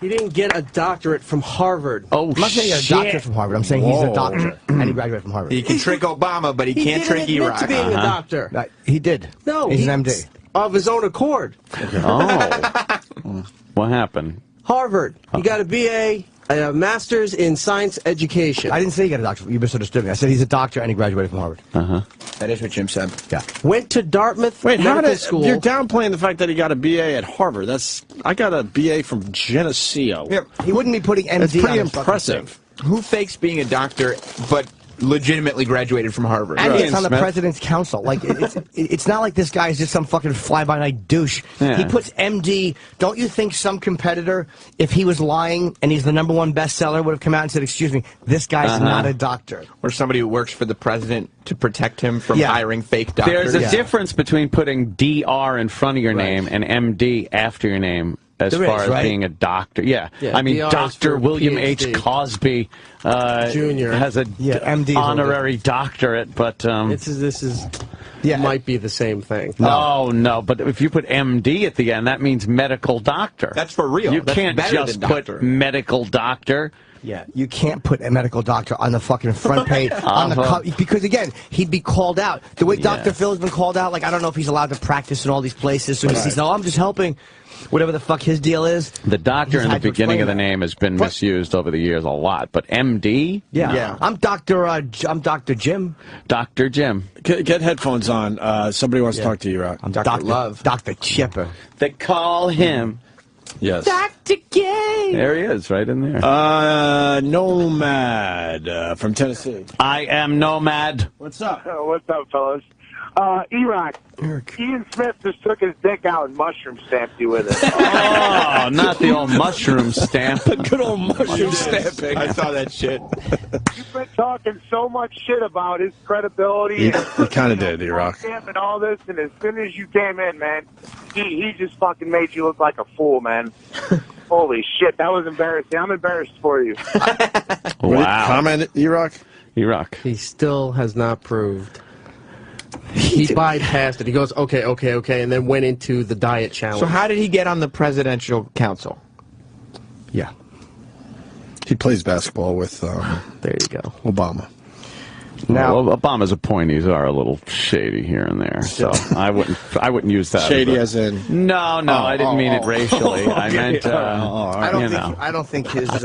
He didn't get a doctorate from Harvard. Oh, I'm not saying he got a doctorate from Harvard. I'm saying he's a doctor, and he graduated from Harvard. He can trick Obama, but he can't trick E-Rock. He didn't admit to being a doctor. He did. No, he's an MD. Of his own accord. Oh. What happened? Harvard. He got a BA, a master's in science education. I didn't say he got a doctorate. You misunderstood me. I said he's a doctor and he graduated from Harvard. That is what Jim said. Yeah. Went to Dartmouth Medical School. You're downplaying the fact that he got a BA at Harvard. I got a BA from Geneseo. Yeah, he wouldn't be putting MD That's pretty on his impressive. Who fakes being a doctor, but legitimately graduated from Harvard. And it's on the president's council. Like, it's not like this guy is just some fucking fly-by-night douche. Yeah. He puts MD. Don't you think some competitor, if he was lying and he's the #1 bestseller, would have come out and said, excuse me, this guy's not a doctor. Or somebody who works for the president to protect him from hiring fake doctors. There's a difference between putting DR in front of your name and MD after your name. As far as being a doctor, I mean, Dr. William H. Cosby Jr. has a honorary doctorate, but this might be the same thing. No, but if you put MD at the end, that means medical doctor. That's for real. You That's can't better just than doctor. put medical doctor. Yeah, you can't put a medical doctor on the fucking front page on the because again, he'd be called out. The way Dr. Phil has been called out, like I don't know if he's allowed to practice in all these places. So he says, "Oh, I'm just helping." Whatever the fuck his deal is. The doctor in the beginning of the name has been misused over the years a lot, but MD? Yeah. I'm Dr. Jim. Dr. Jim. Get headphones on. Somebody wants to talk to you, Rock. I'm Dr. Love. Dr. Chipper. They call him. Yes. Dr. Gay. There he is, right in there. Nomad from Tennessee. I am Nomad. What's up? What's up, fellas? Iraq. Ian Smith just took his dick out and mushroom stamped you with it. Oh, not the old mushroom stamp. The good old mushroom stamping. I saw that shit. You've been talking so much shit about his credibility. You kind of did, Iraq. And all this, and as soon as you came in, man, he just fucking made you look like a fool, man. Holy shit, that was embarrassing. I'm embarrassed for you. Wow. Comment, Iraq? He still has not proved. He bypassed it. He goes, okay, and then went into the diet challenge. So how did he get on the presidential council? Yeah. He plays basketball with there you go, Obama. Now, well, Obama's appointees are a little shady here and there, so I wouldn't use that. Shady as in? No, I didn't mean it racially. Okay. I meant, I don't think his.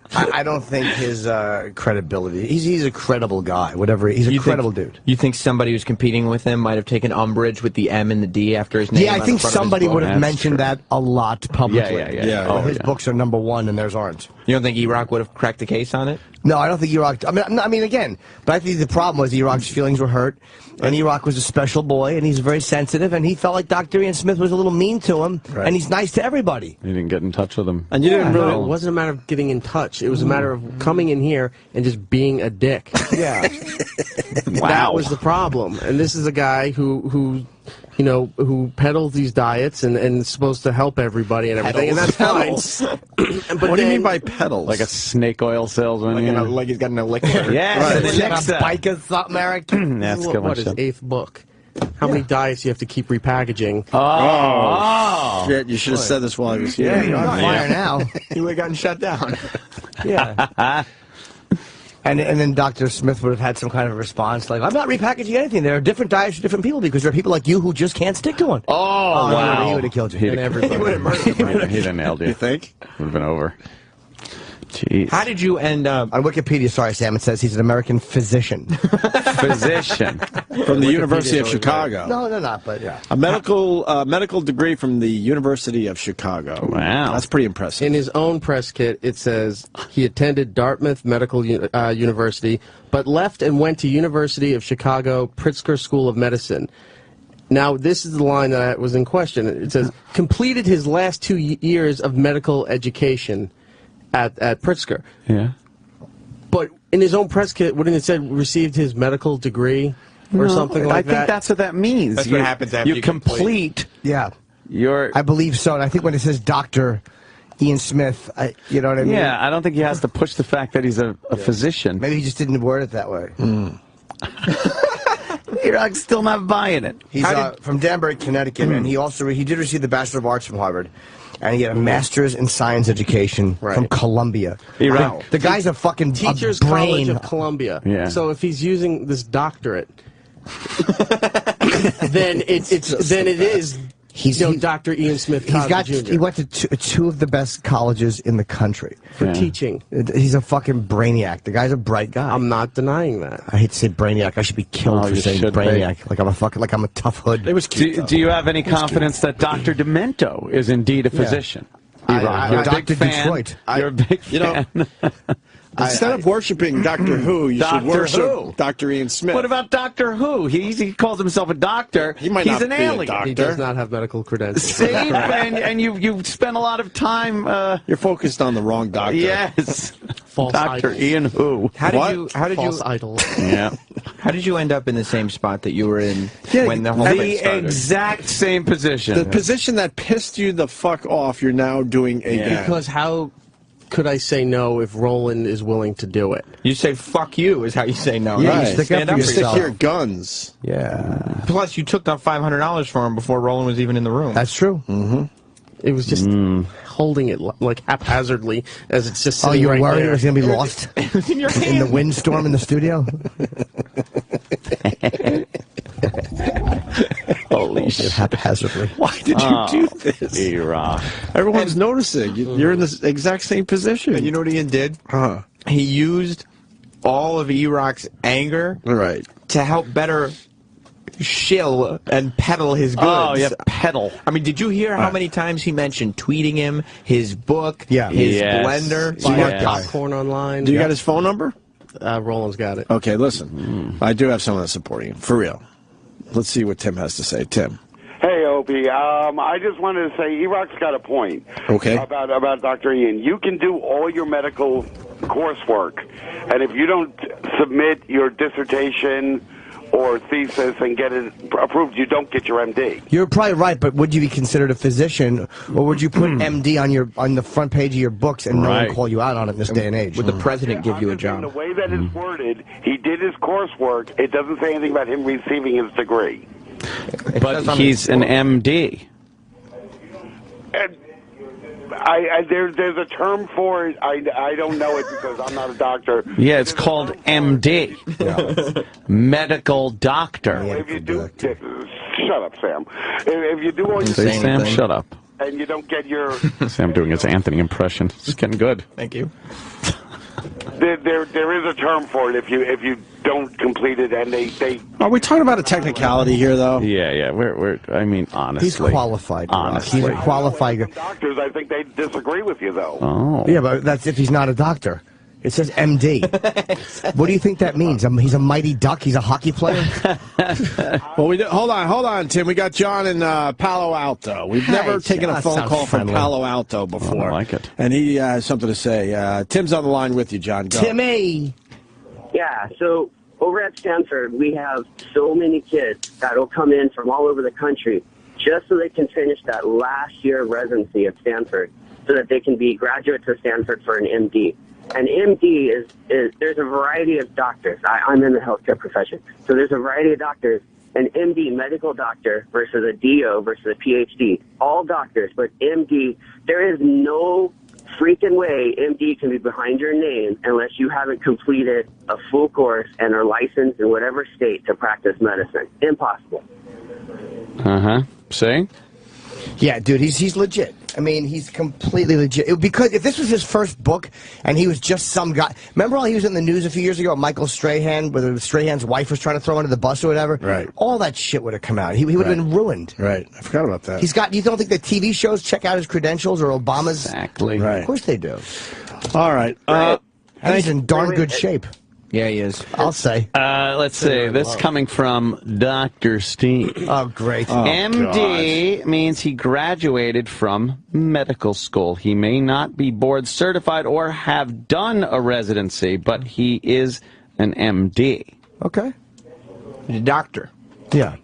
I don't think his credibility. He's a credible guy. Whatever. He's a credible dude. You think somebody who's competing with him might have taken umbrage with the M and the D after his name? Yeah, I think somebody would have mentioned that a lot publicly. Yeah. His books are #1 and theirs aren't. You don't think Iraq would have cracked the case on it? No, I don't think Iraq. I mean, again, but I think the problem was Iraq's feelings were hurt, and Iraq was a special boy, and he's very sensitive, and he felt like Dr. Ian Smith was a little mean to him, and he's nice to everybody. He didn't get in touch with him. And you didn't really. It wasn't a matter of getting in touch. It was a matter of coming in here and just being a dick. Yeah. Wow. That was the problem. And this is a guy who peddles these diets and is supposed to help everybody and everything, and that's fine. But what do you mean by pedals? Like a snake oil salesman? Like he's got an elixir. Yes, Like a bike or something, Eric. What is 8th book? How many diets do you have to keep repackaging? Oh. Shit, you should have said this while I was here. Yeah, you're on fire now. He would have gotten shut down. Yeah. And then Dr. Smith would have had some kind of response like, I'm not repackaging anything. There are different diets for different people because there are people like you who just can't stick to one. Oh, wow. He would have killed you. He'd have nailed you. You think? Would have been over. Jeez. How did you end up on Wikipedia? Sorry, Sam. It says he's an American physician. Physician from the University of Chicago. No, they're not. But yeah, a medical degree from the University of Chicago. Wow, that's pretty impressive. In his own press kit, it says he attended Dartmouth Medical University, but left and went to University of Chicago Pritzker School of Medicine. Now, this is the line that was in question. It says completed his last 2 years of medical education at Pritzker. Yeah. But in his own press kit, wouldn't it say received his medical degree or something like that? I think that's what that means. That's what happens after you complete. Yeah. I believe so. And I think when it says Dr. Ian Smith, you know what I mean? Yeah, I don't think he has to push the fact that he's a physician. Maybe he just didn't word it that way. You're still not buying it. He's from Danbury, Connecticut, and he did receive the Bachelor of Arts from Harvard. And he had a master's in science education from Columbia. Wow. The guy's a fucking Teachers College of Columbia. Yeah. So if he's using this doctorate, then it is Dr. Ian Smith Cosby Jr. He went to two of the best colleges in the country for teaching. He's a fucking brainiac. The guy's a bright guy. I'm not denying that. I hate to say brainiac. I should be killed for saying brainiac. Like I'm a tough hood. It was cute. Do you have any confidence that Dr. Demento is indeed a physician? You're a big fan. Detroit. You're a big fan. Instead of worshiping Doctor Who, you should worship Dr. Ian Smith. What about Doctor Who? He calls himself a doctor. He might He's not an be alien. a doctor. He does not have medical credentials. See, and you spent a lot of time. You're focused on the wrong doctor. Yes, False Dr. idols. Ian Who. How did False you? idols. Yeah. How did you end up in the same spot that you were in when the whole thing started? Exact same position. The position that pissed you the fuck off, you're now doing again. Because how could I say no if Roland is willing to do it? You say "fuck you" is how you say no. Yeah, Right. you stick up for yourself. Stick to your guns. Yeah. Plus, you took down $500 for him before Roland was even in the room. That's true. Mm-hmm. It was just holding it like haphazardly as it's just sitting you were right worried there. it was going to be lost It was in your hand. in the windstorm in the studio? Holy shit. Haphazardly. Why did you do this? E-Rock. Everyone's noticing. You're in the exact same position. And you know what Ian did? He used all of E-Rock's anger to help better shill and peddle his goods. Oh, yeah, peddle. I mean, did you hear how many times he mentioned tweeting him, his book, his blender, Buy popcorn online? Do you got his phone number? Roland's got it. Okay, listen. I do have someone that's supporting him. For real. Let's see what Tim has to say. Tim. Hey, Opie. I just wanted to say E-Rock's got a point. Okay. About Dr. Ian. You can do all your medical coursework, and if you don't submit your dissertation or thesis and get it approved, you don't get your MD. You're probably right, but would you be considered a physician, or would you put MD on the front page of your books and no one call you out on it in this day and age? Would the president give you a job? The way that it's worded, he did his coursework. It doesn't say anything about him receiving his degree. But he's an MD. And there's a term for it. I don't know it because I'm not a doctor. Yeah, it's called MD. Medical doctor. If you do, shut up, Sam. If you do all your Say, Sam, shut up. and you don't get your, Sam doing his Anthony impression. It's getting good. Thank you. there is a term for it if you don't complete it, and they. Are we talking about a technicality here, though? Yeah. We're. I mean, honestly, He's qualified. Honestly, he's a qualified. Doctors, I think they disagree with you though. Oh. Yeah, but that's if he's not a doctor. It says MD. What do you think that means? He's a mighty duck? He's a hockey player? Well, hold on, Tim. We got John in Palo Alto. We've never taken a phone call from Palo Alto before. I like it. And he has something to say. Tim's on the line with you, John. Go. Timmy! Yeah, so over at Stanford, we have so many kids that will come in from all over the country just so they can finish that last year of residency at Stanford so that they can be graduates of Stanford for an MD. An MD is there's a variety of doctors. I'm in the healthcare profession. So there's a variety of doctors. An MD, medical doctor, versus a DO versus a PhD. All doctors, but MD, there is no freaking way MD can be behind your name unless you haven't completed a full course and are licensed in whatever state to practice medicine. Impossible. See? Yeah, dude, he's legit. I mean, he's completely legit. Because if this was his first book and he was just some guy... Remember how he was in the news a few years ago, Michael Strahan, where Strahan's wife was trying to throw him under the bus or whatever? Right. All that shit would have come out. He would have been ruined. Right. I forgot about that. He's got... You don't think the TV shows check out his credentials or Obama's? Exactly. Right. Of course they do. All right. And he's in darn good shape. Yeah, he is. I'll say. Let's see. This coming from Dr. Steve. Oh, great. MD means he graduated from medical school. He may not be board certified or have done a residency, but he is an MD. Okay. He's a doctor. Yeah.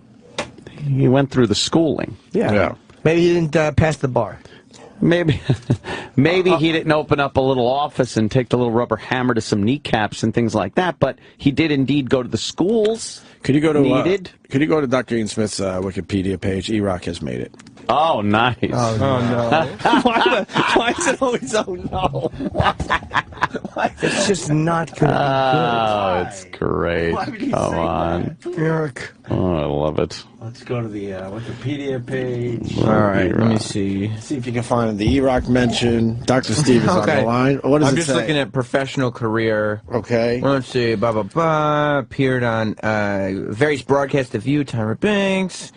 He went through the schooling. Yeah. Maybe he didn't pass the bar. Maybe he didn't open up a little office and take the little rubber hammer to some kneecaps and things like that, but he did indeed go to the schools. Could you go to needed? Could you go to Dr. Ian Smith's Wikipedia page? E-Rock has made it. Oh, nice. Oh, no. Why is it always oh no? It's just not going to be Oh, it's great. Why would you Come say on. that? Eric. Oh, I love it. Let's go to the Wikipedia page. All right, let me see. See if you can find the E-Rock mention. Dr. Steve is on the line. What does I'm it just say? looking at professional career. Okay. Well, let's see. Blah, blah, blah. Appeared on various broadcasts of View, Tyra Banks.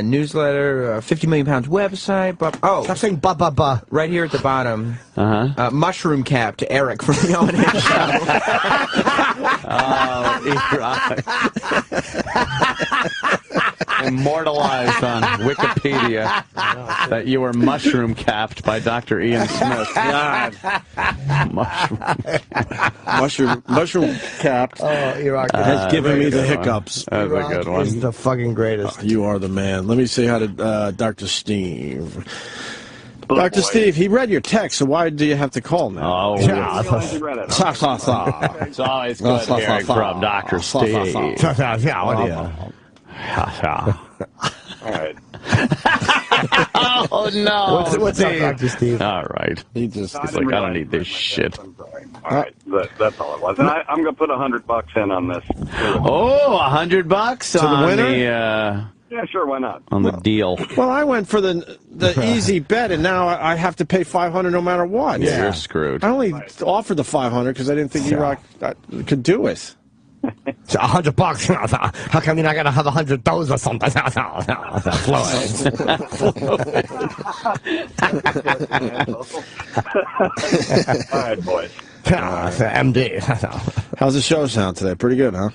Newsletter, 50 million pounds website. Oh, stop saying ba ba ba. Right here at the bottom. Mushroom cap to Eric from the O&M Show. Immortalized on Wikipedia that you were mushroom capped by Dr. Ian Smith. God. Mushroom capped has given me the hiccups. That's a good one. Is the fucking greatest. You are the man. Let me say hi to Dr. Steve. Dr. Steve, he read your text, so why do you have to call now? Oh, yeah. It's always good hearing from Dr. Steve. All right. Oh, no. What's up, Dr. Steve? All right. He's like, I don't need this shit. All right. That's all it was. And I'm going to put $100 in on this. Oh, $100 on the winner? Yeah, sure. Why not? On the deal. Well, I went for the easy bet, and now I have to pay $500 no matter what. Yeah, you're screwed. I only offered the $500 because I didn't think E-Rock could do it. It's $100. How come you're not gonna have 100,000 or something? All right, boys. MD. How's the show sound today? Pretty good, huh?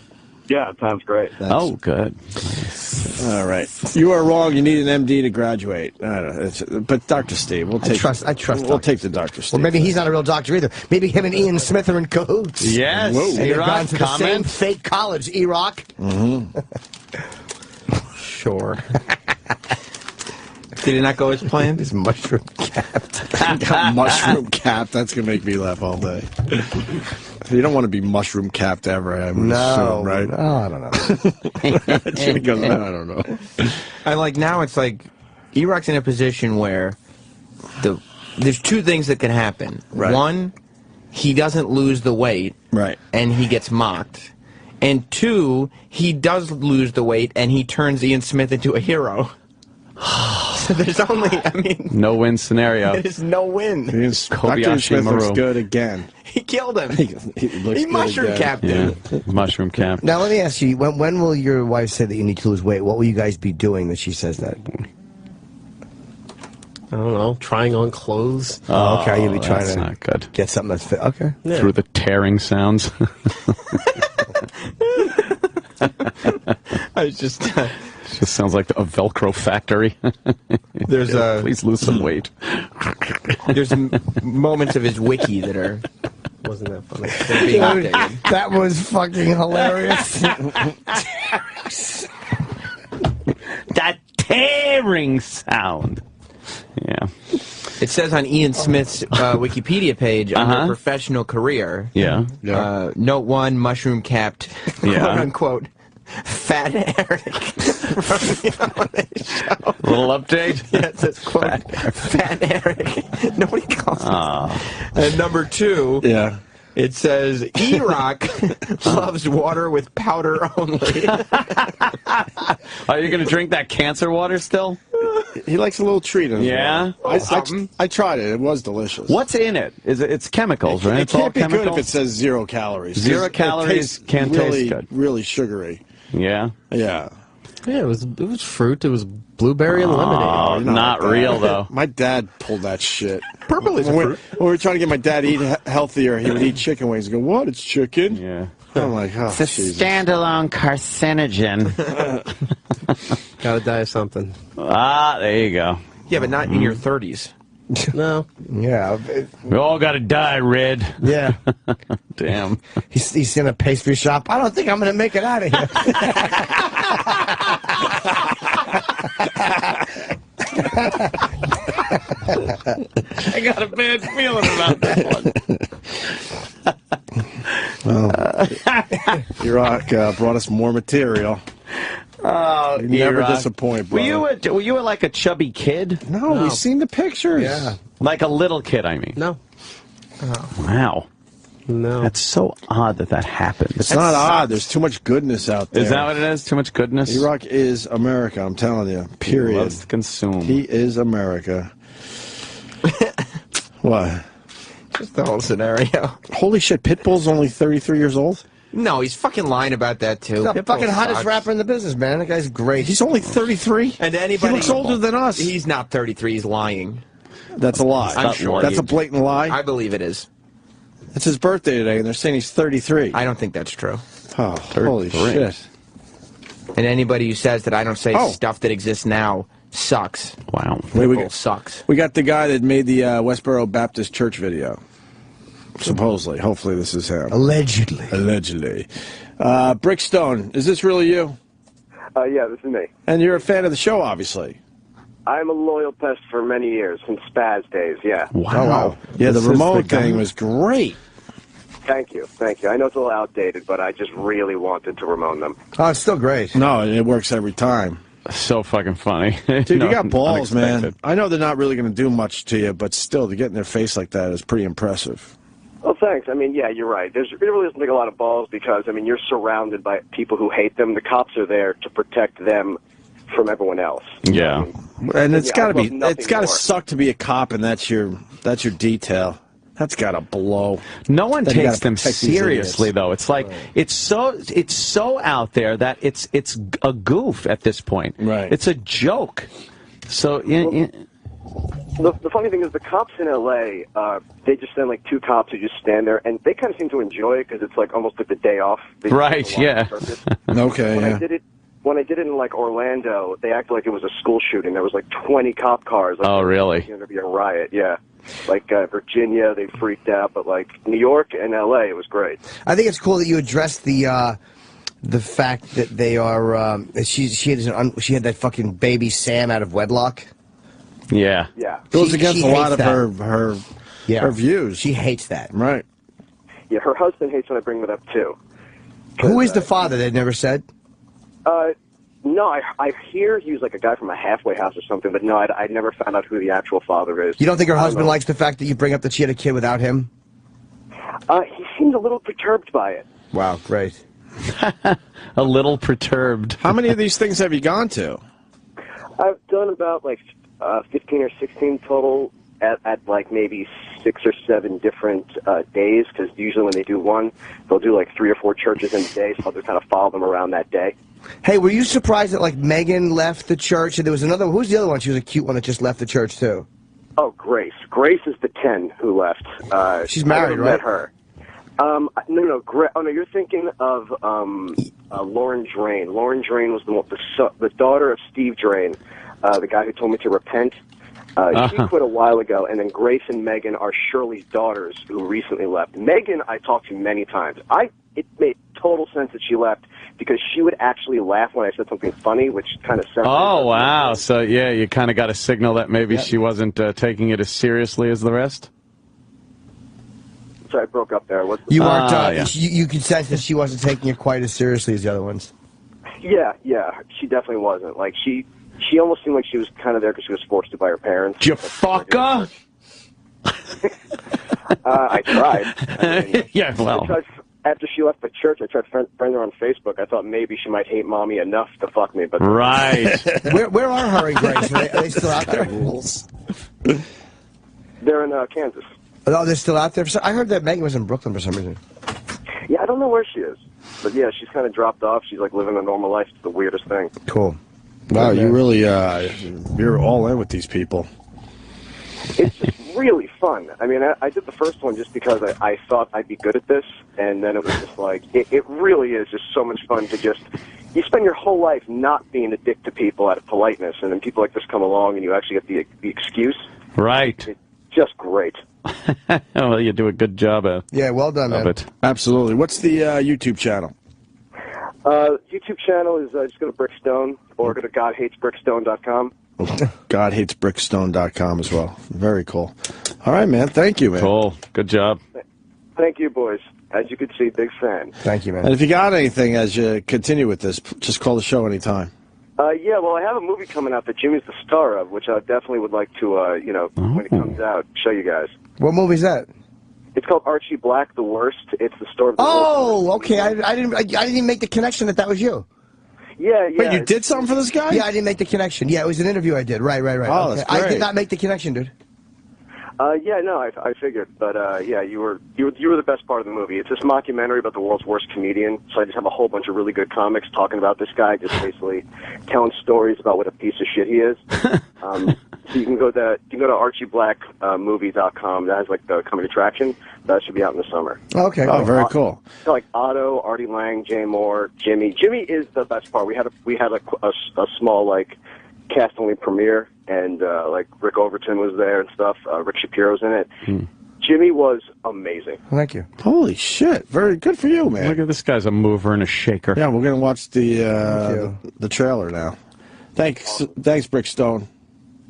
Yeah, it sounds great. Oh, good. All right. You are wrong. You need an MD to graduate. I don't know. But Dr. Steve, we'll take. I trust. We'll take the Dr. Steve. Well, maybe he's not a real doctor either. Maybe him and Ian Smith are in cahoots. Yes. And they've E-Rock, gone to the same comment? fake college, E-Rock. Sure. Did it not go as planned? He's mushroom capped. Mushroom capped. That's gonna make me laugh all day. You don't want to be mushroom capped ever, I would assume, right? Oh, I don't know. Jimmy goes, I don't know. I like now. It's like E-Rock's in a position where there's two things that can happen. Right. One, he doesn't lose the weight, right, and he gets mocked. And two, he does lose the weight, and he turns Ian Smith into a hero. So there's only, no win scenario. There's no win. Dr. Smith looks good again. He killed him. He mushroom capped him. Yeah, mushroom cap. Now let me ask you: when will your wife say that you need to lose weight? What will you guys be doing that she says that? I don't know. Trying on clothes. Oh, okay. You'll be trying That's to not good. get something that's fit. Okay. Yeah. Through the tearing sounds. I just. It just sounds like a Velcro factory. There's please lose some weight. There's moments of his wiki that are. Wasn't that funny? That was fucking hilarious. That tearing sound. Yeah. It says on Ian Smith's Wikipedia page under professional career. Yeah. Note 1, mushroom capped. Yeah. Quote unquote. Fat Eric. Little update? Yeah, it says, quote, Fat Eric. Nobody calls him. And number 2, it says, E-Rock loves water with powder only. Are you going to drink that cancer water still? He likes a little treat in his water. I tried it. It was delicious. What's in it? It's chemicals, right? It It's all can't be chemicals? good if it says 0 calories. 0 calories can't taste good. Really sugary. Yeah? Yeah. Yeah, it was fruit. It was blueberry and lemonade. Oh, not real, though. My dad pulled that shit. Purple is a fruit. When we were trying to get my dad to eat healthier, he would eat chicken wings. Go, what? It's chicken? Yeah. I'm like, oh, it's a standalone carcinogen. Gotta die of something. Ah, there you go. Yeah, but not in your 30s. No. Yeah. We all gotta die, Red. Yeah. Damn. He's in a pastry shop. I don't think I'm going to make it out of here. I got a bad feeling about that one. Well, E-Rock brought us more material. Oh, you never E-Rock. disappoint, brother. Were you like a chubby kid? No, we've seen the pictures. Yeah. Like a little kid, I mean. No. Wow. No. That's so odd that happened. It's not odd. There's too much goodness out there. Is that what it is? Too much goodness? E-Rock is America, I'm telling you. Period. He loves to consume. He is America. What? Just the whole scenario. Holy shit, Pitbull's only 33 years old? No, he's fucking lying about that too. He's the fucking hottest rapper in the business, man. That guy's great. He's only 33. And anybody He looks older than us. He's not 33. He's lying. That's a lie. I'm sure. That's a blatant lie. I believe it is. It's his birthday today, and they're saying he's 33. I don't think that's true. Oh, holy shit. And anybody who says that I don't say stuff that exists now sucks. Wow. Sucks. We got the guy that made the Westboro Baptist Church video. Supposedly. Hopefully this is him. Allegedly. Allegedly. Brickstone, is this really you? Yeah, this is me. And you're a fan of the show, obviously. I'm a loyal pest for many years, since Spaz days, yeah. Wow. Oh, wow. Yeah, the remote thing was great. Thank you. I know it's a little outdated, but I just really wanted to Ramon them. Oh, it's still great. No, it works every time. So fucking funny. Dude, No, you got balls, man. unexpected. I know they're not really going to do much to you, but still, to get in their face like that is pretty impressive. Well, thanks. I mean, yeah, you're right. It really doesn't take a lot of balls because, I mean, you're surrounded by people who hate them. The cops are there to protect them from everyone else. Yeah. And it's got to I'd be, love it's got to nothing more. suck to be a cop, and that's your detail. That's got to blow. No one Then you takes gotta them protect these seriously, idiots. though. It's like it's so out there that it's a goof at this point. Right. It's a joke. So The funny thing is, the cops in L.A., they just send like 2 cops who just stand there, and they kind of seem to enjoy it because it's like almost like the day off. They right. just go along Yeah. with the purpose. Okay. When I did it in like Orlando, they acted like it was a school shooting. There was like 20 cop cars. Like, Oh, really? Going to be a riot. Yeah. Like Virginia, they freaked out, but like New York and L.A., it was great. I think it's cool that you addressed the fact that they are. She had that fucking baby Sam out of wedlock. Yeah. Yeah. Goes against she a lot hates of that. her views. She hates that. Right. Yeah, her husband hates when I bring that up too. Who is the father? They never said. No, I hear he was like a guy from a halfway house or something, but no, I never found out who the actual father is. You don't think her I husband know. likes the fact that you bring up that she had a kid without him? He seemed a little perturbed by it. Wow, great. A little perturbed. How many of these things have you gone to? I've done about like 15 or 16 total at like maybe 6 or 7 different days, because usually when they do one, they'll do like 3 or 4 churches in a day, so I'll just kind of follow them around that day. Hey, were you surprised that like Megan left the church and there was another? Who's the other one? She was a cute one that just left the church too. Oh, Grace. Grace is the 10 who left. She's married, I never right? met her. No. Oh, no, you're thinking of Lauren Drain. Lauren Drain was the daughter of Steve Drain, the guy who told me to repent. She quit a while ago, and then Grace and Megan are Shirley's daughters who recently left. Megan, I talked to many times. It made total sense that she left because she would actually laugh when I said something funny, which kind of separated Oh, her. wow. So, yeah, you kind of got a signal that maybe she wasn't taking it as seriously as the rest? Sorry, I broke up there. You weren't. yeah. You could sense that she wasn't taking it quite as seriously as the other ones. Yeah, she definitely wasn't. Like, she almost seemed like she was kind of there because she was forced to by her parents. You fucker! I tried. I mean, Yeah, well. After she left the church, I tried to friend her on Facebook. I thought maybe she might hate mommy enough to fuck me, but Right. Where are her and Grace? Are they still out there? They're in Kansas. Oh, they're still out there. I heard that Megan was in Brooklyn for some reason. Yeah, I don't know where she is, but yeah, she's kind of dropped off. She's like living a normal life. It's the weirdest thing. Cool. Wow, you really, you're all in with these people. It's just really fun. I mean, I did the first one just because I thought I'd be good at this, and then it was just like, it really is just so much fun to just, you spend your whole life not being a dick to people out of politeness, and then people like this come along and you actually get the excuse. Right. It's just great. Well, you do a good job of Yeah, well done, man. it. Absolutely. What's the YouTube channel? YouTube channel is just go to Brickstone or go to GodHatesBrickstone.com. GodHatesBrickstone.com as well. Very cool. All right, man. Thank you, man. Cool. Good job. Thank you, boys. As you can see, big fan. Thank you, man. And if you got anything as you continue with this, just call the show anytime. Yeah, well, I have a movie coming out that Jimmy's the star of, which I definitely would like to, when it comes out, show you guys. What movie's that? It's called Archie Black, The Worst. It's the story of the Oh, okay. I didn't even make the connection that was you. Yeah. Wait, you did something for this guy? Yeah, I didn't make the connection. Yeah, it was an interview I did. Right. Oh, Okay. that's I great. did not make the connection, dude. Yeah, no, I figured, but yeah, you were the best part of the movie. It's this mockumentary about the world's worst comedian. So I just have a whole bunch of really good comics talking about this guy, just basically telling stories about what a piece of shit he is. So you can go to ArchieBlackMovie.com. That has like the coming attraction. That should be out in the summer. Okay. Oh, very cool. So like Otto, Artie Lang, Jay Moore, Jimmy. Jimmy is the best part. We had a small like cast only premiere, and like Rick Overton was there and stuff. Rick Shapiro's in it. Jimmy was amazing. Thank you. Holy shit! Very good for you, man. Look at this guy's a mover and a shaker. Yeah, we're gonna watch the trailer now. Thanks, Brickstone.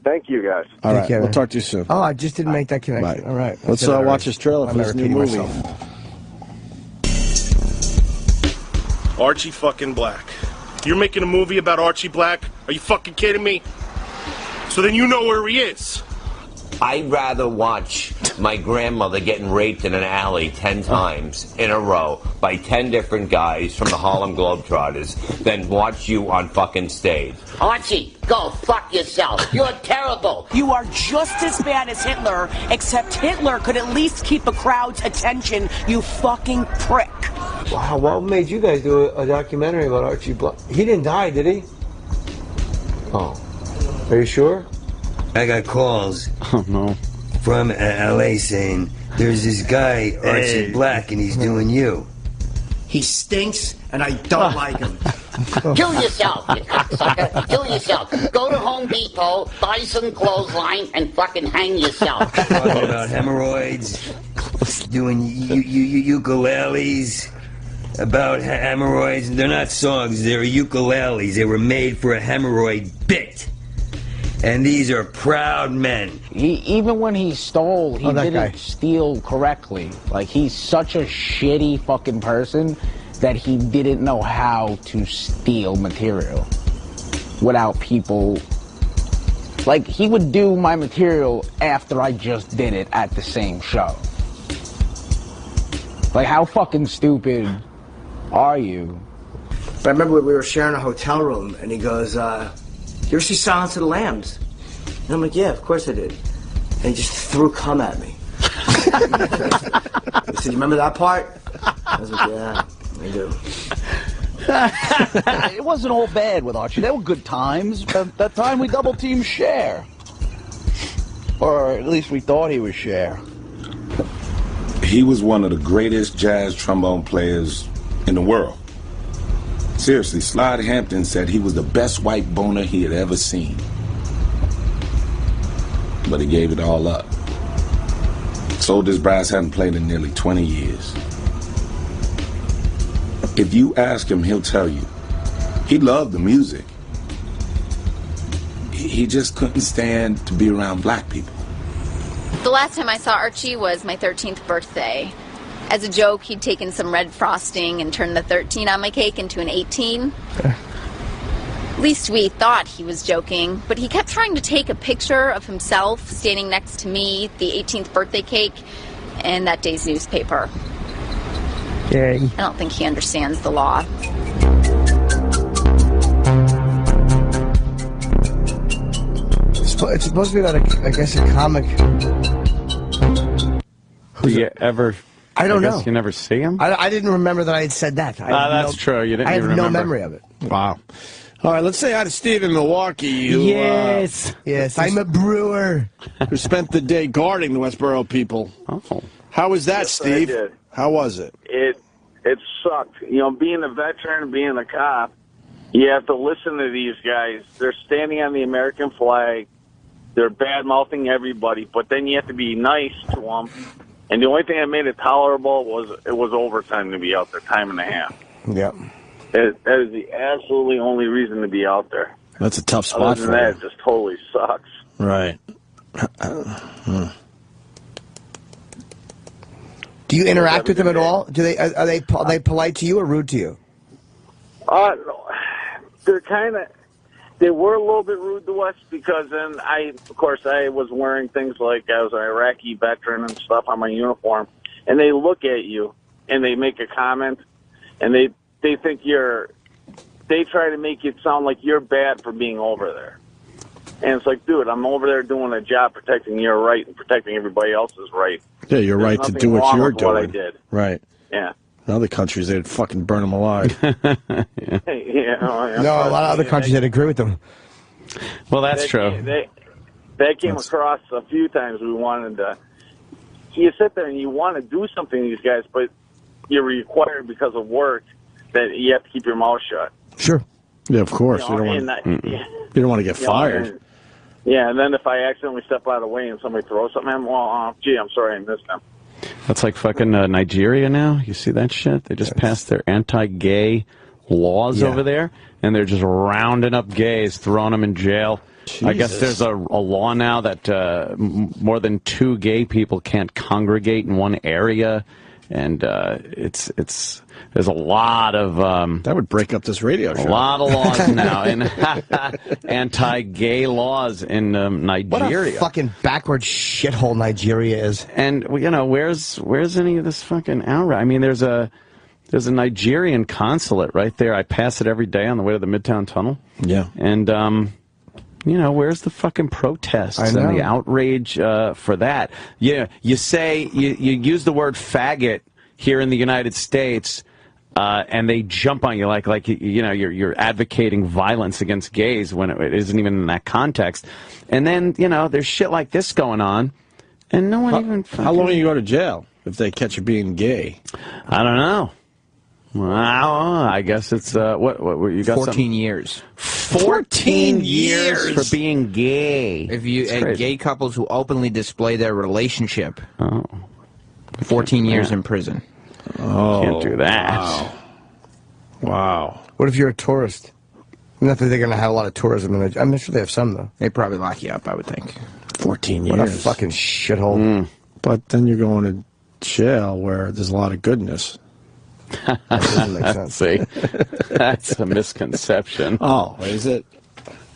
Thank you, guys. All right, we'll talk to you soon. Oh, I just didn't make that connection. Right. All right. Let's watch this trailer for this new movie. Archie fucking Black. You're making a movie about Archie Black? Are you fucking kidding me? So then you know where he is. I'd rather watch my grandmother getting raped in an alley 10 times in a row by 10 different guys from the Harlem Globetrotters than watch you on fucking stage. Archie, go fuck yourself. You're terrible. You are just as bad as Hitler, except Hitler could at least keep a crowd's attention, you fucking prick. Wow, what made you guys do a documentary about Archie Black? He didn't die, did he? Oh. Are you sure? I got calls from LA saying there's this guy, Archie Black, and he's doing you. He stinks, and I don't like him. Kill yourself, you cocksucker. Kill yourself. Go to Home Depot, buy some clothesline, and fucking hang yourself. Talking about hemorrhoids, doing ukuleles about hemorrhoids. They're not songs, they're ukuleles. They were made for a hemorrhoid bit. And these are proud men. Even when he stole, he didn't steal correctly. Like, he's such a shitty fucking person that he didn't know how to steal material without people. Like, he would do my material after I just did it at the same show. Like, how fucking stupid are you? But I remember we were sharing a hotel room, and he goes, you ever see Silence of the Lambs? And I'm like, yeah, of course I did. And he just threw cum at me. He said, you remember that part? I was like, yeah, I do. It wasn't all bad with Archie. There were good times. That time we double-teamed Cher. Or at least we thought he was Cher. He was one of the greatest jazz trombone players in the world. Seriously, Slide Hampton said he was the best white boner he had ever seen. But he gave it all up. Sold his brass, hadn't played in nearly 20 years. If you ask him, he'll tell you. He loved the music. He just couldn't stand to be around black people. The last time I saw Archie was my 13th birthday. As a joke, he'd taken some red frosting and turned the 13 on my cake into an 18. At least we thought he was joking, but he kept trying to take a picture of himself standing next to me, the 18th birthday cake, and that day's newspaper. Yay. I don't think he understands the law. It's supposed to be about, I guess, a comic. Do you ever... I don't guess know. You never see him? I didn't remember that I had said that. That's true. You didn't I have even no remember. memory of it. Wow. All right, let's say hi to Steve in Milwaukee. Yes, I'm a brewer. Who spent the day guarding the Westboro people. Oh. How was that, Yes, Steve? I did. How was it? It sucked. You know, being a veteran, being a cop, you have to listen to these guys. They're standing on the American flag. They're bad-mouthing everybody, but then you have to be nice to them. And the only thing that made it tolerable was it was overtime to be out there, time and a half. Yep. That is the absolutely only reason to be out there. That's a tough spot Other than for that, him. it just totally sucks. Right. Do you interact with them at all? Do they are they polite to you or rude to you? No, they're kind of. They were a little bit rude to us because then I was wearing things like I was an Iraqi veteran and stuff on my uniform, and they look at you and they make a comment, and they think they try to make it sound like you're bad for being over there. And it's like, dude, I'm over there doing a job protecting your right and protecting everybody else's right. Yeah, you're There's right to nothing do what wrong you're with doing. What I did. Right. Yeah. In other countries, they'd fucking burn them alive. Yeah. No, a lot of other countries that agree with them. Well, that's true. That came across a few times. We wanted to. You sit there and you want to do something to these guys, but you're required because of work that you have to keep your mouth shut. Sure. Yeah, of course. You know, you don't want to get fired. And then if I accidentally step out of the way and somebody throws something at me, well, gee, I'm sorry I missed them. That's like fucking Nigeria now. You see that shit? They just passed their anti-gay laws over there, and they're just rounding up gays, throwing them in jail. Jesus. I guess there's a law now that more than 2 gay people can't congregate in one area, and there's a lot of that would break up this radio show. A lot of laws now, and anti-gay laws in Nigeria. What a fucking backward shithole Nigeria is. And you know, where's any of this fucking outrage? I mean, there's a Nigerian consulate right there. I pass it every day on the way to the Midtown Tunnel. Yeah, and you know, where's the fucking protests and the outrage for that? Yeah, you say you use the word faggot here in the United States. And they jump on you like you know you're advocating violence against gays when it isn't even in that context, and then you know there's shit like this going on, and no one even. How long do you go to jail if they catch you being gay? I don't know. Well, I guess it's what you got? 14 years. 14 years for being gay. If you gay couples who openly display their relationship. 14 years in prison. Oh, can't do that. Wow. What if you're a tourist? Not that they're going to have a lot of tourism. I'm sure they have some, though. They probably lock you up, I would think. 14 years. What a fucking shithole. But then you're going to jail where there's a lot of goodness. That doesn't make sense. See, that's a misconception. Oh, is it?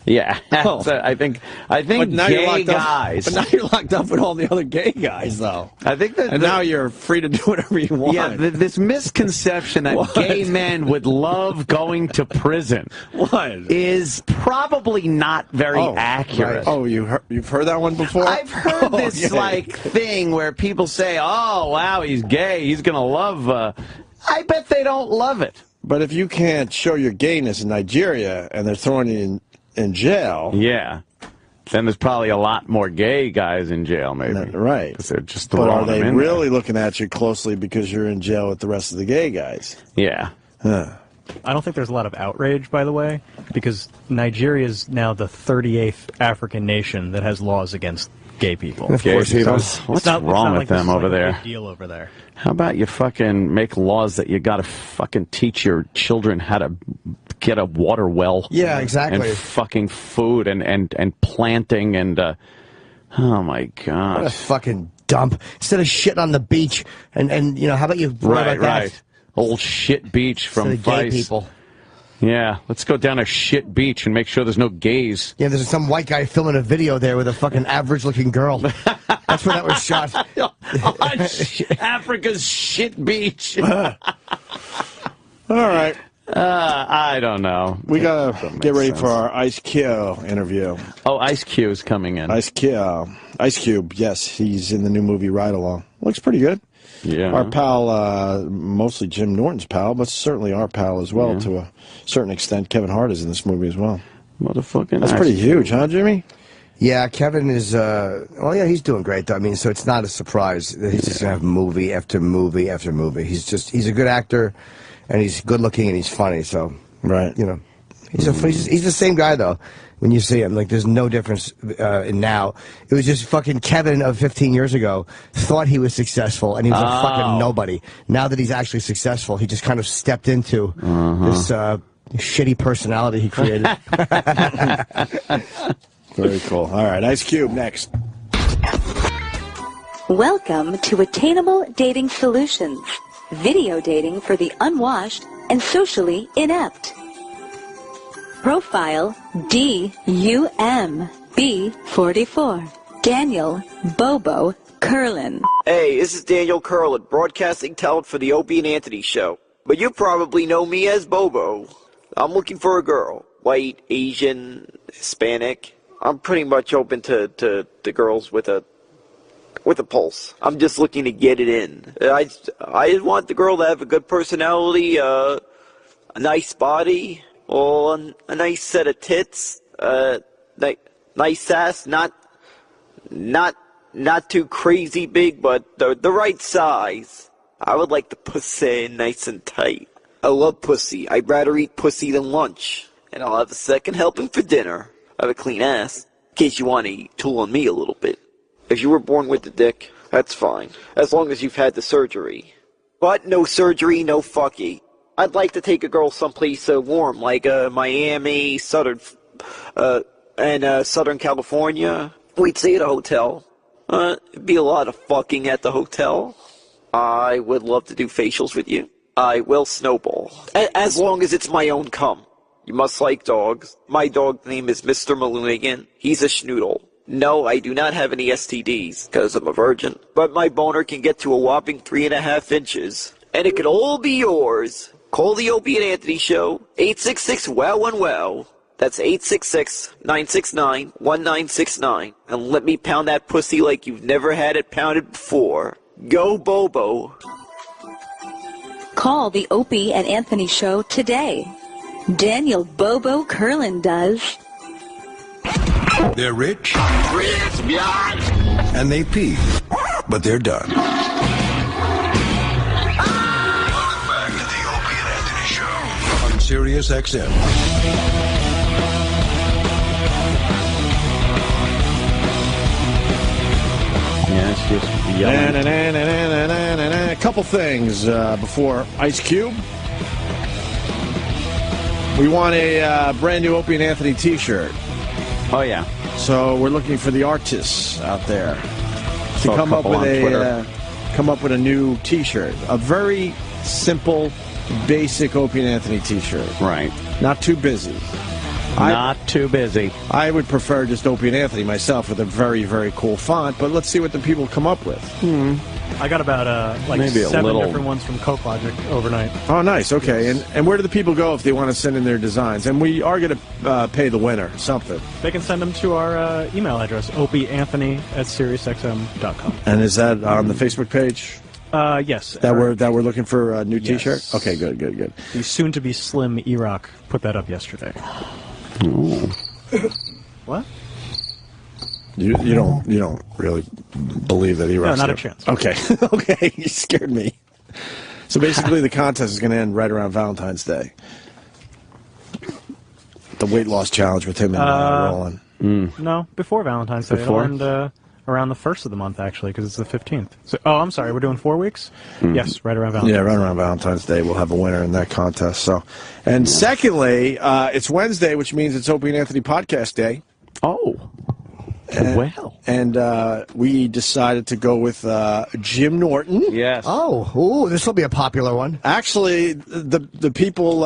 Yeah, I think but now gay guys. But now you're locked up with all the other gay guys, though. I think that, and now you're free to do whatever you want. Yeah, this misconception that gay men would love going to prison is probably not very accurate. Right. Oh, you've heard that one before? I've heard this like thing where people say, "Oh, wow, he's gay. He's gonna love." I bet they don't love it. But if you can't show your gayness in Nigeria and they're throwing you in jail, yeah, then there's probably a lot more gay guys in jail, maybe. Right. Because they're just but are they really there. looking at you closely because you're in jail with the rest of the gay guys? Yeah. I don't think there's a lot of outrage, by the way, because Nigeria is now the 38th African nation that has laws against gay people. And of course, what's wrong with them over there? Big deal over there. How about you fucking make laws that you got to fucking teach your children how to get a water well? Yeah, exactly. And fucking food and planting and oh my god. What a fucking dump. Instead of shitting on the beach and you know, how about you right. That? Old shit beach from gay Vice. people. Yeah, let's go down a shit beach and make sure there's no gays. Yeah, there's some white guy filming a video there with a fucking average-looking girl. That's where that was shot. On Africa's shit beach. All right. I don't know. We gotta get ready for our Ice Cube interview. Oh, Ice Cube is coming in. Ice Cube, yes, he's in the new movie Ride Along. Looks pretty good. Yeah. Our pal, mostly Jim Norton's pal, but certainly our pal as well to a certain extent. Kevin Hart is in this movie as well. Motherfucking That's pretty huge, huh, Jimmy? Yeah, Kevin is, well, yeah, he's doing great, though. I mean, so it's not a surprise that he's just going to have movie after movie after movie. He's a good actor, and he's good looking, and he's funny, so, right. You know, he's the same guy, though. When you see him, like, there's no difference in now. It was just fucking Kevin of 15 years ago thought he was successful, and he was a fucking nobody. Now that he's actually successful, he just kind of stepped into this shitty personality he created. Very cool. All right, Ice Cube next. Welcome to Attainable Dating Solutions. Video dating for the unwashed and socially inept. Profile DUMB44. Daniel Bobo Curlin. Hey, this is Daniel Curlin, broadcasting talent for the Opie and Anthony Show. But you probably know me as Bobo. I'm looking for a girl. White, Asian, Hispanic. I'm pretty much open to girls with a pulse. I'm just looking to get it in. I want the girl to have a good personality, a nice body, or a nice set of tits, nice ass, not too crazy big, but the right size. I would like the pussy nice and tight. I love pussy. I'd rather eat pussy than lunch. And I'll have a second helping for dinner. I have a clean ass, in case you want to tool on me a little bit. If you were born with the dick, that's fine, as long as you've had the surgery. But no surgery, no fucky. I'd like to take a girl someplace warm, like Miami, Southern California. We'd stay at a hotel. It'd be a lot of fucking at the hotel. I would love to do facials with you. I will snowball, as long as it's my own cum. You must like dogs. My dog's name is Mr. Maloonigan. He's a schnoodle. No, I do not have any STDs, because I'm a virgin. But my boner can get to a whopping 3.5 inches. And it could all be yours. Call the Opie and Anthony Show, 866-WOW-1-WOW. That's 866-969-1969. And let me pound that pussy like you've never had it pounded before. Go Bobo. Call the Opie and Anthony Show today. Daniel Bobo Curlin does. They're rich, and they pee, but they're done. Back to the Opie and Anthony Show on Sirius XM. Yeah, it's just yelling. A couple things before Ice Cube. We want a brand new Opie and Anthony t-shirt. Oh, yeah. So we're looking for the artists out there to Saw a come up couple with on a new t-shirt. A very simple, basic Opie and Anthony t-shirt. Right. Not too busy. Not too busy. I would prefer just Opie and Anthony myself with a very, very cool font, but let's see what the people come up with. I got about Maybe a 7 little- different ones from Coke Logic overnight. Oh, nice. Okay. And where do the people go if they want to send in their designs? And we are going to pay the winner something. They can send them to our email address, opieanthony@SiriusXM.com. And is that on the Facebook page? Yes. That we're looking for a new Yes. t-shirt? Okay, good. The soon-to-be slim E-Rock put that up yesterday. Ooh. What? You don't really believe that E-Rock's No, not a there? chance. Okay. Okay, you scared me. So basically the contest is going to end right around Valentine's Day. The weight loss challenge with him and Roland. No, before Valentine's Day. Before? It'll end around the 1st of the month, actually, because it's the 15th. So, I'm sorry, we're doing 4 weeks? Yes, right around Valentine's Yeah, right around Valentine's Day, we'll have a winner in that contest. So, and secondly, it's Wednesday, which means it's Opie and Anthony Podcast Day. Oh, and we decided to go with Jim Norton. Yes. Oh, this will be a popular one. Actually, the people.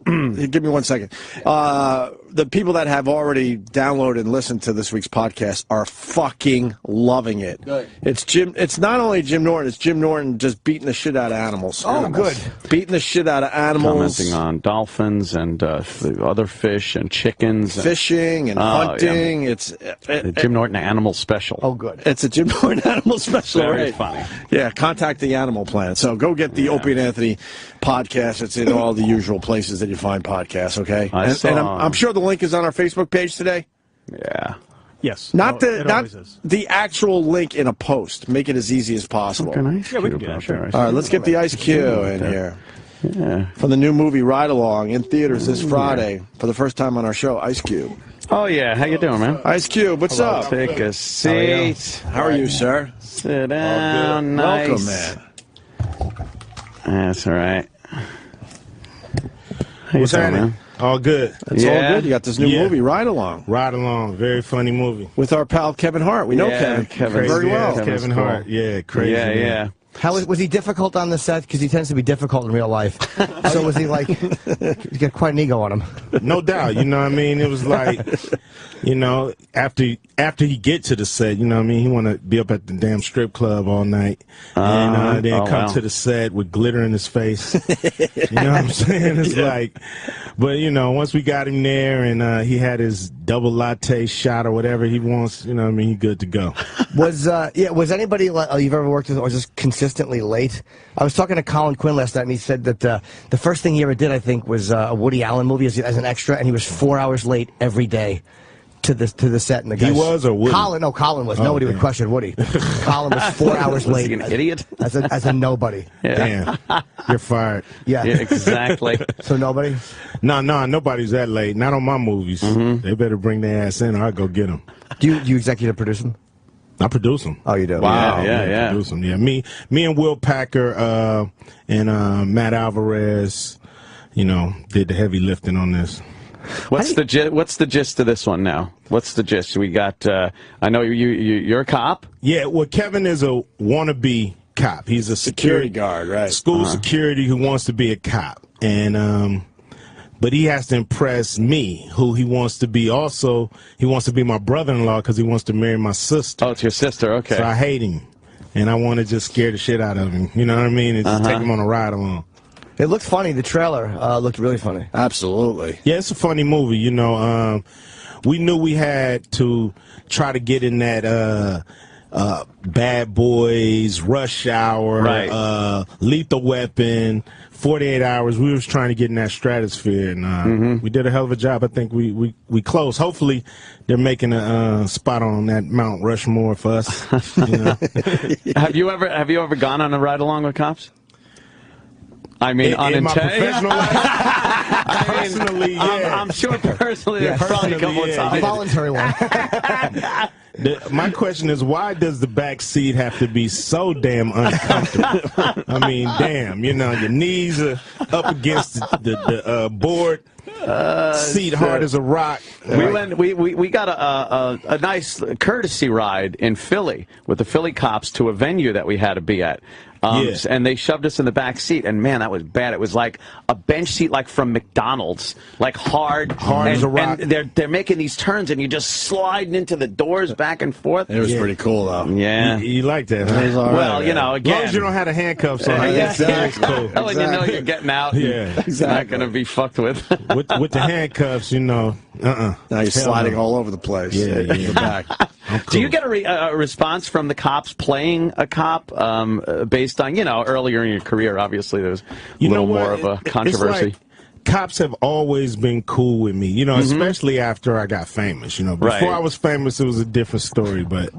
Give me 1 second. The people that have already downloaded and listened to this week's podcast are fucking loving it. Good. It's not only Jim Norton. It's Jim Norton just beating the shit out of animals. Oh, good. Beating the shit out of animals. Commenting on dolphins and other fish and chickens. Fishing and hunting. Yeah. It's the Jim Norton Animal Special. Oh, good. It's a Jim Norton Animal Special. Very right? funny. Yeah, contact the Animal Planet. So go get the Opie and Anthony podcast. It's in all the usual places that you find podcasts, okay? And I'm sure the link is on our Facebook page today. Yeah. Yes. Not it always is. the actual link in a post. Make it as easy as possible. Yeah, we can do that, sure. All right, let's get the Ice Cube in here. Yeah. From the new movie Ride Along in theaters this Friday for the first time on our show, Ice Cube. Oh, yeah. How you doing, man? Ice Cube, what's up? Take a seat. How are you, sir? Sit down. Nice. Welcome, man. That's all right. What's happening? All good. It's all good. You got this new movie, Ride Along. Ride Along. Very funny movie. With our pal Kevin Hart. We know Kevin very well. Kevin Hart. Yeah, crazy. Yeah. How was he difficult on the set? Because he tends to be difficult in real life. So was he like, he got quite an ego on him? No doubt. You know what I mean? It was like, you know, after he get to the set, you know what I mean? He want to be up at the damn strip club all night. And then come to the set with glitter in his face. You know what I'm saying? It's like, but you know, once we got him there and he had his double latte shot or whatever he wants. You know what I mean? He's good to go. Was anybody you've ever worked with or just consistently late? I was talking to Colin Quinn last night, and he said that the first thing he ever did, I think, was a Woody Allen movie as an extra, and he was 4 hours late every day to the set. And the guys, he was, or Woody? Colin was. Nobody would question Woody. Colin was 4 hours Was late. he an idiot? As a nobody. Yeah. Damn, you're fired. Yeah, exactly. So nobody. No, nobody's that late. Not on my movies. They better bring their ass in, or I'll go get them. Do you executive produce them? I produce them. Oh, you do? Wow. Yeah. Produce them. Yeah. Me and Will Packer and Matt Alvarez, did the heavy lifting on this. What's the gist of this one now? What's the gist? We got. I know you're a cop. Yeah. Well, Kevin is a wannabe cop. He's a security guard, right? School security who wants to be a cop, and but he has to impress me, who he wants to be. Also, he wants to be my brother-in-law because he wants to marry my sister. Oh, it's your sister. Okay. So I hate him, and I want to just scare the shit out of him. You know what I mean? And just take him on a ride along. It looked funny. The trailer looked really funny. Absolutely. Yeah, it's a funny movie. We knew we had to try to get in that Bad Boys, Rush Hour, right. Lethal Weapon, 48 Hours. We was trying to get in that stratosphere, and we did a hell of a job. I think we close. Hopefully, they're making a spot on that Mount Rushmore for us. Have you ever gone on a ride along with cops? I mean, in my professional life? Personally, yeah. I'm sure personally, there's probably a couple of times. A voluntary one. My question is, why does the back seat have to be so damn uncomfortable? I mean, damn, your knees are up against the board. Seat hard as a rock. We got a nice courtesy ride in Philly with the Philly cops to a venue that we had to be at. And they shoved us in the back seat, and man, that was bad. It was like a bench seat, like from McDonald's, like hard as a rock. And they're making these turns, and you're just sliding into the doors back and forth. It was pretty cool, though. Yeah, you like that? Huh? Well, again, as long as you don't have the handcuffs on, exactly. Cool. Well, you know you're getting out. Yeah, exactly. You're not going to be fucked with. with the handcuffs, Now you're sliding all over the place. Yeah. You're back. Cool. Do you get a response from the cops playing a cop based on, earlier in your career, obviously there's a little more of a controversy? It's like, cops have always been cool with me, especially after I got famous. Before I was famous, it was a different story, but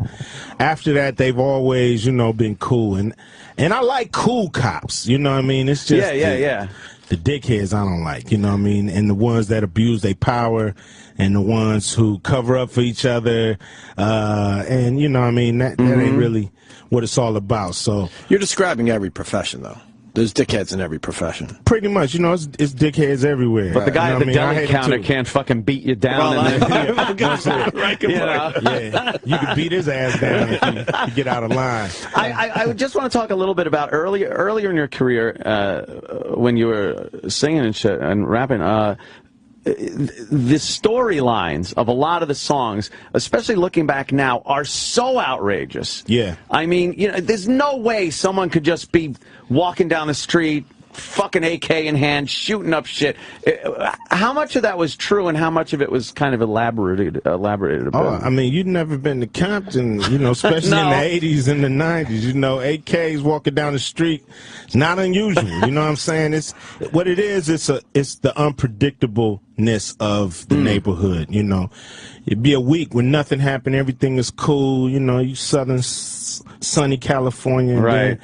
after that, they've always, been cool. And I like cool cops, you know what I mean? It's just the dickheads I don't like, and the ones that abuse their power and the ones who cover up for each other, and that ain't really what it's all about. So you're describing every profession, though. There's dickheads in every profession. Pretty much, it's dickheads everywhere. But the guy at the deli counter can't fucking beat you down. Yeah, you can beat his ass down if you get out of line. I just want to talk a little bit about earlier in your career when you were singing and shit and rapping. The storylines of a lot of the songs, especially looking back now, are so outrageous. Yeah. I mean, there's no way someone could just be walking down the street, fucking AK in hand, shooting up shit. How much of that was true and how much of it was kind of elaborated a bit? Oh, I mean, you've never been to Compton, especially in the 80s and the 90s. AKs walking down the street. It's not unusual. You know what I'm saying? It's what it is. It's the unpredictableness of the neighborhood. It'd be a week when nothing happened, everything is cool. You southern sunny California, right?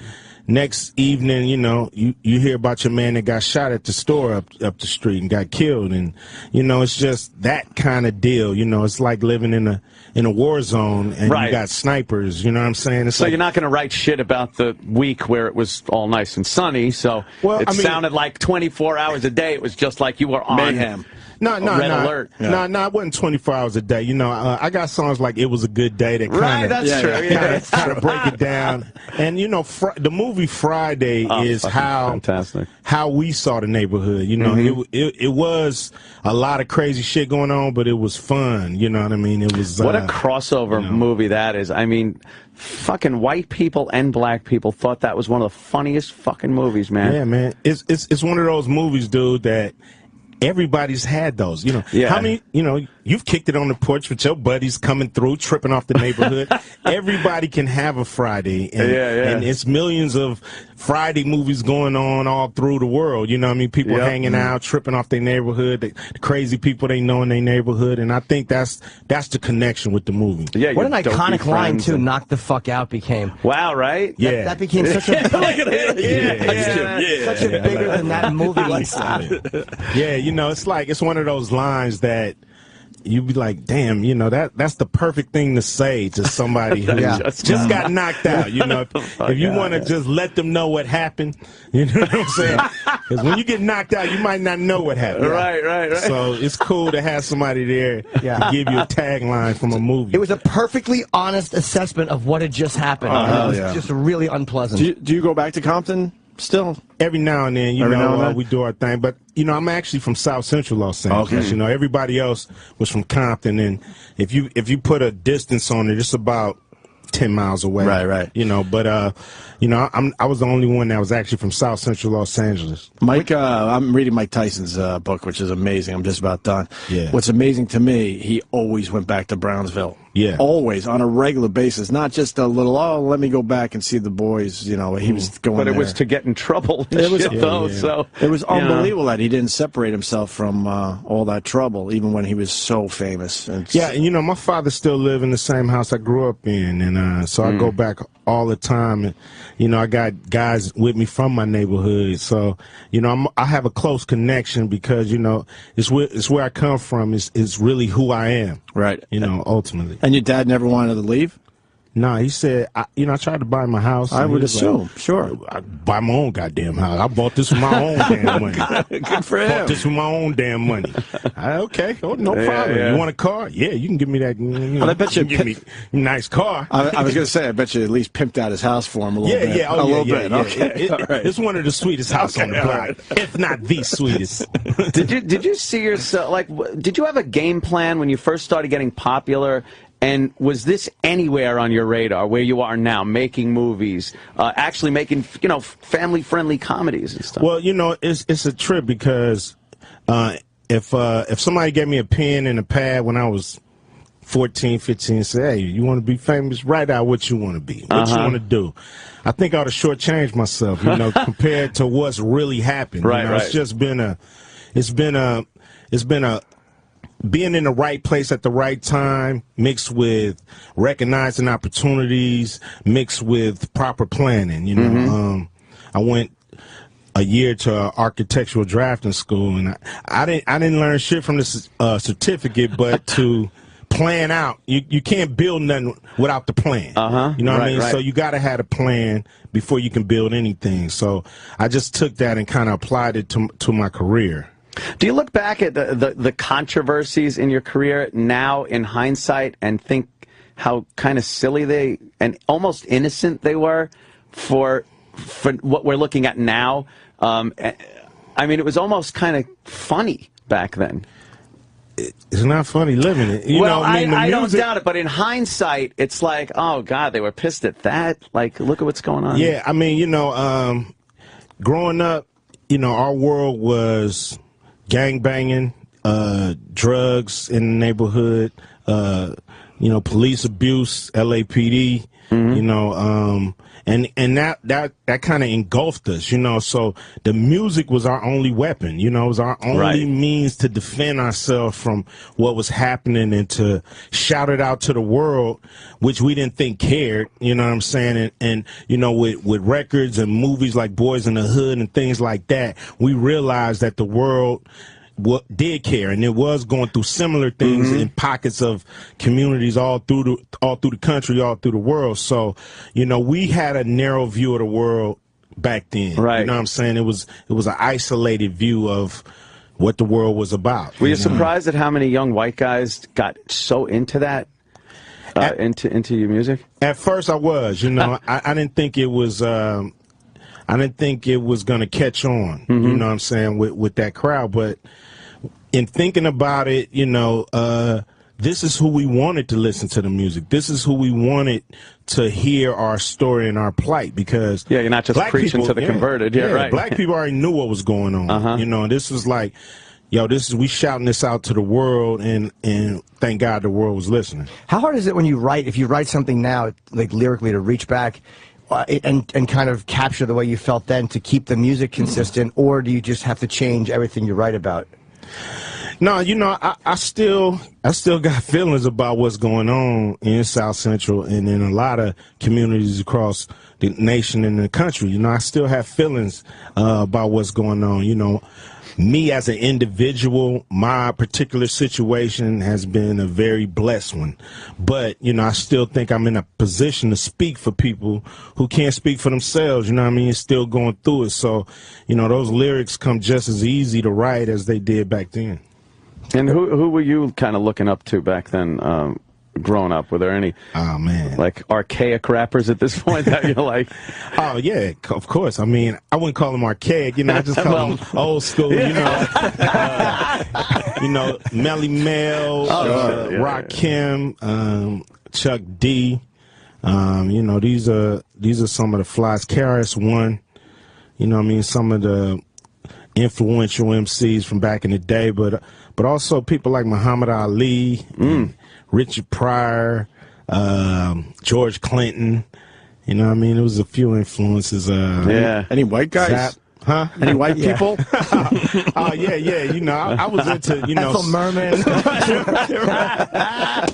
Next evening, you hear about your man that got shot at the store up the street and got killed, and it's just that kind of deal. It's like living in a war zone, and you got snipers. You know what I'm saying? So you're not going to write shit about the week where it was all nice and sunny. So sounded like 24 hours a day. It was just like you were on mayhem. Red alert. No, it wasn't 24 hours a day. I got songs like "It Was a Good Day" that kind of break it down. And the movie Friday is how we saw the neighborhood. It was a lot of crazy shit going on, but it was fun. You know what I mean? It was what a crossover movie that is. I mean, fucking white people and black people thought that was one of the funniest fucking movies, man. Yeah, man. It's one of those movies, dude, that everybody's had those. How many, you've kicked it on the porch with your buddies coming through, tripping off the neighborhood. Everybody can have a Friday, and it's millions of Friday movies going on all through the world. You know what I mean? People hanging out, tripping off their neighborhood, the crazy people they know in their neighborhood, and I think that's the connection with the movie. Yeah, what an iconic line too. "Knock the fuck out" became. Wow, right? Yeah, that became such a such a bigger than that movie. Yeah, you know, it's one of those lines that you'd be like, damn, you know, that's the perfect thing to say to somebody who just got knocked out. You know, if you want to just let them know what happened, you know what I'm saying? Because when you get knocked out, you might not know what happened. Right. So it's cool to have somebody there to give you a tagline from a movie. It was a perfectly honest assessment of what had just happened. It was just really unpleasant. Do you go back to Compton still? Every now and then, you know, we do our thing. But, you know, I'm actually from South Central Los Angeles. Okay. You know, everybody else was from Compton. And if you put a distance on it, it's about 10 miles away. Right. You know, but, you know, I was the only one that was actually from South Central Los Angeles. Mike, I'm reading Mike Tyson's book, which is amazing. I'm just about done. Yeah. What's amazing to me, he always went back to Brownsville. Yeah. Always, on a regular basis. Not just a little, let me go back and see the boys. You know, he was going But it there. was to get in trouble. It was, So it was unbelievable that he didn't separate himself from all that trouble, even when he was so famous. And you know, my father still lived in the same house I grew up in, and so I go back all the time. And, you know, I got guys with me from my neighborhood, so you know, I have a close connection because you know, it's where I come from. It's really who I am. Right. You know, ultimately. And your dad never wanted to leave? No, he said, I tried to buy my house. I would assume, sure. I buy my own goddamn house. I bought this with my own damn money. Good for him. Bought this with my own damn money. Okay, no problem. You want a car? Yeah, you can give me that. I bet you give me a nice car. I was going to say, I bet you at least pimped out his house for him a little bit. A little bit. Okay. It's one of the sweetest houses on the block, if not the sweetest. Did you see yourself, like, did you have a game plan when you first started getting popular? And was this anywhere on your radar where you are now, making movies, actually making, you know, family-friendly comedies and stuff? Well, you know, it's a trip because if somebody gave me a pen and a pad when I was 14, 15, and said, hey, you want to be famous? Write out what you want to be, what you want to do. I think I ought to shortchange myself, you know, compared to what's really happened. Right, you know, It's just been a being in the right place at the right time, mixed with recognizing opportunities, mixed with proper planning. You know, I went a year to architectural drafting school, and I didn't learn shit from this certificate, but to plan out. You can't build nothing without the plan. You know what I mean? So you got to have a plan before you can build anything. So I just took that and kind of applied it to my career. Do you look back at the controversies in your career now in hindsight and think how kind of silly they and almost innocent they were for what we're looking at now? I mean, it was almost kind of funny back then. It's not funny living it. You well, know, I mean, I don't doubt it, but in hindsight, it's like, oh, God, they were pissed at that. Like, look at what's going on. Yeah, I mean, you know, growing up, you know, our world was gangbanging, drugs in the neighborhood, you know, police abuse, LAPD, you know, and that kind of engulfed us, you know. So the music was our only weapon, you know, it was our only means to defend ourselves from what was happening and to shout it out to the world, which we didn't think cared, you know what I'm saying? And you know, with records and movies like Boys in the Hood and things like that, we realized that the world did care, and it was going through similar things in pockets of communities all through the country, all through the world. So, you know, we had a narrow view of the world back then. Right. You know what I'm saying? It was an isolated view of what the world was about. Were you surprised at how many young white guys got so into that? Into your music? At first I was, you know, I didn't think it was I didn't think it was going to catch on, you know what I'm saying, with that crowd. But in thinking about it, you know, this is who we wanted to listen to the music. This is who we wanted to hear our story and our plight, because you're not just preaching to the converted. Right. Black people already knew what was going on. You know, this was like, yo, we shouting this out to the world, and thank God the world was listening. How hard is it when you write, if you write something now, like lyrically, to reach back and kind of capture the way you felt then to keep the music consistent, or do you just have to change everything you write about? No, you know, I still got feelings about what's going on in South Central and in a lot of communities across the nation and the country. You know, I still have feelings about what's going on. You know, me as an individual, my particular situation has been a very blessed one. But, you know, I still think I'm in a position to speak for people who can't speak for themselves, you know what I mean, still going through it. So, you know, those lyrics come just as easy to write as they did back then. And who were you kind of looking up to back then, growing up? Were there any, like archaic rappers at this point that you're like? Oh yeah, of course. I mean, I wouldn't call them archaic. You know, I just call them old school. You know, Melly Mel, Rakim, Chuck D. You know, these are some of the flies. KRS-One. You know what I mean? Some of the influential MCs from back in the day, but also people like Muhammad Ali, Richard Pryor, George Clinton. You know what I mean? There was a few influences. Any white guys? Huh? Any white people? Oh, yeah. You know, I was into, you know. Ethel Merman.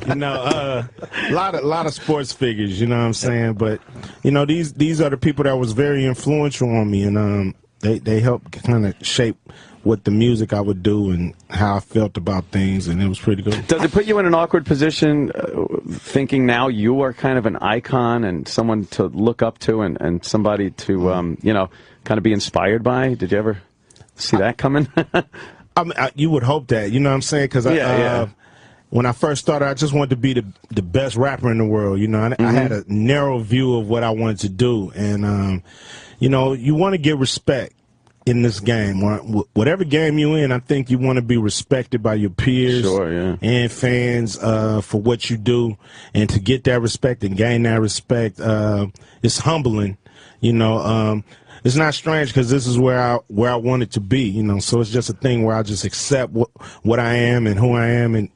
You know, a lot of sports figures, you know what I'm saying? But, you know, these are the people that was very influential on me, and they helped kind of shape what the music I would do and how I felt about things, and it was pretty good. Does it put you in an awkward position thinking now you are kind of an icon and someone to look up to and somebody to, you know, kind of be inspired by? Did you ever see that coming? I mean, you would hope that, you know what I'm saying? Because when I first started, I just wanted to be the best rapper in the world, you know. I had a narrow view of what I wanted to do, and, you know, you want to get respect in this game. Whatever game you're in, I think you want to be respected by your peers and fans for what you do, and to get that respect and gain that respect, it's humbling, you know. It's not strange because this is where I wanted to be, you know. So it's just a thing where I just accept what I am and who I am, and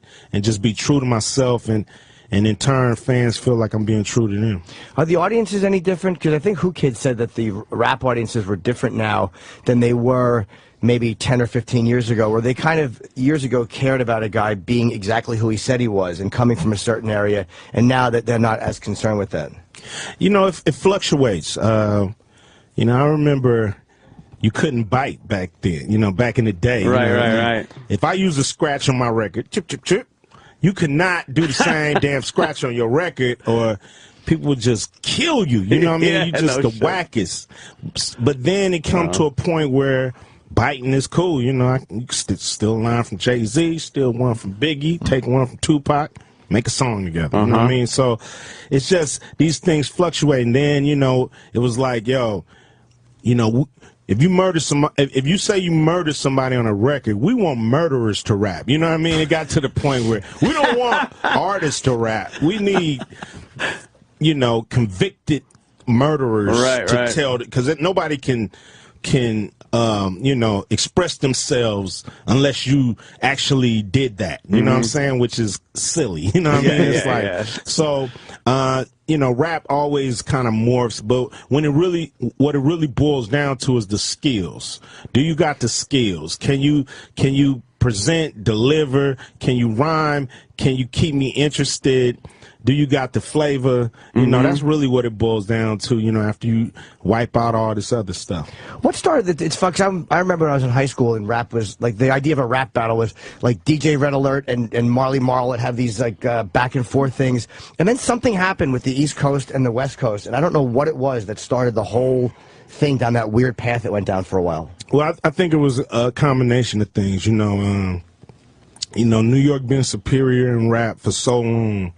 just be true to myself, and in turn, fans feel like I'm being true to them. Are the audiences any different? Because I think Who Kid said that the rap audiences were different now than they were maybe 10 or 15 years ago, where they kind of, years ago, cared about a guy being exactly who he said he was and coming from a certain area, and now that they're not as concerned with that. You know, it fluctuates. You know, I remember you couldn't bite back then, you know, back in the day. Right. If I use a scratch on my record, chip, chip, chip, you could not do the same damn scratch on your record, or people would just kill you. You know what I mean? You just the wackest. But then it come to a point where biting is cool. You know, you can steal a line from Jay-Z, steal one from Biggie, take one from Tupac, make a song together. You know what I mean? So it's just these things fluctuate. And then, you know, it was like, yo, you know, if you say you murdered somebody on a record, we want murderers to rap. You know what I mean? It got to the point where we don't want artists to rap. We need, you know, convicted murderers to tell, because nobody can you know, express themselves unless you actually did that. You know what I'm saying? Which is silly. You know what I mean? It's so, you know, rap always kind of morphs, but what it really boils down to is the skills. Do you got the skills? Can you present, deliver? Can you rhyme? Can you keep me interested? Do you got the flavor? You know, that's really what it boils down to, you know, after you wipe out all this other stuff. What started it's fun, 'cause I remember when I was in high school and rap was, like, the idea of a rap battle was, like, DJ Red Alert and Marley Marl would have these, like, back and forth things. And then something happened with the East Coast and the West Coast, and I don't know what it was that started the whole thing down that weird path it went down for a while. Well, I think it was a combination of things, you know. You know, New York been superior in rap for so long.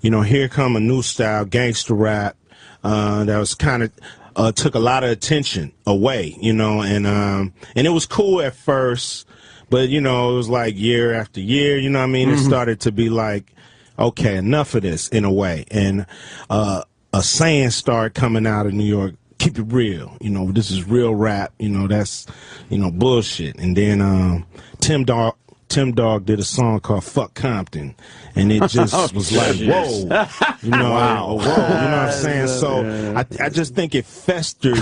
You know, here come a new style, gangster rap, that was kind of took a lot of attention away, you know, and it was cool at first, but, you know, it was like year after year, you know what I mean? It started to be like, okay, enough of this in a way. And a saying started coming out of New York, keep it real. You know, this is real rap. You know, that's, you know, bullshit. And then Tim Dog did a song called "Fuck Compton," and it just was like, whoa, you know, whoa, you know what I'm saying? So I just think it festered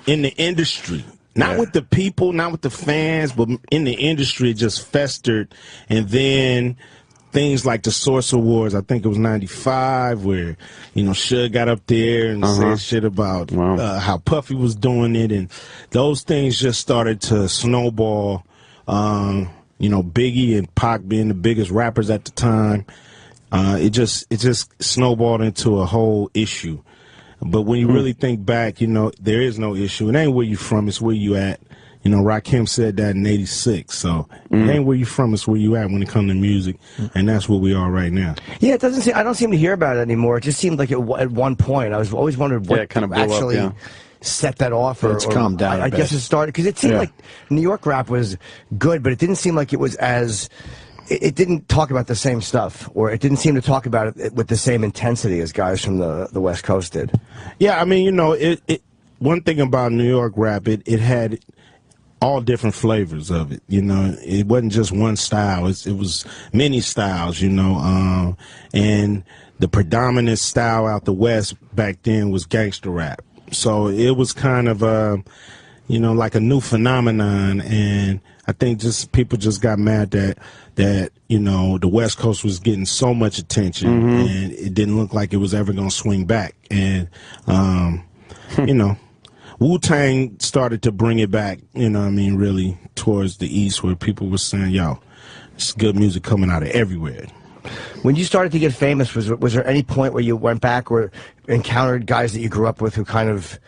in the industry. Not with the people, not with the fans, but in the industry, it just festered. And then things like the Source Awards, I think it was 95, where, you know, Suge got up there and said shit about how Puffy was doing it. And those things just started to snowball. You know, Biggie and Pac being the biggest rappers at the time. It just snowballed into a whole issue. But when you really think back, you know, there is no issue. It ain't where you from, it's where you at. You know, Rakim said that in '86. So it ain't where you from, it's where you at when it comes to music. And that's where we are right now. Yeah, it doesn't seem, I don't seem to hear about it anymore. It just seemed like at one point, I was always wondered what kind of blew actually up, set that off. Or, it's calmed down I guess it started, because it seemed like New York rap was good, but it didn't seem like it was as... It didn't talk about the same stuff, or it didn't seem to talk about it with the same intensity as guys from the West Coast did. Yeah, I mean, you know, one thing about New York rap, it had all different flavors of it. You know, it wasn't just one style. It was many styles, you know, and the predominant style out the West back then was gangster rap. So it was kind of, you know, like a new phenomenon, and I think just people just got mad that you know, the West Coast was getting so much attention, and it didn't look like it was ever going to swing back. And you know, Wu-Tang started to bring it back, you know what I mean, really towards the East, where people were saying, yo, it's good music coming out of everywhere. When you started to get famous, was there any point where you went back or encountered guys that you grew up with who kind of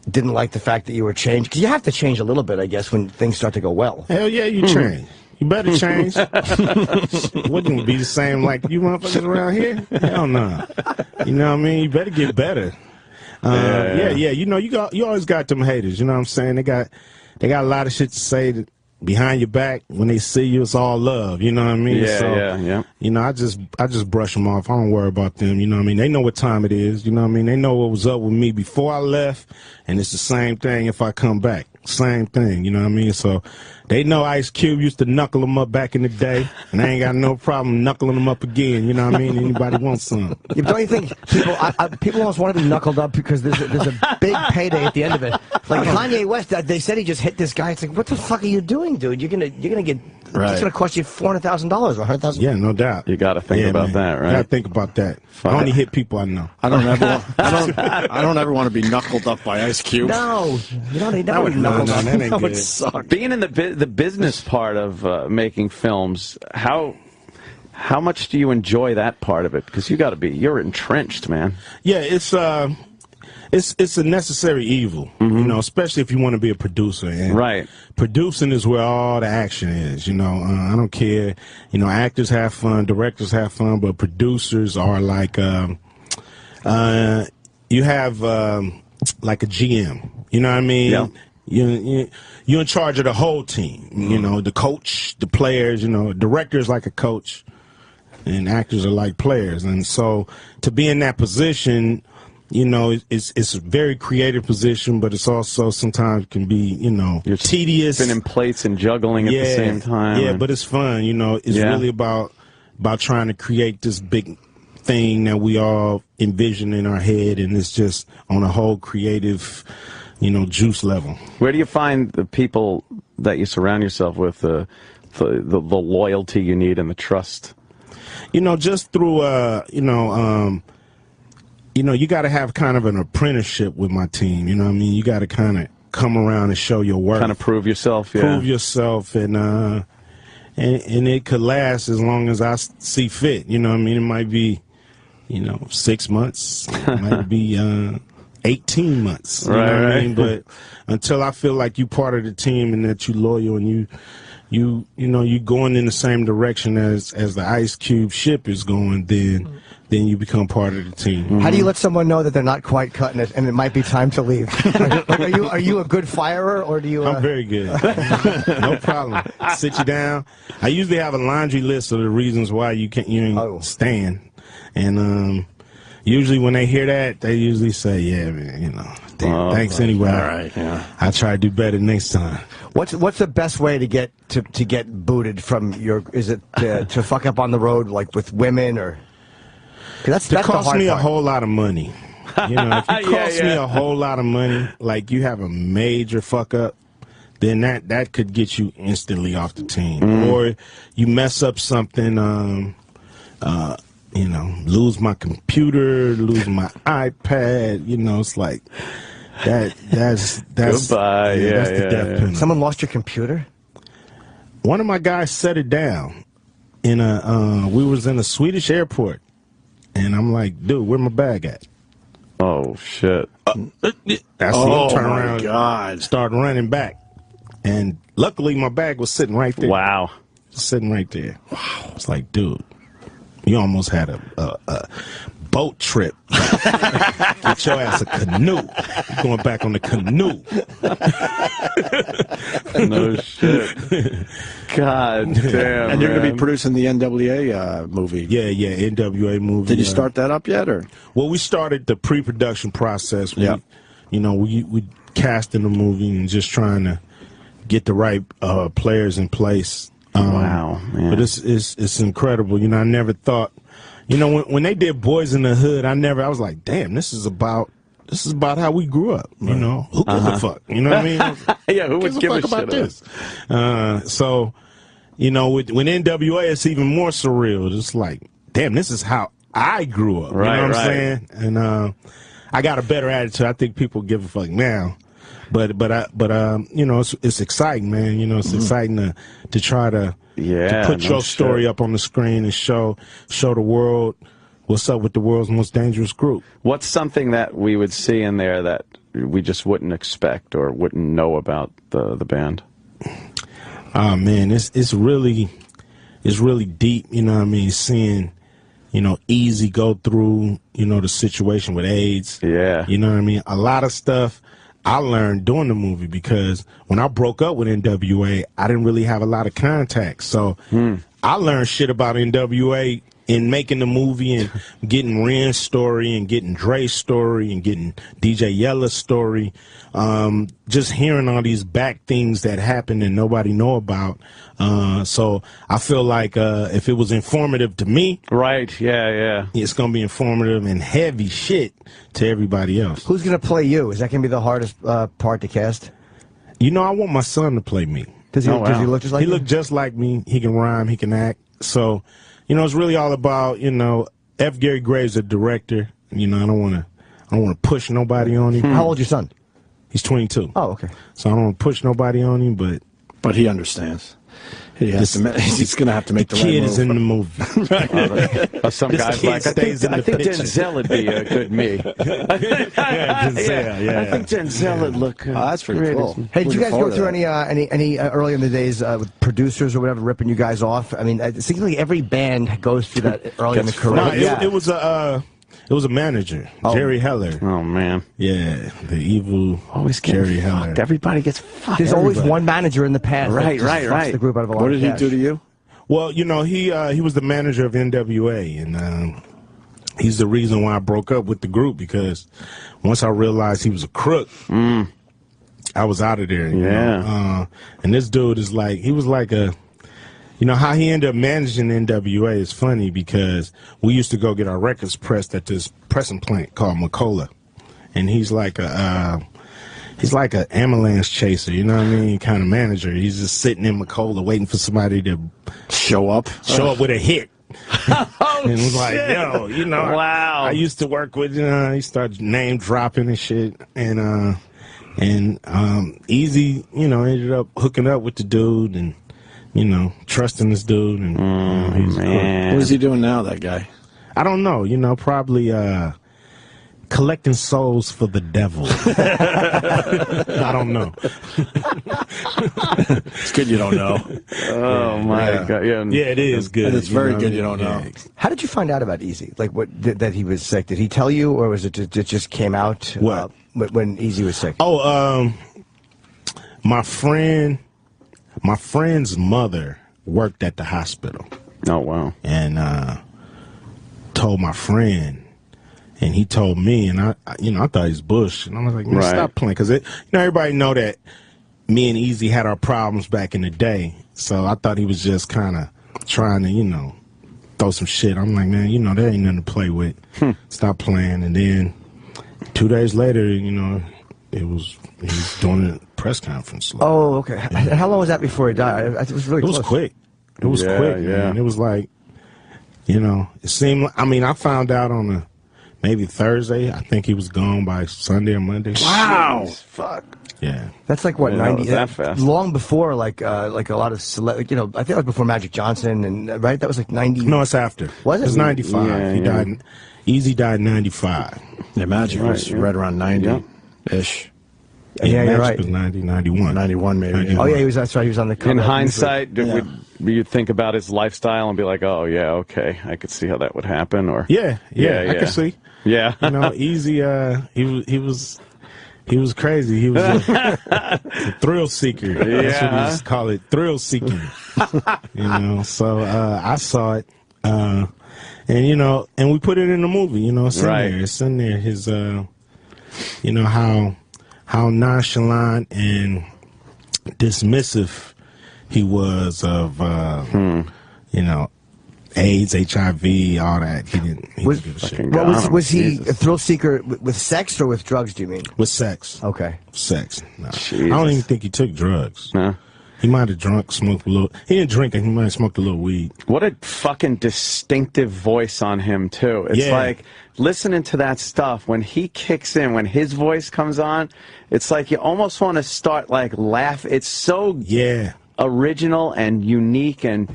didn't like the fact that you were changed? Because you have to change a little bit, I guess, when things start to go well. Hell yeah, you change. You better change. Wouldn't be the same like you motherfuckers around here? Hell no. You know what I mean? You better get better. Yeah. You know, you always got them haters. You know what I'm saying? They got a lot of shit to say behind your back. When they see you, it's all love. You know what I mean? Yeah. You know, I just brush them off. I don't worry about them. You know what I mean? They know what time it is. You know what I mean? They know what was up with me before I left, and it's the same thing if I come back. Same thing. You know what I mean? So they know Ice Cube used to knuckle them up back in the day, and I ain't got no problem knuckling them up again. You know what I mean? Anybody wants some? Yeah, don't you think people almost want to be knuckled up because there's a big payday at the end of it? Like Kanye West, they said he just hit this guy. It's like, what the fuck are you doing, dude? You're gonna get. Right. It's gonna cost you $400,000 or $100,000. Yeah, no doubt. You got to think about that, right? Got to think about that. I only hit people I know. I don't ever want to be knuckled up by Ice Cube. No, you don't need that. That would suck. Being in the business part of making films, how much do you enjoy that part of it? Because you're entrenched, man. Yeah, it's a necessary evil, you know, especially if you want to be a producer. And producing is where all the action is, you know. I don't care. You know, actors have fun, directors have fun, but producers are like, you have like a GM, you know what I mean? Yeah. You're in charge of the whole team, you know, the coach, the players, you know, directors like a coach, and actors are like players. And so to be in that position, you know, it's a very creative position, but it's also sometimes can be, you know, you're tedious. Spinning plates and juggling at the same time. Yeah, but it's fun, you know. It's really about trying to create this big thing that we all envision in our head, and it's just on a whole creative, you know, juice level. Where do you find the people that you surround yourself with, the loyalty you need and the trust? You know, just through, you know, you got to have kind of an apprenticeship with my team. You know what I mean? You got to kind of come around and show your work. Kind of prove yourself, yeah. Prove yourself, and it could last as long as I see fit. You know what I mean? It might be, you know, 6 months. It might be 18 months. You know what I mean? But until I feel like you part of the team and that you loyal and you know, you going in the same direction as the Ice Cube ship is going, then you become part of the team. How do you let someone know that they're not quite cutting it and it might be time to leave? Are you a good firer, or do you? I'm very good. No problem. Sit you down. I usually have a laundry list of the reasons why you ain't stand, and usually when they hear that, they usually say, "Yeah, man, damn, thanks anyway. All right, yeah. I try to do better next time." What's the best way to get booted from your? Is it to fuck up on the road like with women or? That's it costs me part. a whole lot of money. If it costs me a whole lot of money, like you have a major fuck up, then that could get you instantly off the team. Or you mess up something, lose my computer, lose my iPad. It's like that's goodbye. That's the death penalty. Someone lost your computer? One of my guys set it down in we was in a Swedish airport, and I'm like, dude, where my bag at? Oh shit! That's turn around, God, start running back, and luckily my bag was sitting right there. Wow, sitting right there. Wow, it's like, dude, you almost had a boat trip. Get your ass a canoe. You're going back on the canoe. No shit. God damn. And you're going to be producing the NWA movie. Yeah, NWA movie. Did you start that up yet, or? Well, we started the pre-production process. We casting the movie and just trying to get the right players in place. Wow, man. But it's incredible. I never thought. When they did Boys in the Hood, I was like, damn, this is about how we grew up. Who gives a fuck? You know what I mean? Yeah, who would give a shit about this? So, when NWA, it's even more surreal. It's like, damn, this is how I grew up. Right, you know what I'm saying? And I got a better attitude. I think people give a fuck now. But it's exciting, man. It's exciting to try to put your story up on the screen and show the world what's up with the world's most dangerous group. What's something that we would see in there that we just wouldn't expect or wouldn't know about the band? Oh man, it's really deep. You know what I mean? Seeing Easy go through the situation with AIDS. Yeah. You know what I mean? A lot of stuff I learned doing the movie, because when I broke up with NWA, I didn't really have a lot of contacts. So I learned shit about NWA in making the movie and getting Ren's story and getting Dre's story and getting DJ Yella's story. Just hearing all these back things that happened and nobody know about. So I feel like if it was informative to me, right? Yeah. It's gonna be informative and heavy shit to everybody else. Who's gonna play you? Is that gonna be the hardest part to cast? I want my son to play me. Does he look just like you? He look just like me. He can rhyme. He can act. So, it's really all about F. Gary Graves, the director. I don't want to push nobody on him. How old's your son? He's 22. Oh, okay. So I don't want to push nobody on him, but he understands. He's going to have to make the right move. Kid is in the movie. Some guys like, I think Denzel would be a good me. I think Denzel would look. That's pretty cool. Hey, did you guys go through any early in the days with producers or whatever ripping you guys off? I mean, it seems like every band goes through that early in the career. No, it was a manager, Jerry Heller. Oh man, yeah, the evil Jerry Heller. Everybody gets fucked. There's always one manager in the past. Right. The group out of a lot what did he do to you? Well, he was the manager of NWA, and he's the reason why I broke up with the group, because once I realized he was a crook, I was out of there. You know? And this dude is like, he was like a. How he ended up managing NWA is funny, because we used to go get our records pressed at this pressing plant called McCullough, and he's like an ambulance chaser, you know what I mean, kind of manager. He's just sitting in McCullough waiting for somebody to show up with a hit. And it was like, yo, wow. I used to work with, he started name dropping and shit, and Easy, ended up hooking up with the dude and. Trusting this dude, and man. What is he doing now, that guy? I don't know. Probably collecting souls for the devil. I don't know. It's good you don't know. Oh my God! Yeah, it is good. And it's very good you don't know. How did you find out about Easy? Like, that he was sick? Did he tell you, or was it just came out when Easy was sick? Oh, my friend's mother worked at the hospital. Oh, wow. And told my friend, And he told me, and I thought he was bush, and I was like, man, stop playing, because everybody know that me and Easy had our problems back in the day, so I thought he was just kind of trying to, throw some shit. I'm like, man, there ain't nothing to play with. Stop playing. And then 2 days later, he was doing a press conference. Oh, okay. Yeah. How long was that before he died? It was really close. It was quick. It was quick, man. It was like, it seemed, I found out on maybe Thursday. I think he was gone by Sunday or Monday. Wow. Jeez, fuck. Yeah. That's like what, 90? That fast. Long before, like a lot of I think that was before Magic Johnson, and right? That was like 90. No, it's after. Was it? It was 95. Yeah, he died. Easy died in 95. Yeah, Magic was right around 90-ish. Yeah, you're right. Magic was 90, 91. 91 maybe. 91. Oh yeah, that's right. He was on the cover. In hindsight, would you think about his lifestyle and be like, oh yeah, okay, I could see how that would happen, or yeah, I could see. Yeah, Easy. He was crazy. He was a thrill seeker. That's what he used to call it, thrill seeking. So I saw it, and we put it in the movie. It's in there. It's in there. His, how nonchalant and dismissive he was of, AIDS, HIV, all that. He didn't give a shit. Was he a thrill seeker with sex or with drugs, do you mean? With sex. Okay. Sex. No. I don't even think he took drugs. No. He might have smoked a little. He didn't drink it. He might have smoked a little weed. What a fucking distinctive voice on him, too. It's like, listening to that stuff, when he kicks in, when his voice comes on, it's like you almost want to start, laugh. It's so original and unique, and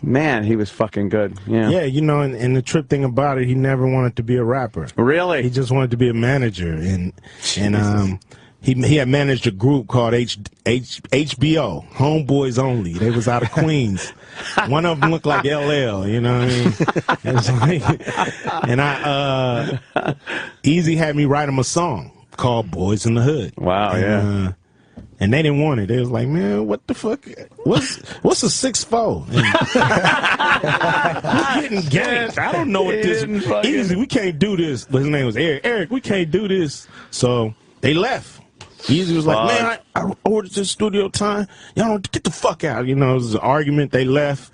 man, he was fucking good. Yeah, and the trip thing about it, he never wanted to be a rapper. Really? He just wanted to be a manager, and he had managed a group called HBO, Homeboys Only. They was out of Queens. One of them looked like LL, you know what I mean? And Easy had me write him a song called Boys in the Hood. Wow, and they didn't want it. They was like, man, what the fuck? What's a 6'4"? We're getting ganked. I don't know what this is. Easy, we can't do this. His name was Eric. Eric, we can't do this. So they left. Easy was like, man, I ordered this studio time. Y'all don't get the fuck out. It was an argument. They left.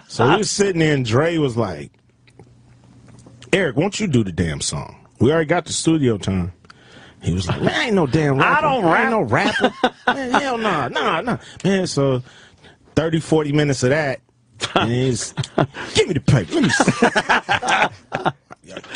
So we was sitting there, and Dre was like, Eric, won't you do the damn song? We already got the studio time. He was like, man, I ain't no damn rapper. I don't rap. I ain't no rapper. Man, hell nah. Man, so 30, 40 minutes of that. And he's, give me the paper. Let me see.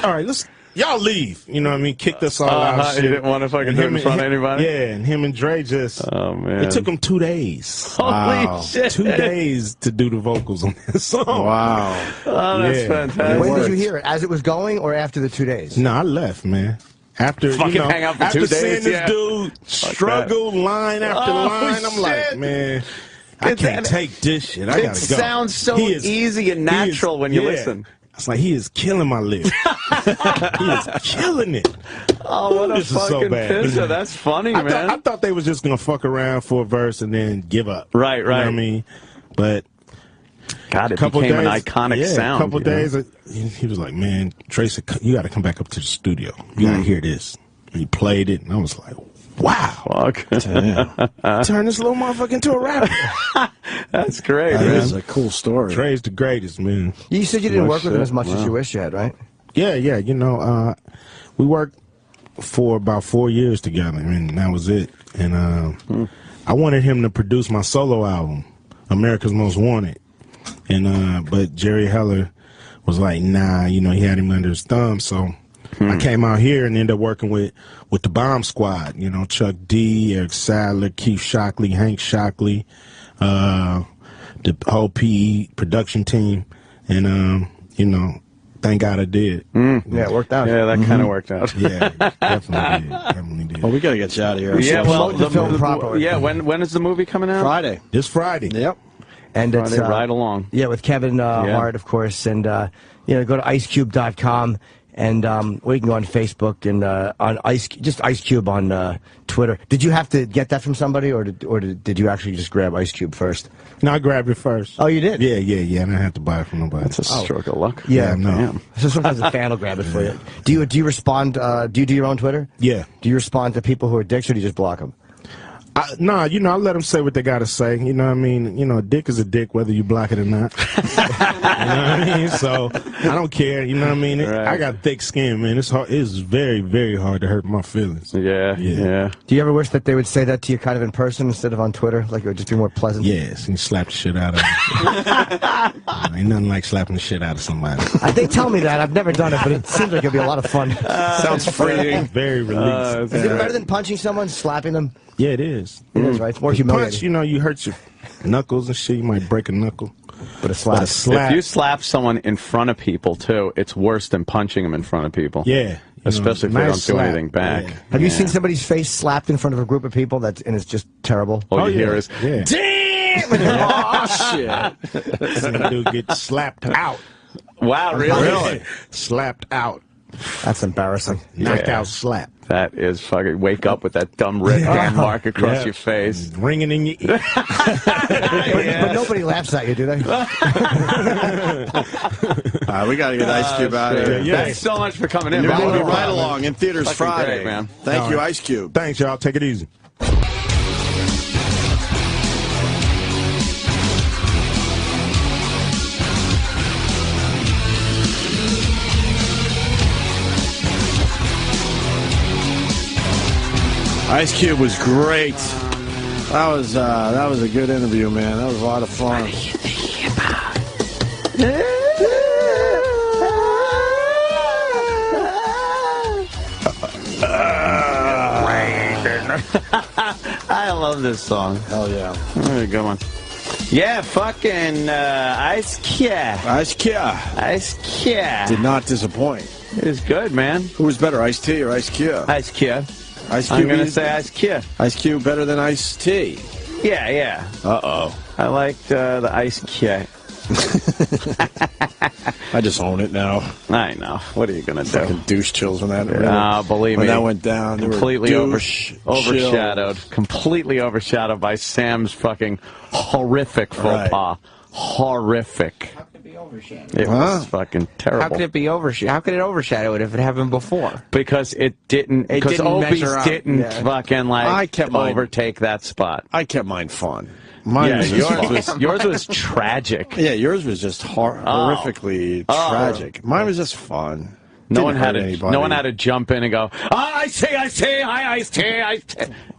All right, y'all leave. You know what I mean? Kicked us all out. He didn't want to fucking do it in front of anybody? Yeah, and him and Dre just, it took him 2 days. Holy shit. 2 days to do the vocals on that song. Wow. Oh, that's fantastic. When did you hear it? As it was going or after the 2 days? No, I left, man. After hang out for 2 days, seeing this dude struggle line after line, I'm like, man, I can't take this shit. I gotta go. It sounds so easy and natural when you listen. It's like he is killing my lips. He is killing it. Oh, what a this fucking is so bad. pisser. That's funny, man. I thought they was just gonna fuck around for a verse and then give up. Right. You know what I mean? But God, it became an iconic sound. A couple days, he was like, man, Tracy, you got to come back up to the studio. You got to hear this. And he played it, and I was like, wow. Fuck. Turn this little motherfucker into a rapper. That's great, man. That's a cool story. Trey's the greatest, man. You said you didn't work with him as much as you wish you had, right? Yeah. We worked for about 4 years together, and that was it. And I wanted him to produce my solo album, America's Most Wanted. And but Jerry Heller was like, nah, he had him under his thumb. So I came out here and ended up working with the Bomb Squad. Chuck D, Eric Sadler, Keith Shockley, Hank Shockley, the whole PE production team, and thank God I did. Yeah, it worked out. Yeah, that kind of worked out. Yeah, definitely did. Well, we got to get you out of here. Yeah, well, the film proper. Yeah, when is the movie coming out? Friday. This Friday. Yep. And it's right along. Yeah, with Kevin Hart, of course, and go to IceCube.com And we can go on Facebook and on Ice Cube on Twitter. Did you have to get that from somebody, or did you actually just grab Ice Cube first? No, I grabbed it first. Oh, you did? Yeah. I didn't have to buy it from nobody. That's a stroke of luck. Yeah, no. So sometimes a fan will grab it for you. Do you respond? Do you do your own Twitter? Yeah. Do you respond to people who are dicks, or do you just block them? No, I let them say what they got to say. You know what I mean? A dick is a dick, whether you block it or not. You know what I mean? So I don't care. You know what I mean? Right. I got thick skin, man. It's hard. It's very, very hard to hurt my feelings. Yeah. Do you ever wish that they would say that to you kind of in person instead of on Twitter? Like it would just be more pleasant? Yes, and slap the shit out of them. Ain't nothing like slapping the shit out of somebody. They tell me that. I've never done it, but it seems like it'd be a lot of fun. Sounds freeing. Very released. Is it better than punching someone, slapping them? Yeah, it is. It is, right? It's more humiliating. Punch, you hurt your knuckles and shit. You might break a knuckle. But a slap. If you slap someone in front of people, too, it's worse than punching them in front of people. Yeah. Especially if they don't do anything back. Yeah. Have you seen somebody's face slapped in front of a group of people and it's just terrible? All you hear is, damn! Oh, shit. Some dude get slapped out. Wow, really? Slapped out. That's embarrassing. Knocked out slap. That is fucking wake up with that dumb red hand mark across your face. Ringing in your ear. But nobody laughs at you, do they? We got to get Ice Cube out of here. Yeah. Thanks so much for coming in. You're going to be right along in theaters Fucking Friday. great, man. Thank you, Ice Cube. Thanks, y'all. Take it easy. Ice Cube was great. That was a good interview, man. That was a lot of fun. I love this song. Hell yeah. Very good one. Yeah, fucking Ice Cube. Ice Cube. Ice Cube. Did not disappoint. It was good, man. Who was better, Ice T or Ice Cube? Ice Cube. Ice Cube. I'm going to say Ice Cube. Ice Cube better than Ice T. Yeah. Uh-oh. I liked the Ice Cube. I just own it now. I know. What are you going to do? Fucking douche chills when that believe when me. that went down. Completely overshadowed. Completely overshadowed by Sam's fucking horrific faux pas. Horrific. It was fucking terrible. How could it be How could it overshadow it if it happened before? Because it didn't. Because Obies didn't fucking overtake that spot. I kept mine fun. Yours was tragic. Yeah, yours was just horrifically tragic. Mine was just fun. No one had to jump in and go, I say, I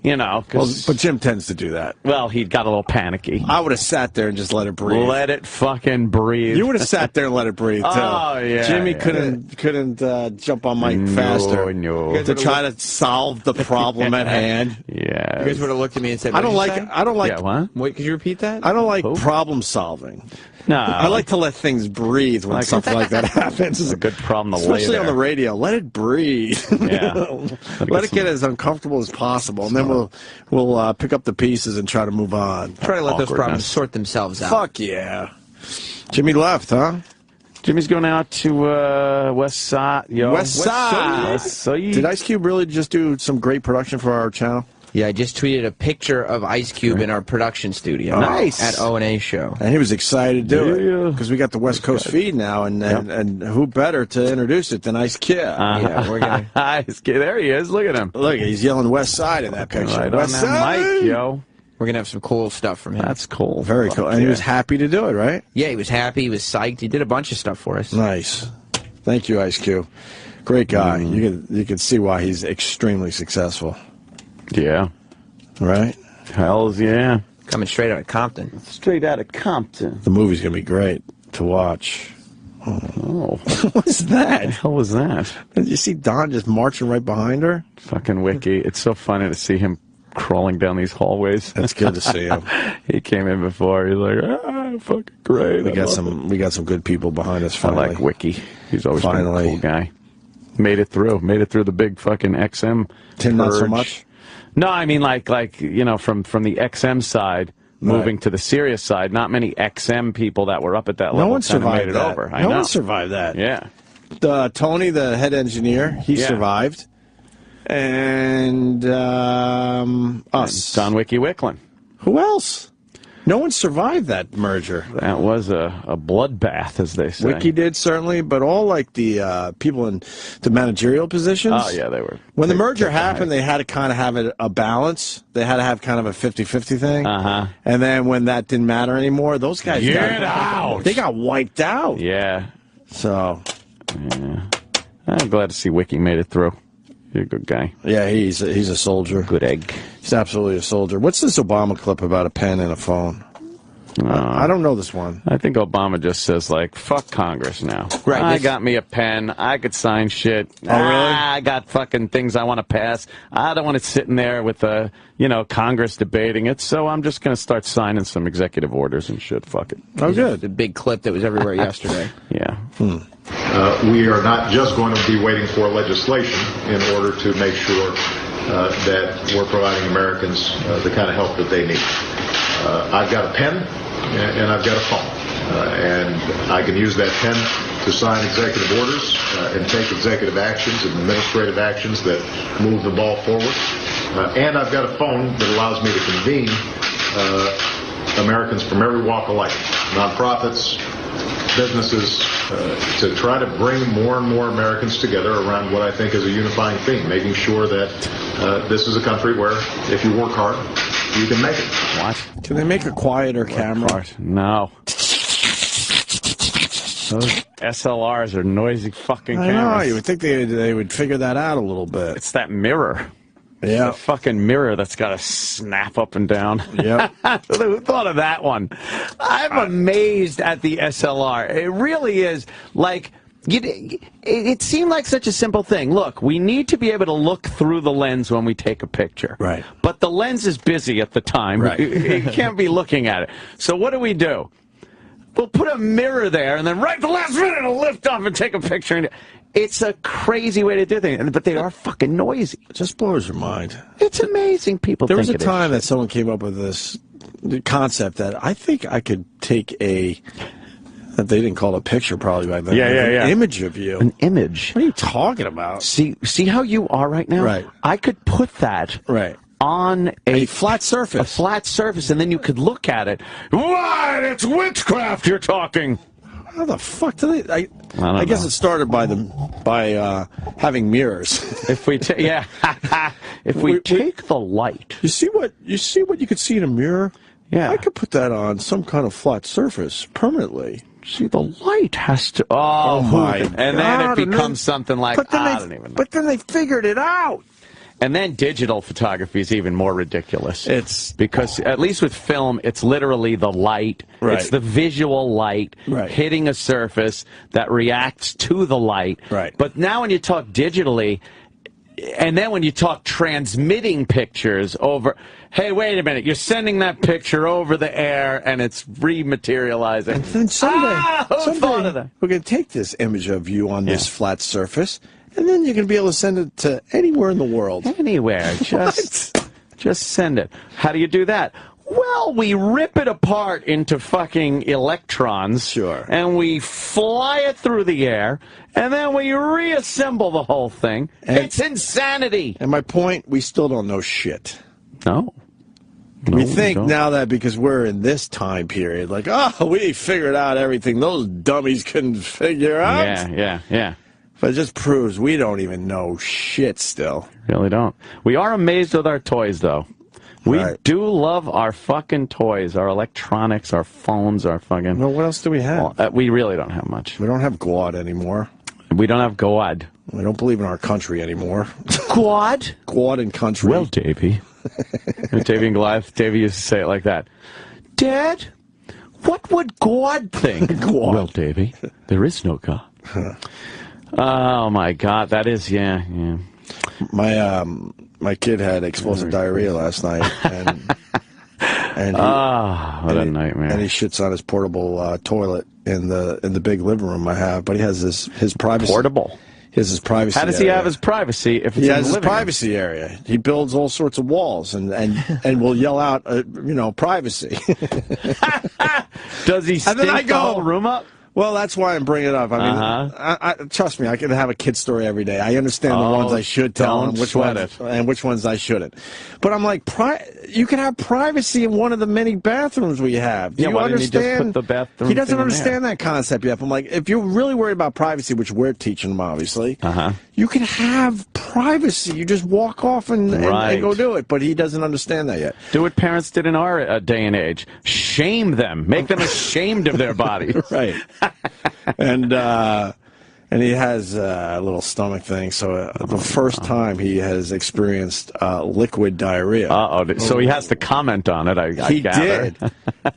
you know. But Jim tends to do that. Well, he got a little panicky. I would have sat there and just let it breathe. Let it fucking breathe. You would have sat there and let it breathe, too. Oh, yeah. Jimmy couldn't jump on Mike faster to try to solve the problem at hand. Yeah. You guys would have looked at me and said, I don't like. Yeah, what? Wait, could you repeat that? I don't like problem solving. No. I like to let things breathe when something like that happens. It's a good problem to Especially lay on the radio. Let it breathe. Yeah. Let it get as uncomfortable as possible, and then we'll pick up the pieces and try to move on. Try to let those problems sort themselves out. Fuck yeah. Jimmy left, huh? Jimmy's going out to West Side. West Side. Did Ice Cube really just do some great production for our channel? Yeah, I just tweeted a picture of Ice Cube in our production studio. Nice. At O&A show. And he was excited to do it because we got the West Coast feed now, and who better to introduce it than Ice Cube? Yeah, we're gonna... Ice Cube, there he is. Look at him. Look, he's yelling West Side in that picture. Right West on Side. that mic, yo. We're going to have some cool stuff from him. That's cool. Very cool. And he was happy to do it, right? Yeah, he was happy. He was psyched. He did a bunch of stuff for us. Nice. Thank you, Ice Cube. Great guy. You can see why he's extremely successful. Yeah. Right? Hells yeah. Coming straight out of Compton. Straight out of Compton. The movie's going to be great to watch. Oh. What's that? What the hell was that? Did you see Don just marching right behind her? Fucking Wiki. It's so funny to see him crawling down these hallways. That's good to see him. He came in before. He's like, fucking great. We got some good people behind us finally. I like Wiki. He's always been a cool guy. Made it through the big fucking XM. Tim, not so much? No, I mean like you know, from the XM side moving to the Sirius side. Not many XM people that were up at that level. No one survived made it that. over. No one survived that. Yeah. Tony, the head engineer, he survived. And us. Don Wiki Wicklund. Who else? No one survived that merger. That was a bloodbath, as they say. Wiki did, certainly, but all like the people in the managerial positions. Oh, yeah, they were. When the merger happened, they had to kind of have a balance. They had to have kind of a 50-50 thing. Uh-huh. And then when that didn't matter anymore, those guys out. They got wiped out. Yeah. So. Yeah. I'm glad to see Wiki made it through. You're a good guy. Yeah, he's a soldier. Good egg. He's absolutely a soldier. What's this Obama clip about a pen and a phone? I don't know this one. I think Obama just says, like, fuck Congress now. Right. I got me a pen. I could sign shit. Oh, really? I got fucking things I want to pass. I don't want it sitting there with, Congress debating it, so I'm just going to start signing some executive orders and shit. Fuck it. Oh, good. The big clip that was everywhere yesterday. Yeah. We are not just going to be waiting for legislation in order to make sure that we're providing Americans the kind of help that they need. I've got a pen and I've got a phone. And I can use that pen to sign executive orders and take executive actions and administrative actions that move the ball forward. And I've got a phone that allows me to convene Americans from every walk of life, nonprofits, businesses, to try to bring more and more Americans together around what I think is a unifying theme, making sure that this is a country where if you work hard, you can make it. What? Can they make a quieter camera? No. Those SLRs are noisy fucking cameras. I know. You would think they would figure that out a little bit. It's that mirror. Yeah. The fucking mirror that's got to snap up and down. Yep. Who thought of that one? I'm amazed at the SLR. It really is like... It seemed like such a simple thing. Look, we need to be able to look through the lens when we take a picture. Right. But the lens is busy at the time. Right. You can't be looking at it. So what do? We'll put a mirror there, and then right at the last minute, it'll lift up and take a picture. It's a crazy way to do things, but they are fucking noisy. It just blows your mind. It's amazing people There think was a time that someone came up with this concept that I think I could take that they didn't call it a picture probably back then. An image of you. An image. What are you talking about? See how you are right now? Right. I could put that on a flat surface. A flat surface, and then you could look at it. What? It's witchcraft you're talking. How the fuck do they? I guess know. it started by having mirrors. If we take the light, you see what you could see in a mirror. Yeah, I could put that on some kind of flat surface permanently. See, the light has to. Oh my! And then it becomes something like I don't even know. But then they figured it out. And then digital photography is even more ridiculous. It's because at least with film, it's literally the light. Right. It's the visual light hitting a surface that reacts to the light. Right. But now when you talk digitally, and then when you talk transmitting pictures over, hey, wait a minute, you're sending that picture over the air and it's rematerializing. And then someday who thought of that? We're going to take this image of you on this flat surface, and then you're going to be able to send it to anywhere in the world. Anywhere. Just send it. How do you do that? Well, we rip it apart into fucking electrons. Sure. And we fly it through the air, and then we reassemble the whole thing. It's insanity. And my point, we still don't know shit. No. We think now that because we're in this time period, like, we figured out everything those dummies couldn't figure out. Yeah. But it just proves we don't even know shit still. Really don't. We are amazed with our toys, though. We do love our fucking toys, our electronics, our phones, our fucking... Well, what else do we have? Well, we really don't have much. We don't have God anymore. We don't have God. We don't believe in our country anymore. God? God and country. Well, Davey. Davey and Goliath. Davey used to say it like that. Dad, what would God think? God. Well, Davey, there is no God. Oh, my God. That is, yeah. My kid had explosive diarrhea last night, and what a nightmare! And he shits on his portable toilet in the big living room I have, but he has his privacy. Portable. He has his privacy. How does he have his privacy if it's he in has the his living privacy area? He builds all sorts of walls and will yell out, privacy. Does he stink the whole room up? Well, that's why I'm bringing it up. I mean, I trust me, I can have a kid story every day. I understand the ones I should tell and which ones I shouldn't. But I'm like, you can have privacy in one of the many bathrooms we have. Do you understand? Just put the bathroom he doesn't thing in understand that concept yet. I'm like, if you're really worried about privacy, which we're teaching him, obviously, you can have privacy. You just walk off and go do it. But he doesn't understand that yet. Do what parents did in our day and age. Shame them. Make them ashamed of their bodies. Right. And he has a little stomach thing, so the first time he has experienced liquid diarrhea. So he has to comment on it, I gather. Did.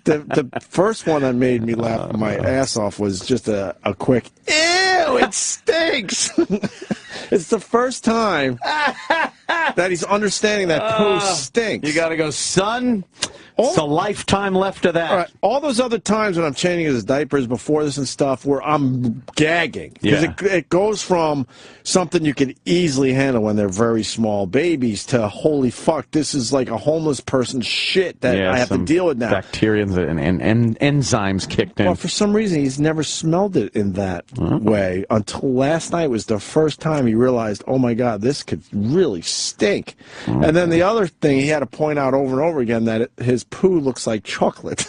The first one that made me laugh my ass off was just a quick, ew, it stinks! It's the first time that he's understanding that poo stinks. You gotta go, son. It's a lifetime left of that. All right, all those other times when I'm changing his diapers before this and stuff where I'm gagging. Because it goes from something you can easily handle when they're very small babies to, holy fuck, this is like a homeless person's shit that I have to deal with now. Bacteria and enzymes kicked in. Well, for some reason, he's never smelled it in that way until last night was the first time he realized, oh my God, this could really stink. And then the other thing he had to point out over and over again that his poo looks like chocolate.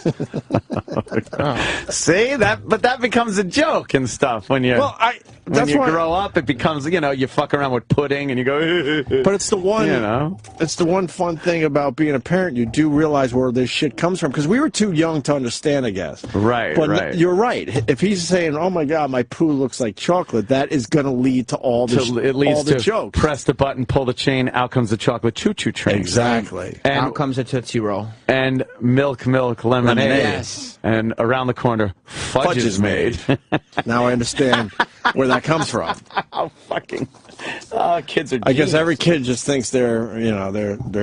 See but that becomes a joke and stuff when you grow up. It becomes you fuck around with pudding and you go. But it's the one it's the one fun thing about being a parent. You do realize where this shit comes from because we were too young to understand, I guess. Right. But you're right. If he's saying, "Oh my God, my poo looks like chocolate," that is going to lead to all the jokes. Press the button, pull the chain, out comes the chocolate choo-choo train. Exactly. And out comes a Tootsie Roll. And milk, lemonade. Yes. And around the corner, fudge is made. Now I understand where that comes from. Oh, kids are. I guess every kid just thinks their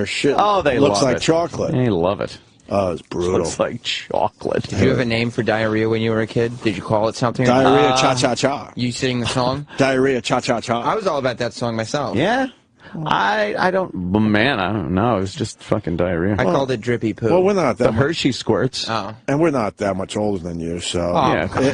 shit. They looks love like it. chocolate. They love it. Oh, it's brutal. Looks like chocolate. Did you have a name for diarrhea when you were a kid? Did you call it something? Diarrhea cha-cha-cha. You sing the song? Diarrhea cha-cha-cha. I was all about that song myself. Yeah? I don't know. It was just fucking diarrhea. I called it drippy poo. Well, we're not that the Hershey squirts. And we're not that much older than you, so...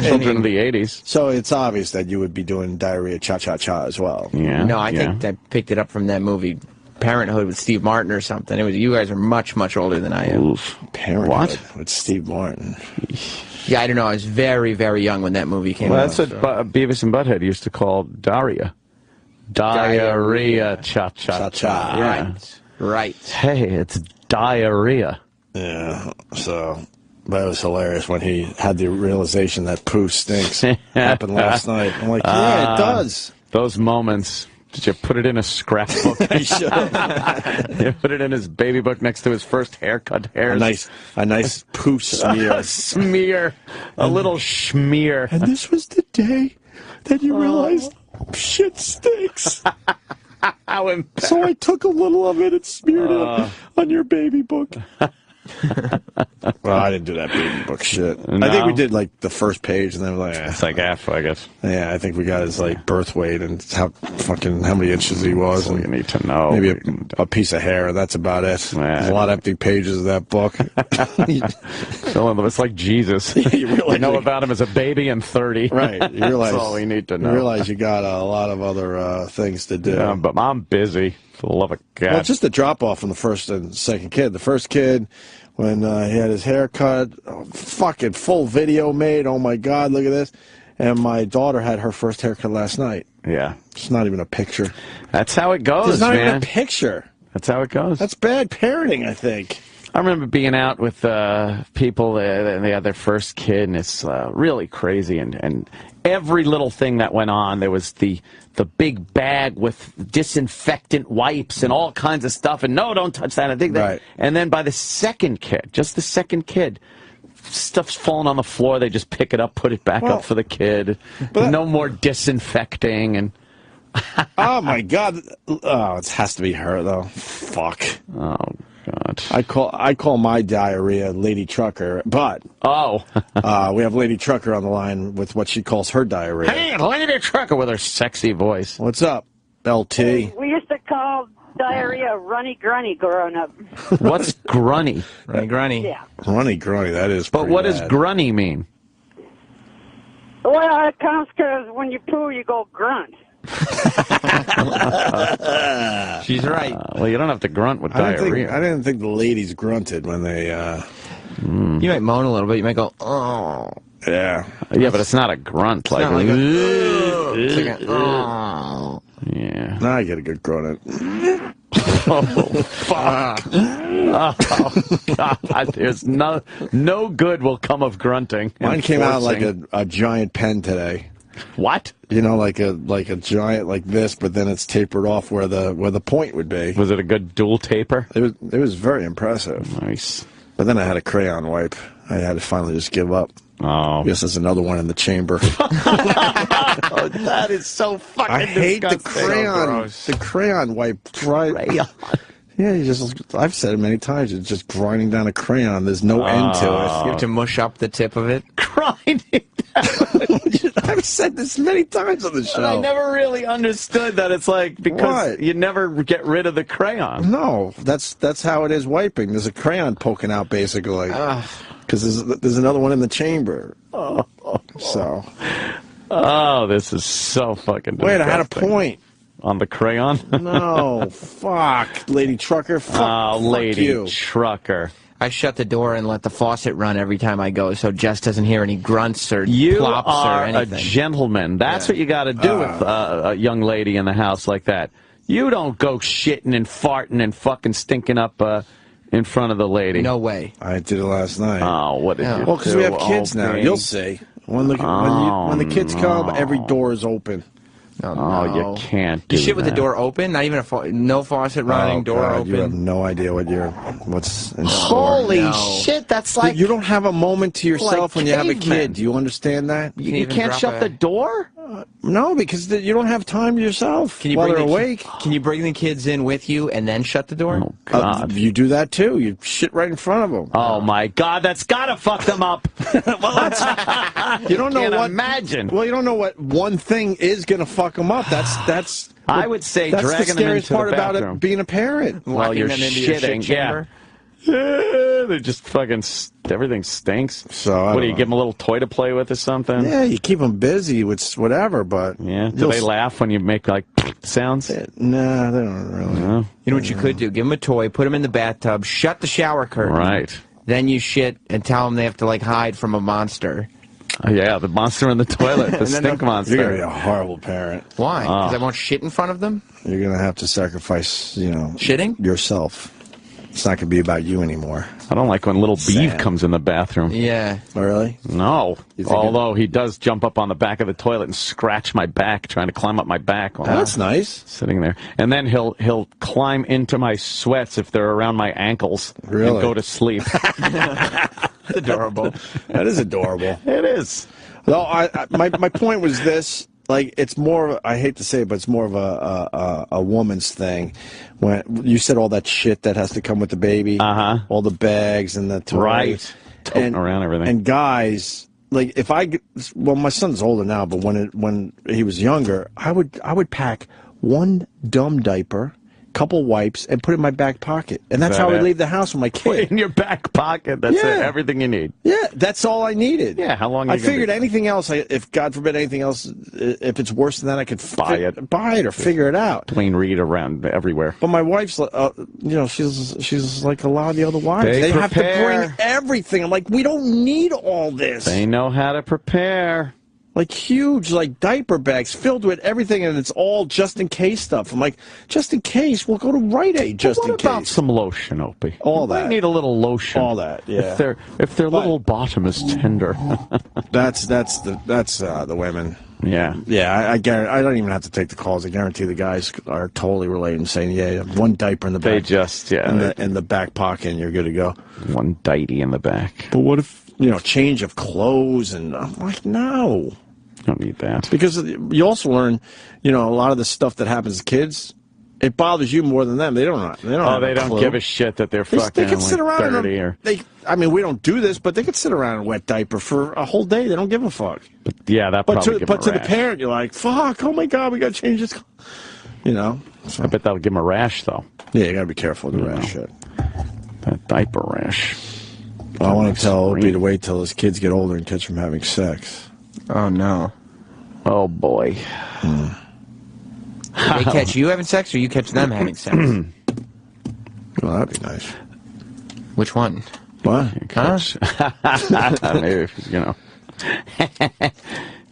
children of the 80s. So it's obvious that you would be doing diarrhea cha-cha-cha as well. Yeah. No, I think I picked it up from that movie Parenthood with Steve Martin or something. You guys are much, much older than I am. Parenthood with Steve Martin. Yeah, I don't know. I was very, very young when that movie came out. Well, that's what Beavis and Butthead used to call Daria. Diarrhea cha-cha-cha. Yeah. Right. Hey, it's diarrhea. Yeah, so that was hilarious when he had the realization that poo stinks. Happened last night. I'm like, yeah, it does. Those moments. Did you put it in a scrapbook? He should have. You put it in his baby book next to his first haircut hairs. A nice poo smear. A smear. A little schmear. And this was the day that you realized shit stinks. So I took a little of it and smeared it on your baby book. Well, I didn't do that baby book shit. No. I think we did like the first page, and then like it's like half, I guess. Yeah, I think we got his like birth weight and how many inches he was. That's all you need to know. Maybe a piece of hair, and that's about it. There's a lot of empty pages of that book. It's like Jesus. You know about him as a baby and 30. Right. You realize, that's all we need to know. You realize you got a lot of other things to do. Yeah, but I'm busy. For the love of God. Well, just a drop off from the first and second kid. The first kid, when he had his hair cut, fucking full video made. Oh my God, look at this. And my daughter had her first haircut last night. Yeah. It's not even a picture. That's how it goes, There's not man. even a picture. That's how it goes. That's bad parenting, I think. I remember being out with people, and they had their first kid, and it's really crazy. And every little thing that went on, there was the big bag with disinfectant wipes and all kinds of stuff. And no, don't touch that. I think that. Right. And then by the second kid, just the second kid, stuff's falling on the floor. They just pick it up, put it back up for the kid. No more disinfecting and. Oh my God! Oh, it has to be her though. Fuck. Oh God. I call my diarrhea Lady Trucker, but we have Lady Trucker on the line with what she calls her diarrhea. Hey, Lady Trucker with her sexy voice. What's up, LT? We used to call diarrhea runny grunny growing up. What's grunny? Runny grunny. Yeah. Runny grunny. That is. But what does grunny mean? Well, it counts because when you poo, you go grunt. She's right. Well, you don't have to grunt with diarrhea. I didn't think the ladies grunted when they. You might moan a little bit. You might go, oh. Yeah. Yeah, but it's not a grunt. It's Like, not like it's like a, oh. Yeah. Now I get a good grunt. Oh, fuck. Oh, God. There's no good will come of grunting. Mine came out like a giant pen today. What? You know, like a giant like this, but then it's tapered off where the point would be. Was it a good dual taper? It was very impressive. Nice. But then I had a crayon wipe. I had to finally just give up. Oh. I guess there's another one in the chamber. Oh, that is so fucking I hate the disgusting. crayon. So the crayon wipe. Crayon. Yeah, I've said it many times. It's just grinding down a crayon. There's no end to it. You have to mush up the tip of it. Grinding. I've said this many times on the show. And I never really understood that it's like because you never get rid of the crayon. No, that's how it is wiping. There's a crayon poking out basically. Because there's another one in the chamber. So. Oh, this is so fucking disgusting. Wait, I had a point. On the crayon? No, fuck, Lady Trucker. Fuck Lady you. Trucker. I shut the door and let the faucet run every time I go, so Jess doesn't hear any grunts or You plops are or anything. a gentleman. That's what you got to do with a young lady in the house like that. You don't go shitting and farting and fucking stinking up in front of the lady. No way. I did it last night. Oh, what did you do? Well, because we have kids now. You'll see. When the kids come, every door is open. Oh, you can't do You shit with the that. door open? Not even no faucet running, door God, open? You have no idea what's in Holy store. shit, that's like... You don't have a moment to yourself like when you have a cavemen. kid. Do you understand that? You can't shut the door? No, because you don't have time to yourself while they're awake. Can you bring the kids in with you and then shut the door? Oh, God. You do that, too. You shit right in front of them. Oh, my God, that's got to fuck them up. You don't know Can't what... imagine. Well, you don't know what one thing is going to fuck them up. That's. I would say that's dragging the them scariest into part the about bathroom. it being a parent. Well, Locking you're them into your shit shitting, yeah. chamber? They just fucking... Everything stinks. So, what do you give them a little toy to play with or something? Yeah, you keep them busy with whatever, but... Yeah? Do they laugh when you make, like, sounds? Nah, they don't really. No? You know what you could do? Give them a toy, put them in the bathtub, shut the shower curtain. Right. Then you shit and tell them they have to, like, hide from a monster. Yeah, the monster in the toilet, the stink monster. You're going to be a horrible parent. Why? Because I won't shit in front of them? You're going to have to sacrifice, shitting? Yourself. It's not going to be about you anymore. I don't like when little Beeve comes in the bathroom. Yeah. Oh, really? No. Although he does jump up on the back of the toilet and scratch my back, trying to climb up my back. While That's nice. Sitting there. And then he'll climb into my sweats if they're around my ankles. Really? And go to sleep. That's adorable. That is adorable. It is. No, my point was this. Like, it's more, I hate to say it, but it's more of a woman's thing. When you said all that shit that has to come with the baby, all the bags and the toys. Right. Toting around everything. And guys, like, well, my son's older now, but when he was younger, I would pack one dumb diaper, couple wipes, and put it in my back pocket. And that's how I would leave the house with my kid. Put it in your back pocket. That's it. Everything you need. Yeah, that's all I needed. Yeah, how long are I you gonna figured be- anything else, if God forbid anything else, if it's worse than that, I could buy it or figure it out. Dwayne Reed around everywhere. But my wife's, she's like a lot of the other wives. They have to prepare. bring everything. I'm like, we don't need all this. They know how to prepare. Like huge, like diaper bags filled with everything, and it's all just in case stuff. I'm like, just in case, we'll go to Rite Aid just in case. What about some lotion, Opie? All They that. need a little lotion. All that, yeah. If their little bottom is tender. That's the women. Yeah. Yeah, I guarantee. I don't even have to take the calls. I guarantee the guys are totally relating, saying, "Yeah, one diaper in the back." They just in the back pocket, and you're good to go. One diety in the back. But what if change of clothes? And I'm like, no, you don't need that. Because you also learn, a lot of the stuff that happens to kids, it bothers you more than them. They don't. They don't give a shit that they're fucking They can sit like around 30 or we don't do this, but they could sit around in a wet diaper for a whole day. They don't give a fuck. But yeah, that probably give them a to the rash. parent, you're like, fuck, oh my God, we got to change this. So. I bet that'll give them a rash, though. Yeah, you got to be careful with the rash shit. That diaper rash. Well, I want to tell Opie to wait till his kids get older and catch from having sex. Oh, no. Oh, boy. They catch you having sex, or you catch them having sex? Well, that'd be nice. Which one? What? Huh? Maybe, you know.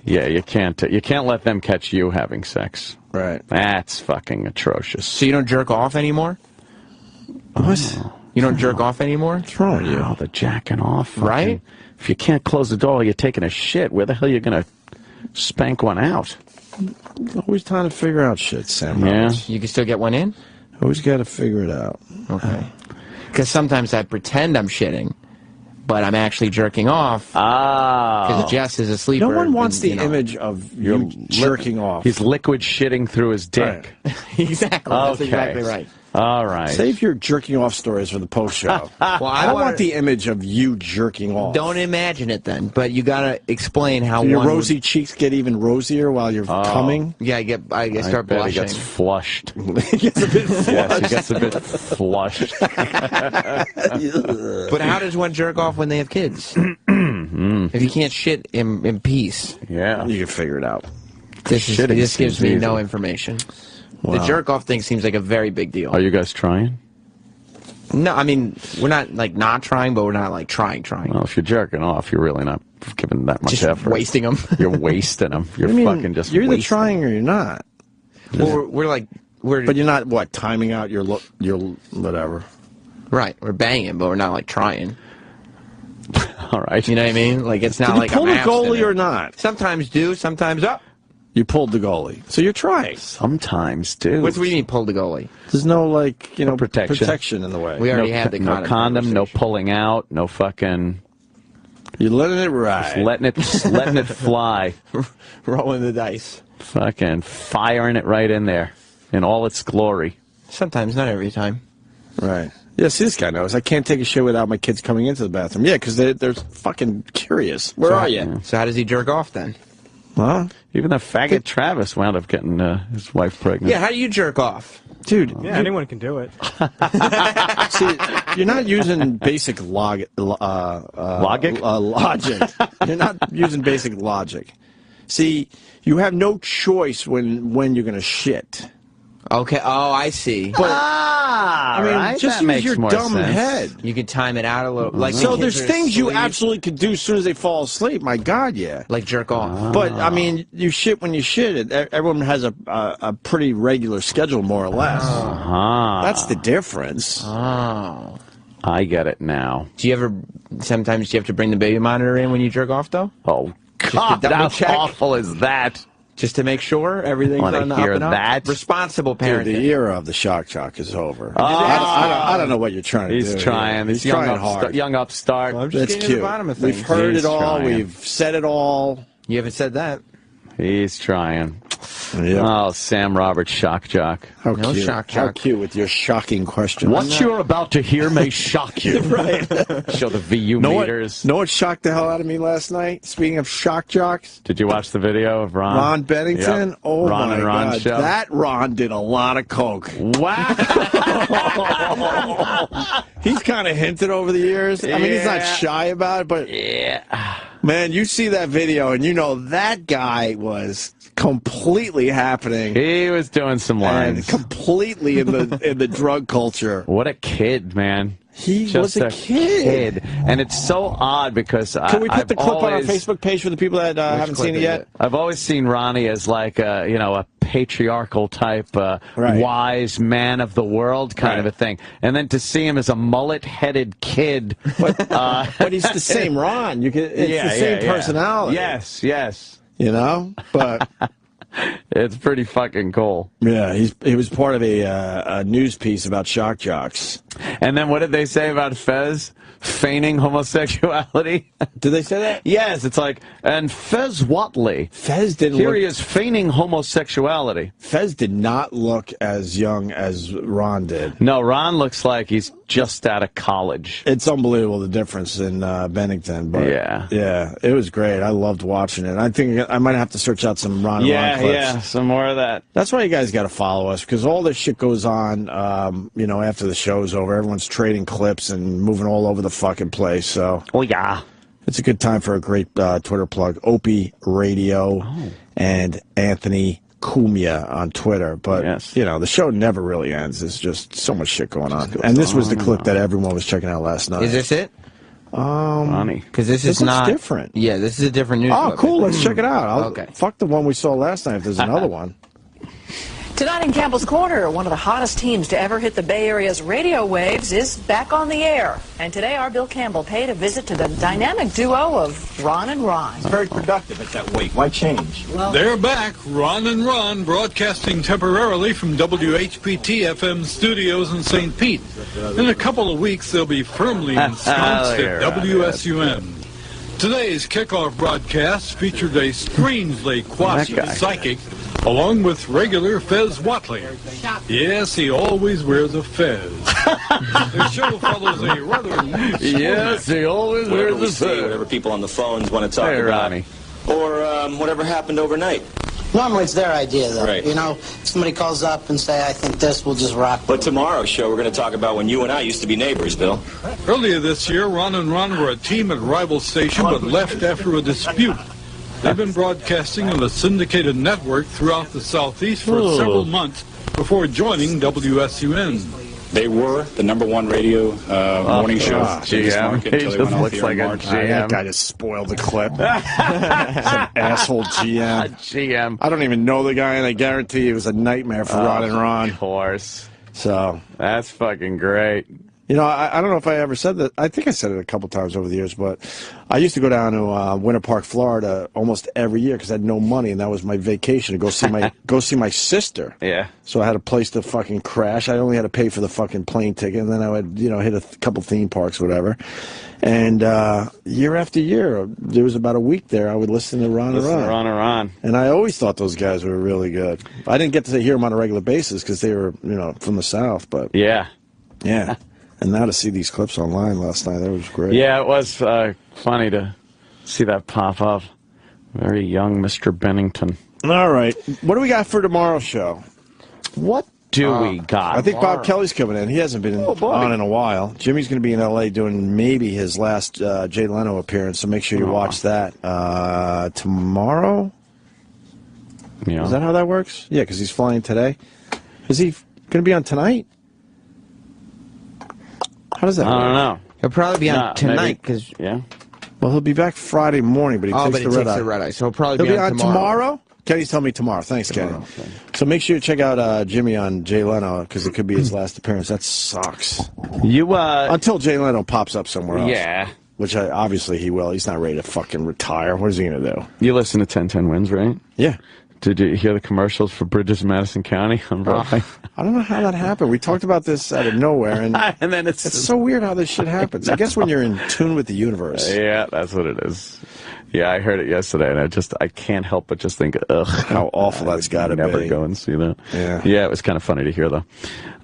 Yeah, you can't let them catch you having sex. Right. That's fucking atrocious. So you don't jerk off anymore? What? You don't jerk off anymore? What's wrong with you? Oh, the jacking off. Right? If you can't close the door, you're taking a shit. Where the hell are you going to spank one out? Always trying to figure out shit, Sam. Yeah. Roberts. You can still get one in? Always got to figure it out. Okay. Because sometimes I pretend I'm shitting, but I'm actually jerking off. Because Jess is a sleeper. No one wants and, the image of you jerking off. He's liquid shitting through his dick. Right. Exactly. That's Okay. exactly right. All right. Save your jerking off stories for the post show. Well, I don't want the image of you jerking off. Don't imagine it then, but you gotta explain how Do your one rosy cheeks get even rosier while you're coming? Yeah, I start bet blushing. He gets flushed. He gets a bit flushed. Yes, he gets a bit flushed. But how does one jerk off when they have kids? If you can't shit in peace. Yeah. You can figure it out. This gives me no information. Wow. The jerk off thing seems like a very big deal. Are you guys trying? No, I mean, we're not like not trying, but we're not like trying. Well, if you're jerking off, you're really not giving that much Just effort. wasting them. You're wasting them. You're I mean, fucking just You're either wasting trying or you're not. Well, but you're not, what, timing out your whatever. Right, we're banging, but we're not like trying. All right. You know what I mean? Like it's not Did you like pull I'm the goalie abstinent. or not? Sometimes do, sometimes up. You pulled the goalie. So you're trying. Sometimes do. What do you mean pull the goalie? There's no, like, you know, protection in the way. We already had the no condom, no pulling out, no fucking. You're letting it ride. Just letting it fly. Rolling the dice. Fucking firing it right in there in all its glory. Sometimes, not every time. Right. Yeah, see, this guy knows. I can't take a shit without my kids coming into the bathroom. Yeah, because they're fucking curious. Where are you? So how does he jerk off then? Huh? Even that faggot Travis wound up getting his wife pregnant. Yeah, how do you jerk off? Dude. Yeah, anyone can do it. See, you're not using basic logic. Logic. You're not using basic logic. See, you have no choice when you're going to shit. Okay. Oh, I see. But I mean, just use your dumb head. You can time it out a little. Like So there's things you absolutely could do as soon as they fall asleep. My God, yeah. Like jerk off. But I mean, you shit when you shit. Everyone has a pretty regular schedule, more or less. That's the difference. Oh. I get it now. Sometimes do you have to bring the baby monitor in when you jerk off, though? Oh, God, how awful is that? Just to make sure everything's on the up and up? That? Responsible parenting. Dude, the era of the shock jock is over. Oh. I don't know what you're trying to do. He's trying. He's young trying hard. Young upstart. Well, I'm just That's getting cute. to the bottom of We've things. heard He's it all. trying. We've said it all. You haven't said that. He's trying. Yep. Oh, Sam Roberts, shock jock. How No cute. shock How jock. cute with your shocking question. What you're about to hear may shock you. Right. Show the VU meters. Know what shocked the hell out of me last night? Speaking of shock jocks, Did you watch the video of Ron? Ron Bennington. Yep. Oh Ron my and Ron God, show. that Ron did a lot of coke. Wow. He's kind of hinted over the years. I mean, he's not Yeah. shy about it, but man, you see that video and you know that guy was completely happening. He was doing some And lines. completely in the drug culture. What a kid, man. He Just was a kid. And it's so odd because Can we put the clip on our always, Facebook page for the people that haven't seen it yet? I've always seen Ronnie as like a patriarchal type, wise man of the world kind of a thing. And then to see him as a mullet-headed kid. But he's the same Ron. It's the same personality. Yes, yes. You know? But it's pretty fucking cool. Yeah, he was part of a news piece about shock jocks. And then what did they say about Fez feigning homosexuality? Did they say that? Yes, it's like, and Fez Watley. Fez didn't Here look, he is feigning homosexuality. Fez did not look as young as Ron did. No, Ron looks like he's just out of college. It's unbelievable the difference in Bennington. But yeah, it was great. I loved watching it. I think I might have to search out some Ron and Ron clips. Yeah, some more of that. That's why you guys got to follow us, because all this shit goes on, after the show's over. Everyone's trading clips and moving all over the fucking place. So, oh yeah, It's a good time for a great Twitter plug. Opie Radio and Anthony Cumia on Twitter. But, you know, the show never really ends. There's just so much shit going on. And this was the clip that everyone was checking out last night. Is this it? Funny. Because this is not different. Yeah, this is a different news. Oh, cool. Let's check it out. Okay. Fuck the one we saw last night if there's another one. Tonight in Campbell's Corner, one of the hottest teams to ever hit the Bay Area's radio waves is back on the air. And today, our Bill Campbell paid a visit to the dynamic duo of Ron and Ron. It's very productive at that weight. Why change? Well, they're back, Ron and Ron, broadcasting temporarily from WHPT FM studios in St. Pete. In a couple of weeks, they'll be firmly ensconced at WSUN. Today's kickoff broadcast featured a strangely quasi psychic, along with regular Fez Watley. Yes, he always wears a fez. Their show follows a rather loose... Yes, he always wears a fez. Whatever people on the phones want to talk about. Ronnie. Or whatever happened overnight. Normally it's their idea, though. Right. You know, somebody calls up and say, I think this will just rock. But tomorrow's show, we're going to talk about when you and I used to be neighbors, Bill. Earlier this year, Ron and Ron were a team at a rival station but left after a dispute. They've been broadcasting on a syndicated network throughout the Southeast for several months before joining WSUN. They were the #1 radio morning show. GM. He just looks like a GM. That guy just spoiled the clip. Some asshole GM. GM. I don't even know the guy, and I guarantee it was a nightmare for Ron and Ron. Of course. So that's fucking great. You know, I don't know if I ever said that. I think I said it a couple times over the years, but I used to go down to Winter Park, Florida, almost every year because I had no money, and that was my vacation to go see my sister. Yeah. So I had a place to fucking crash. I only had to pay for the fucking plane ticket, and then I would, you know, hit a couple theme parks, whatever. And year after year, there was about a week there. I would listen to Ron and Ron. Ron and Ron. And I always thought those guys were really good. I didn't get to hear them on a regular basis because they were, you know, from the South. But yeah. And now to see these clips online last night, that was great. Yeah, it was funny to see that pop up. Very young Mr. Bennington. All right. What do we got for tomorrow's show? What do we got? I think Bob Kelly's coming in. He hasn't been on in a while. Jimmy's going to be in L.A. doing maybe his last Jay Leno appearance, so make sure you watch that. Tomorrow? Yeah. Is that how that works? Yeah, because he's flying today. Is he going to be on tonight? How does that work? I don't know. He'll probably be on tonight because Well, he'll be back Friday morning, but he takes the red eye. So he'll probably be on tomorrow. Kenny's telling me tomorrow. Thanks, Kenny. Okay. So make sure you check out Jimmy on Jay Leno because it could be his last appearance. That sucks. Until Jay Leno pops up somewhere else. Yeah. Which obviously he will. He's not ready to fucking retire. What is he going to do? You listen to 1010 Wins, right? Yeah. Did you hear the commercials for Bridges in Madison County? I don't know how that happened. We talked about this out of nowhere, and then it's so weird how this shit happens. I guess when you're in tune with the universe. Yeah, that's what it is. Yeah, I heard it yesterday, and I can't help but just think, ugh. How awful that's got to be. Never go and see that. Yeah, it was kind of funny to hear, though.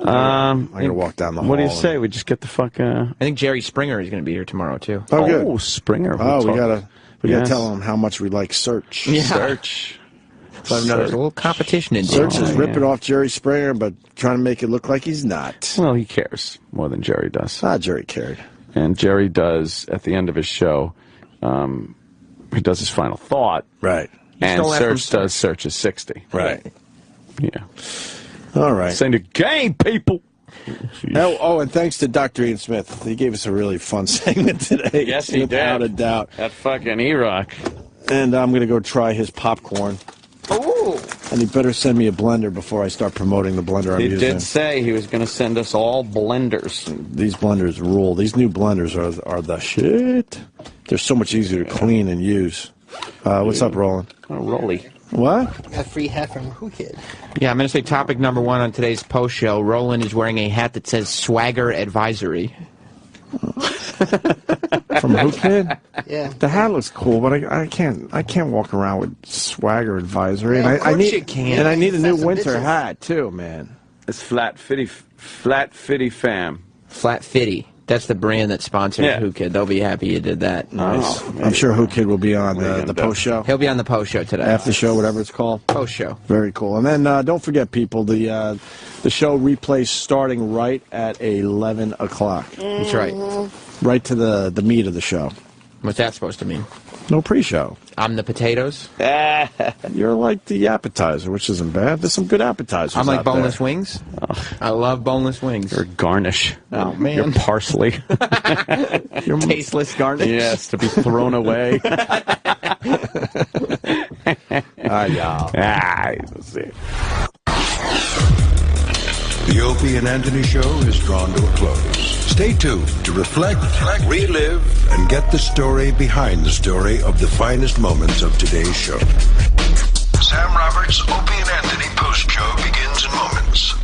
I'm going to walk down the hall. What do you say? We just get the fuck... I think Jerry Springer is going to be here tomorrow, too. Oh, good. Oh, Springer. We got to tell him how much we like Search. Yeah. Search. So there's a little competition in Search is ripping off Jerry Springer, but trying to make it look like he's not. Well, he cares more than Jerry does. Jerry cared. And Jerry does, at the end of his show, he does his final thought. Right. And Search does Search's 60. Right. Yeah. All right. Saying the game, people. And thanks to Dr. Ian Smith. He gave us a really fun segment today. Yes, he did. Without a doubt. That fucking E-Rock. And I'm going to go try his popcorn. Oh! And he better send me a blender before I start promoting the blender I'm using. He did say he was going to send us all blenders. These blenders rule. These new blenders are the shit. They're so much easier to clean and use. What's up, Roland? Oh, Rolly. What? Got a free hat from Who Kid. Yeah, I'm going to say topic number 1 on today's post show. Roland is wearing a hat that says Swagger Advisory. From Who Kid? Yeah. The hat looks cool, but I can't walk around with Swagger Advisory. Yeah, and of course I need you can. And I need a new winter bitches. hat too, man. It's Flat Fitty Fam. Flat Fitty. That's the brand that sponsors Who Kid. They'll be happy you did that. Nice. I'm sure Who Kid will be on the post show. He'll be on the post show today. After show, whatever it's called. Post show. Very cool. And then don't forget, people, the show replays starting right at 11 o'clock. That's right. Right to the meat of the show. What's that supposed to mean? No pre-show. I'm the potatoes. You're like the appetizer, which isn't bad. There's some good appetizers. I'm like out boneless there. wings. I love boneless wings. You're garnish. Oh, man. You're parsley. You're tasteless garnish. Yes, to be thrown away. Let's see. The Opie and Anthony Show is drawn to a close. Stay tuned to reflect, relive, and get the story behind the story of the finest moments of today's show. Sam Roberts' Opie and Anthony post-show begins in moments.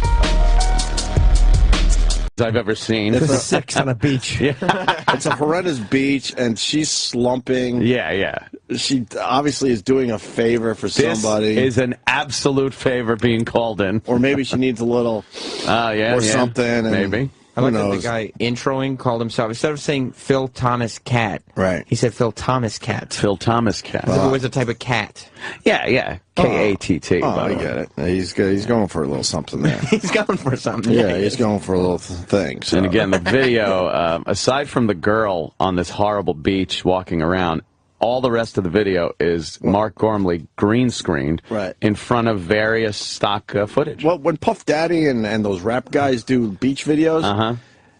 I've ever seen. It's a 6 on a beach. It's a horrendous beach, and she's slumping. Yeah. She obviously is doing a favor for somebody. This is an absolute favor being called in. Or maybe she needs a little something. And maybe. I like that the guy introing called himself, instead of saying Phil Thomas Cat, right? He said Phil Thomas Cat. Phil Thomas Cat. It was a type of cat. Yeah. K-A-T-T. Oh, I get it. He's going for a little something there. He's going for something. Yeah, he's going for a little thing. So. And again, the video, aside from the girl on this horrible beach walking around, all the rest of the video is Mark Gormley green screened in front of various stock footage. Well, when Puff Daddy and those rap guys do beach videos,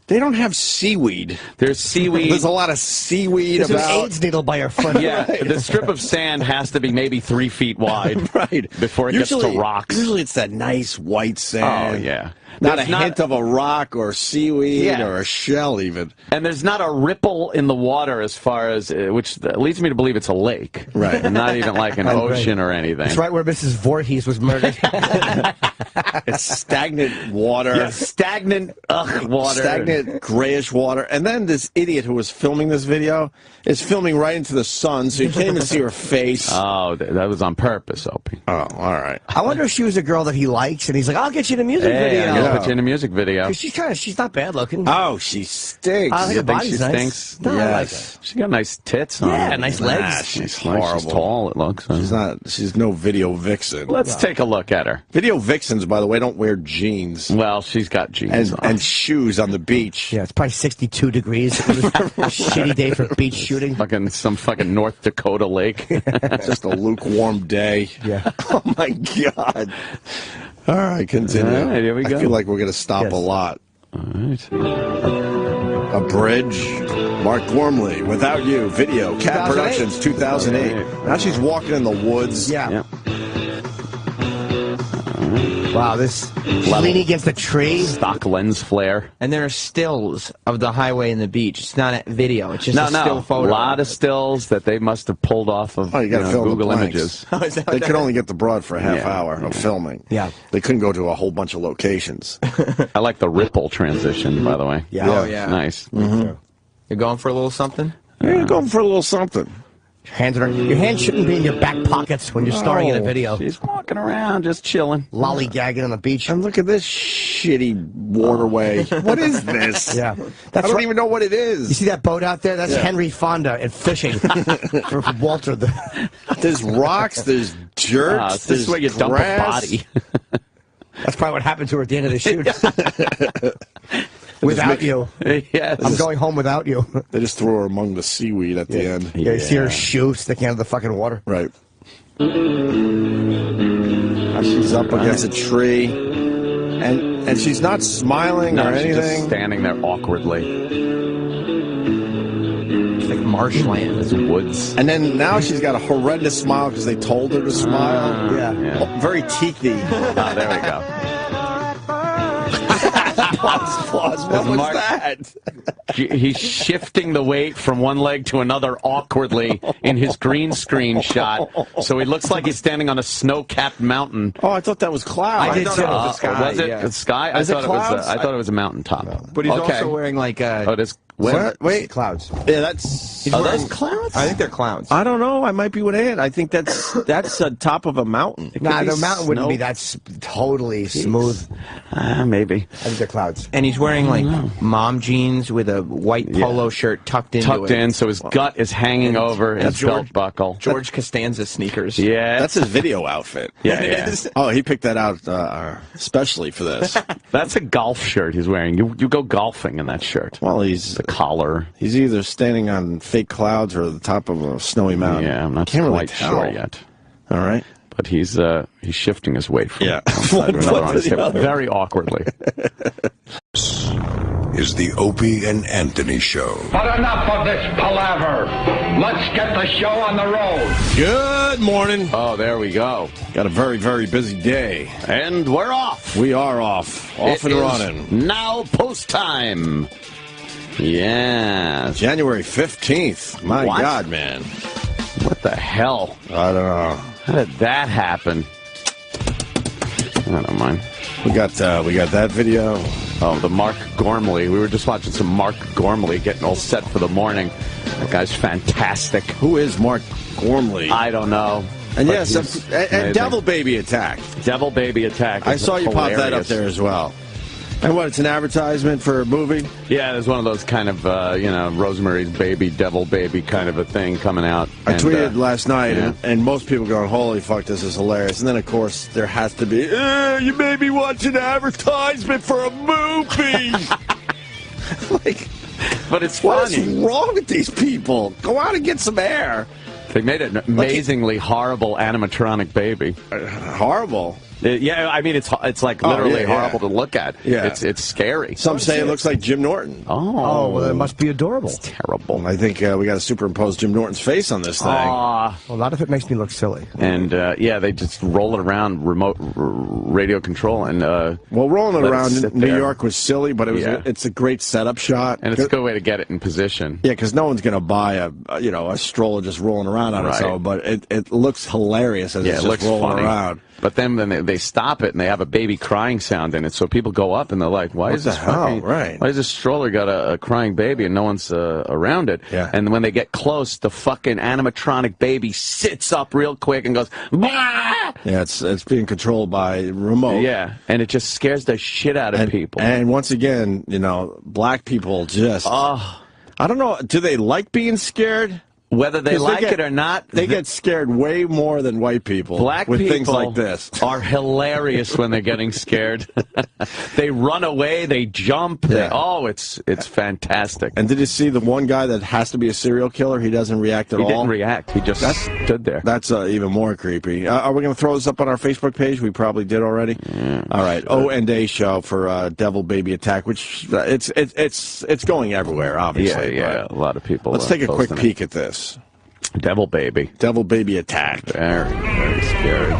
they don't have seaweed. There's seaweed. There's a lot of seaweed There's about. an AIDS needle by her foot. Yeah, the strip of sand has to be maybe 3 feet wide before it gets to rocks. Usually it's that nice white sand. Oh, yeah. Not a hint of a rock or seaweed or a shell even. And there's not a ripple in the water as far as, which leads me to believe it's a lake. Right. Not even like an ocean or anything. It's right where Mrs. Voorhees was murdered. It's stagnant water. Yeah, stagnant water. Stagnant grayish water. And then this idiot who was filming this video is filming right into the sun, so you can't even see her face. Oh, that was on purpose, Opie. Oh, all right. I wonder if she was a girl that he likes, and he's like, I'll get you in a music video. I'm gonna put you in a music video. 'Cause she's not bad looking. Oh, she stinks. I think You her think body's she nice. stinks? No, I like her. She got nice tits on her. Yeah, nice legs. Nah, she's Nice, horrible. She's tall, it looks. She's no video vixen. Let's take a look at her. Video vixens, by the way, don't wear jeans. Well, she's got jeans and shoes on the beach. Yeah, it's probably 62 degrees. It was a shitty day for beach shooting. Some fucking North Dakota lake. Just a lukewarm day. Yeah. Oh, my God. All right, continue. All right, here we go. I feel like we're going to stop a lot. All right. A bridge. Mark Gormley, Without You, video. Cat 2008. Productions, 2008. Now she's walking in the woods. Yeah. Wow, she's leaning against a tree. Stock lens flare. And there are stills of the highway and the beach. It's not a video. It's just a still photo. A lot of stills that they must have pulled off of you gotta film the Google planks. Images. They could only get the broad for a half hour of filming. Yeah. They couldn't go to a whole bunch of locations. I like the ripple transition, by the way. Yeah. Oh, yeah. Nice. You're going for a little something? You're going for a little something. Your hands shouldn't be in your back pockets when you're starring in a video. She's walking around, just chilling. Lollygagging on the beach. And look at this shitty waterway. What is this? Yeah. I don't even know what it is. You see that boat out there? That's Henry Fonda and fishing for Walter. There's rocks, there's dirt, This there's is where you dump a grass. body. That's probably what happened to her at the end of the shoot. Without you. Yes. I'm going home without you. They just throw her among the seaweed at the end. Yeah, you see her shoe sticking out of the fucking water. Right. Now she's up against a tree, and she's not smiling or She's anything. just standing there awkwardly. It's like marshland. It's woods. And then now she's got a horrendous smile because they told her to smile. Yeah. Oh, very teethy. Oh, there we go. Applause. What was that? He's shifting the weight from one leg to another awkwardly in his green screen shot, so he looks like he's standing on a snow-capped mountain. Oh, I thought that was clouds. I did too. Was it Yeah. the sky? Is it clouds? I thought it was a mountaintop. But he's Okay. also wearing like Oh, it is. Wait, clouds. Yeah, that's. He's Are wearing- those clouds? I think they're clouds. I don't know. I might be with Ant. I think that's the top of a mountain. Nah, the mountain wouldn't be that totally smooth. Maybe. I think they're clouds. And he's wearing like mom jeans with a white polo shirt tucked into it. So his gut is hanging over his belt buckle. George Costanza sneakers. Yeah, That's his video outfit. Yeah. Oh, he picked that out especially for this. That's a golf shirt he's wearing. You go golfing in that shirt. Well, he's the collar. He's either standing on fake clouds or the top of a snowy mountain. Yeah, I'm not Can't really quite tell. sure yet. All right. But he's shifting his weight from one One side to foot another to the other. very awkwardly. Is the Opie and Anthony Show. But enough of this palaver. Let's get the show on the road. Good morning. Oh, there we go. Got a very, very busy day. And we're off. We are off. Off and running. Now post time. Yeah. January 15th. My What? God, man. What the hell? I don't know. How did that happen? I don't mind. We got that video. Oh, the Mark Gormley. We were just watching some Mark Gormley getting all set for the morning. That guy's fantastic. Who is Mark Gormley? I don't know. And but yes, and Devil Baby Attack. Devil Baby Attack. I saw you pop that up there as well. And what, it's an advertisement for a movie? Yeah, there's one of those kind of, Rosemary's Baby, Devil Baby kind of a thing coming out. I tweeted last night, and most people going, holy fuck, this is hilarious. And then, of course, there has to be, you made me watch an advertisement for a movie. But it's What's funny. wrong with these people? Go out and get some air. They made an amazingly horrible animatronic baby. Horrible? Yeah, I mean, it's like literally horrible to look at. Yeah. It's scary. Some say it looks like Jim Norton. Oh, well, it must be adorable. It's terrible. I think we got to superimpose Jim Norton's face on this thing. Well, a lot of it makes me look silly. And, they just roll it around remote radio control. And well, rolling it around in New there. York was silly, but it's a great setup shot. And it's a good way to get it in position. Yeah, because no one's going to buy a stroller just rolling around on its own, but it looks hilarious as it's just looks rolling funny. around. But then they stop it and they have a baby crying sound in it, so people go up and they're like, "Why is this hell? Right. Why is this stroller got a crying baby and no one's around it?" Yeah. And when they get close, the fucking animatronic baby sits up real quick and goes, "Bah!" Yeah, it's being controlled by remote. Yeah, and it just scares the shit out of people. And once again, black people just I don't know, do they like being scared? Whether they like it or not, they get scared way more than white people. Black with people things like this are hilarious when they're getting scared. They run away, they jump. It's fantastic. And did you see the one guy that has to be a serial killer? He doesn't react at all. He didn't react. He just stood there. That's even more creepy. Are we going to throw this up on our Facebook page? We probably did already. Yeah, all right. O&A show for Devil Baby Attack, which it's going everywhere. Obviously. Yeah. A lot of people. Let's take a quick peek at this. Devil Baby. Devil Baby Attack. Very, very scary.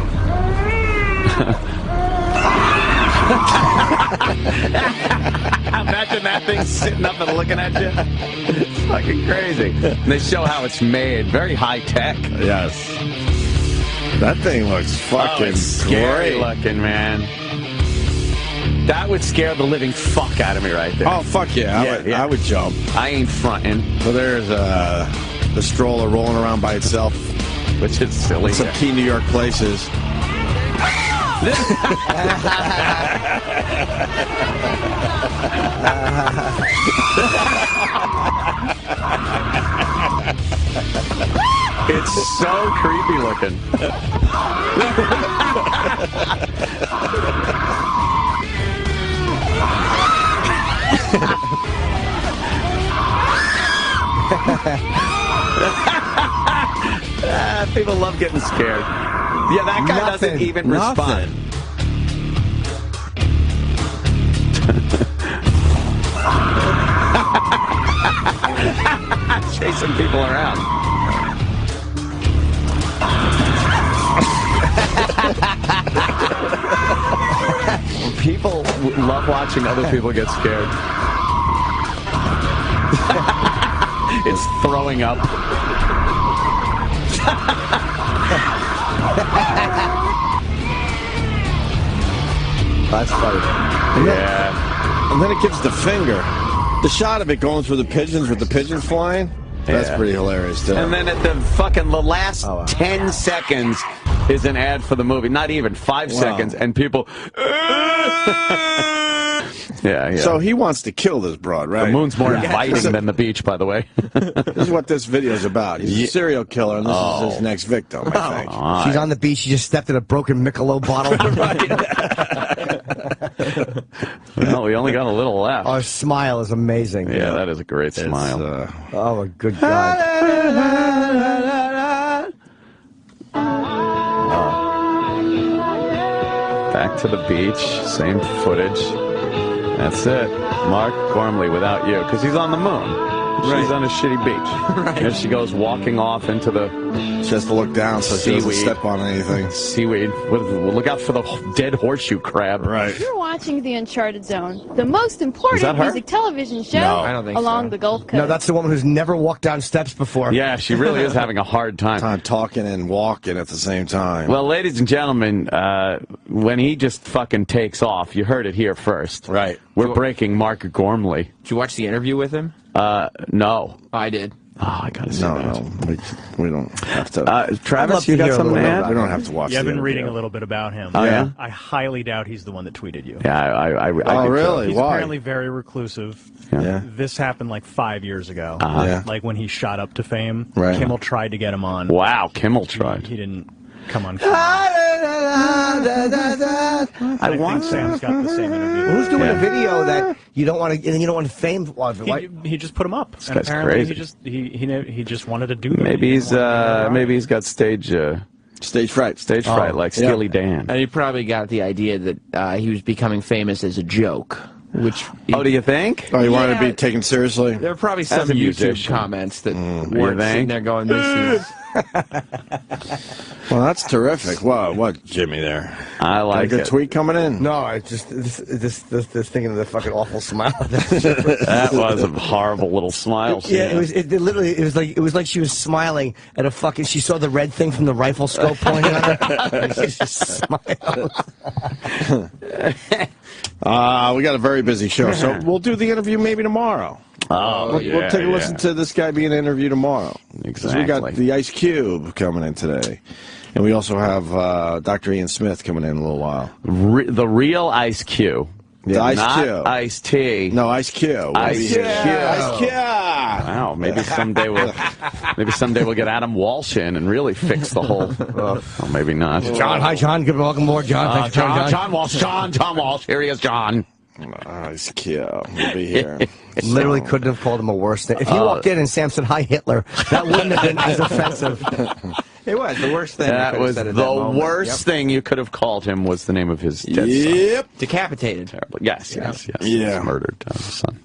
Imagine that thing sitting up and looking at you. It's fucking crazy. And they show how it's made. Very high tech. Yes. That thing looks fucking scary great. looking, man. That would scare the living fuck out of me right there. Oh, fuck yeah. I would jump. I ain't fronting. So there's the stroller rolling around by itself. Which is silly. Some key New York places. It's so creepy looking. People love getting scared. Yeah, that guy doesn't even respond. Chasing people around. People love watching other people get scared. It's throwing up. That's funny. Yeah. And then it gives the finger. The shot of it going through the pigeons with the pigeons flying, that's pretty hilarious, too. And then at the last 10 seconds is an ad for the movie. Not even 5 seconds. And people... Yeah. So he wants to kill this broad, right? The moon's more inviting than the beach, by the way. This is what this video is about. He's a serial killer, and this is his next victim, I think. She's on the beach. She just stepped in a broken Michelob bottle. Well, we only got a little left. Our smile is amazing. Yeah, that is a great smile. Oh, my good God. Back to the beach, same footage. That's it. Mark Gormley without you, because he's on the moon. She's on a shitty beach. Right. And she goes walking off into the... She has to look down so she doesn't step on anything. Seaweed. We'll look out for the dead horseshoe crab. Right. You're watching The Uncharted Zone, the most important music television show No, I don't think along so. the Gulf Coast. No, that's the woman who's never walked down steps before. Yeah, she really is having a hard time. Talking and walking at the same time. Well, ladies and gentlemen, when he just fucking takes off, you heard it here first. Right. We're breaking Mark Gormley. Did you watch the interview with him? No. I did. Oh, I gotta see that. No, we don't have to. Travis, you got something to add? We don't have to watch. Yeah, I've been the reading a interview. little bit about him. Oh, yeah? I highly doubt he's the one that tweeted you. Yeah, I Oh, really? He's Why? apparently very reclusive. Yeah. This happened like 5 years ago. Yeah. Like when he shot up to fame. Right. Kimmel tried to get him on. Wow, Kimmel tried. He didn't come on. I think Sam's got the same interview. Who's doing a video that you don't want to, and you don't want fame of it? He just put him up. This And guy's apparently crazy. he just wanted to do that. Maybe he's got stage fright. Stage fright, like Steely Dan. And he probably got the idea that he was becoming famous as a joke. Which do you think? Oh, you wanted to be taken seriously? There are probably some As a YouTube musician. comments that You weren't sitting think? there going, "This is." Well, that's terrific. What, Jimmy? There. I like Got a good it. tweet coming in. No, I just this thing of the fucking awful smile. That was a horrible little smile. Yeah, it literally it was like she was smiling at a fucking. She saw the red thing from the rifle scope pointing at her. And she just smiled. We got a very busy show, so we'll do the interview maybe tomorrow. Oh, we'll take a listen to this guy being interviewed tomorrow. 'Cause we got the Ice Cube coming in today. And we also have Dr. Ian Smith coming in a little while. The real Ice Cube. The Ice not Cube. Ice T. No, Ice Cube. Ice Cube. Ice Cube. Wow, maybe someday we'll get Adam Walsh in and really fix the whole. Oh, maybe not. John, hi John, good welcome aboard, John. Thanks for coming, John Walsh. Here he is, John. Ice Cube. He'll be here. Literally couldn't have called him a worse thing. If he walked in and Sam said, "Hi Hitler," that wouldn't have been as offensive. It was the worst thing. That was the worst thing you could have called him. Was the name of his dead son. Decapitated. Terrible. Yes. Yeah. Murdered his son.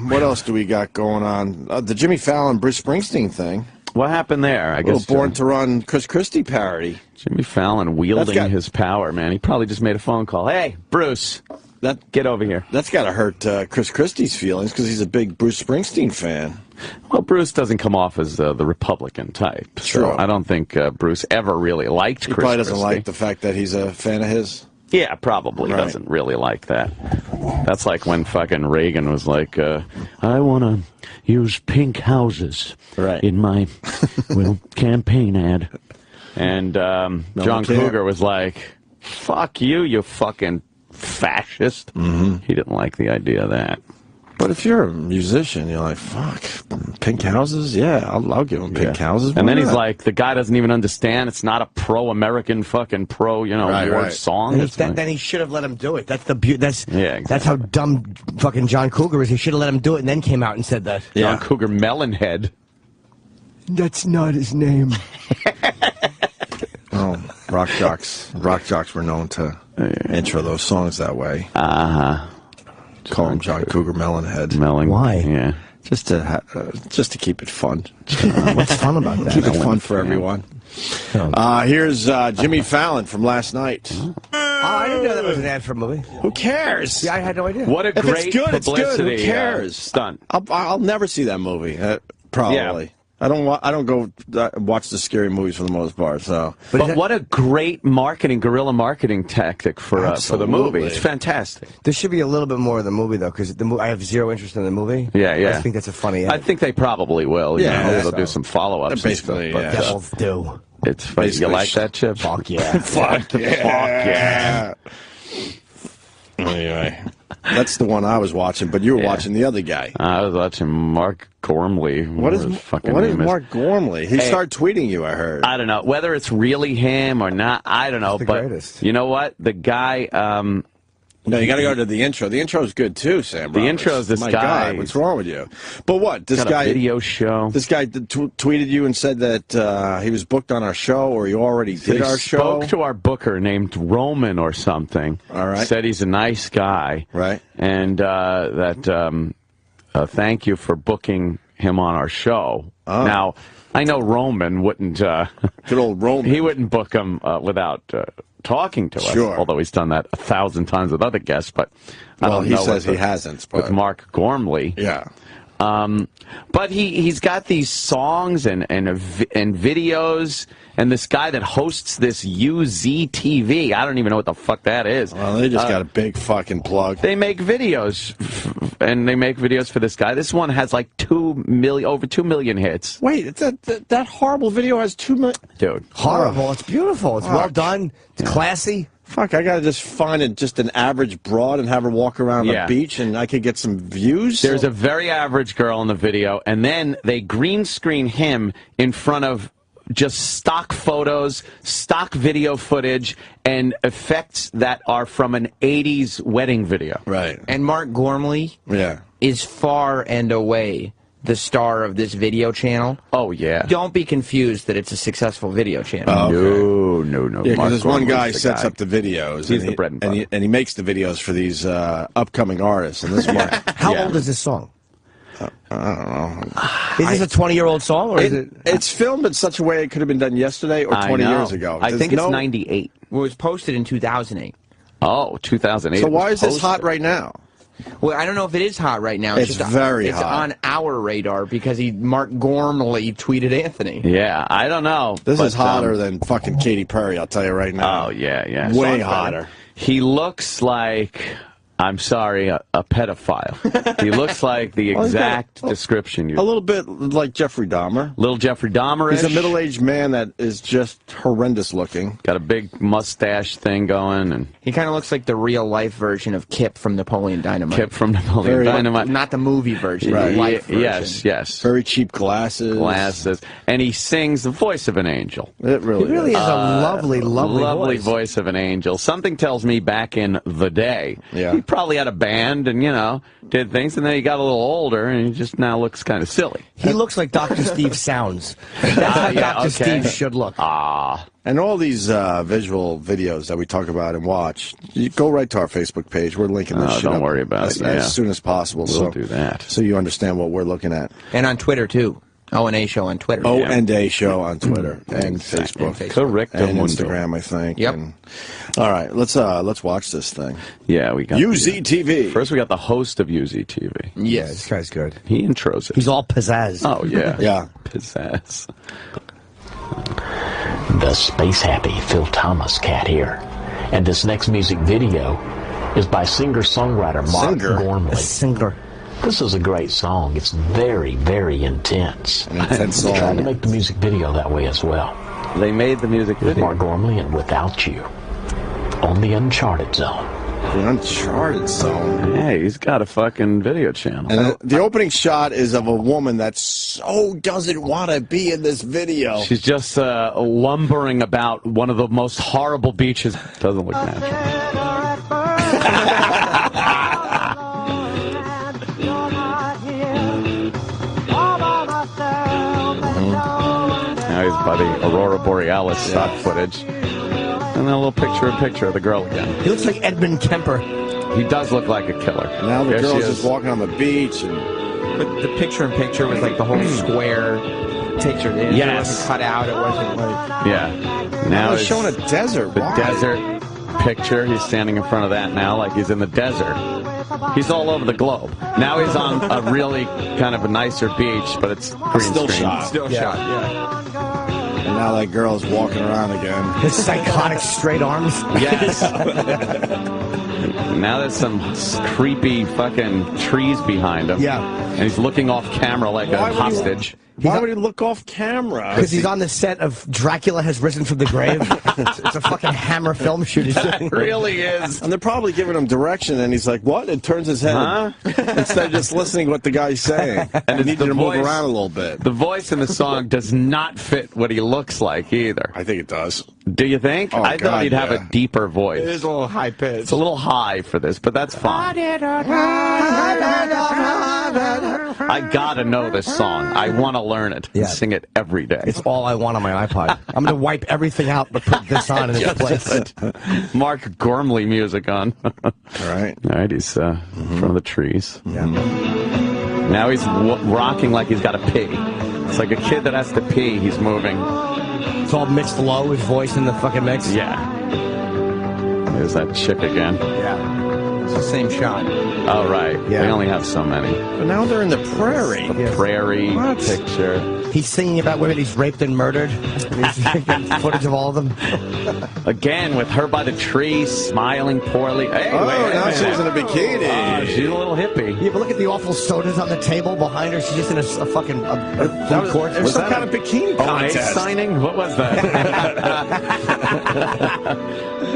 What else do we got going on? The Jimmy Fallon, Bruce Springsteen thing. What happened there? I guess Born to Run Chris Christie parody. Jimmy Fallon wielding his power, man. He probably just made a phone call. Hey, Bruce, get over here. That's got to hurt Chris Christie's feelings because he's a big Bruce Springsteen fan. Well, Bruce doesn't come off as the Republican type. True. So I don't think Bruce ever really liked Chris He probably doesn't Christie. like the fact that he's a fan of his. Yeah, probably doesn't really like that. That's like when fucking Reagan was like, I want to use pink houses in my campaign ad. And John Cougar was like, fuck you, you fucking fascist. He didn't like the idea of that. But if you're a musician, you're like, fuck, pink houses? Yeah, I'll give him pink houses. And then Why he's not? like, the guy doesn't even understand. It's not a pro-American fucking war song. And then he should have let him do it. That's the That's exactly. That's how dumb fucking John Cougar is. He should have let him do it and then came out and said that. John Cougar Melonhead. That's not his name. Oh, rock jocks. Rock jocks were known to intro those songs that way. Call him John Cougar Melonhead. Why? Yeah. Just to keep it fun. What's fun about that? Keep it fun for everyone. Here's Jimmy Fallon from last night. I didn't know that was an ad for a movie. Who cares? Yeah, I had no idea. What a If great it's good, it's good. publicity Who cares? stunt. I'll never see that movie. Probably. Yeah. I don't go watch the scary movies for the most part. So, But what a great guerrilla marketing tactic for the movie. It's fantastic. There should be a little bit more of the movie, though, because I have zero interest in the movie. Yeah. I think that's a funny ad. I think they probably will. Yeah, They'll do some follow-ups. Basically, and stuff, yeah. Devils do. It's funny. You like that, Chip? Fuck yeah. Fuck yeah. Anyway, that's the one I was watching, but you were watching the other guy. I was watching Mark Gormley. What is Mark Gormley? He started tweeting you, I heard. I don't know. Whether it's really him or not, I don't know. the But greatest. you know what? The guy, No, you got to go to the intro. The intro is good too, Sam. The intro is this My guy. God, what's wrong with you? But what? This got guy a video show. This guy tweeted you and said that he was booked on our show, or he already did our show. Spoke to our booker named Roman or something. All right. Said he's a nice guy. Right. And thank you for booking him on our show. Oh. Now, I know Roman wouldn't. Good old Roman. He wouldn't book him without talking to us. Sure. Although he's done that 1,000 times with other guests, but I don't know. He says he hasn't. But with Mark Gormley. Yeah. But he's got these songs and videos, and this guy that hosts this UZTV. I don't even know what the fuck that is. Well, they just got a big fucking plug. They make videos, and they make videos for this guy. This one has like over 2 million hits. Wait, that horrible video has 2 million. Dude, horrible. It's beautiful. It's well done. It's classy. Fuck, I gotta just find just an average broad and have her walk around the beach, and I could get some views. There's a very average girl in the video, and then they green screen him in front of just stock photos, stock video footage, and effects that are from an 80s wedding video. Right. And Mark Gormley is far and away the star of this video channel. Oh, yeah. Don't be confused that it's a successful video channel. Oh, okay. No. Yeah, because this one guy sets up the videos. He's the bread and butter. And he makes the videos for these upcoming artists. And this one, How old is this song? I don't know. Is this a 20-year-old song, or is it? It's filmed in such a way it could have been done yesterday or 20 years ago. I think it's 98. Well, it was posted in 2008. Oh, 2008. So why is this hot right now? Well, I don't know if it is hot right now. It's very hot. It's on hot. our radar because Mark Gormley tweeted Anthony. Yeah, I don't know. This is hotter than fucking Katy Perry, I'll tell you right now. Oh, yeah. Way hotter. He looks like, I'm sorry, a pedophile. He looks like the exact description you. A little bit like Jeffrey Dahmer. Little Jeffrey Dahmer. He's a middle-aged man that is just horrendous looking. Got a big mustache thing going, and he kind of looks like the real-life version of Kip from Napoleon Dynamite. Kip from Napoleon Dynamite. Not the movie version, Right. the life version. Yes. Very cheap glasses. And he sings the voice of an angel. It really He really is a lovely voice of an angel. Something tells me back in the day, he probably had a band and, did things, and then he got a little older, and he just now looks kind of silly. He looks like Dr. Steve sounds. That's how Dr. Steve should look. And all these visual videos that we talk about and watch, you go right to our Facebook page. We're linking this shit don't up worry about as, it. as soon as possible. We'll do that. So you understand what we're looking at. And on Twitter, too. O&A Show on Twitter. O&A Show on Twitter and Facebook. Correct. And Instagram, I think. Yep. And, all right, let's watch this thing. Yeah, we got UZTV. First, we got the host of UZTV. Yeah, this guy's good. He intros it. He's all pizzazz. Oh, yeah. Yeah. Pizzazz. The Space Happy Phil Thomas cat here. And this next music video is by singer-songwriter Mark Gormley. A singer. This is a great song. It's very, very intense. An intense song. They tried to make the music video that way as well. They made the music With video. Mark Gormley and Without You on the Uncharted Zone. The Uncharted Zone. Hey, he's got a fucking video channel. And the opening shot is of a woman that so doesn't want to be in this video. She's just lumbering about one of the most horrible beaches. Doesn't look natural. Now he's by the Aurora Borealis stock footage. And then a little picture of the girl again. He looks like Edmund Kemper. He does look like a killer. Now the girl's just walking on the beach. But the picture-in-picture was like the whole square picture. It wasn't cut out. It wasn't like... Yeah. Now he's showing a desert. The desert picture. He's standing in front of that now like he's in the desert. He's all over the globe. Now he's on a really kind of a nicer beach, but it's green Still screen. shot. Still shot, And now that girl's walking around again. His psychotic straight arms. Yes. Now there's some creepy fucking trees behind him. Yeah. And he's looking off camera like a hostage. Why would he look off camera? Because he's on the set of Dracula Has Risen from the Grave. It's a fucking Hammer film shoot. It really is. And they're probably giving him direction, and he's like, what? And turns his head instead of just listening to what the guy's saying. And he needs to move around a little bit. The voice in the song does not fit what he looks like either. I think it does. Do you think? Oh, I thought he'd have a deeper voice. It is a little high pitched. It's a little high for this, but that's fine. I gotta know this song. I want to learn it and sing it every day. It's all I want on my iPod. I'm going to wipe everything out but put this on in its place. Mark Gormley music on. All right. All right, he's from the trees. Yeah. Now he's rocking like he's got to pee. It's like a kid that has to pee. He's moving. It's all mixed low, his voice in the fucking mix. Yeah. There's that chick again. Yeah. It's the same shot. Oh, right. Yeah. They only have so many. But now they're in the prairie. The prairie picture. He's singing about women he's raped and murdered. He's footage of all of them. Again, with her by the tree, smiling poorly. Hey, now she's in a bikini. Oh, she's a little hippie. Yeah, but look at the awful sodas on the table behind her. She's just in a fucking food court. There's some kind of bikini contest. Signing? What was that?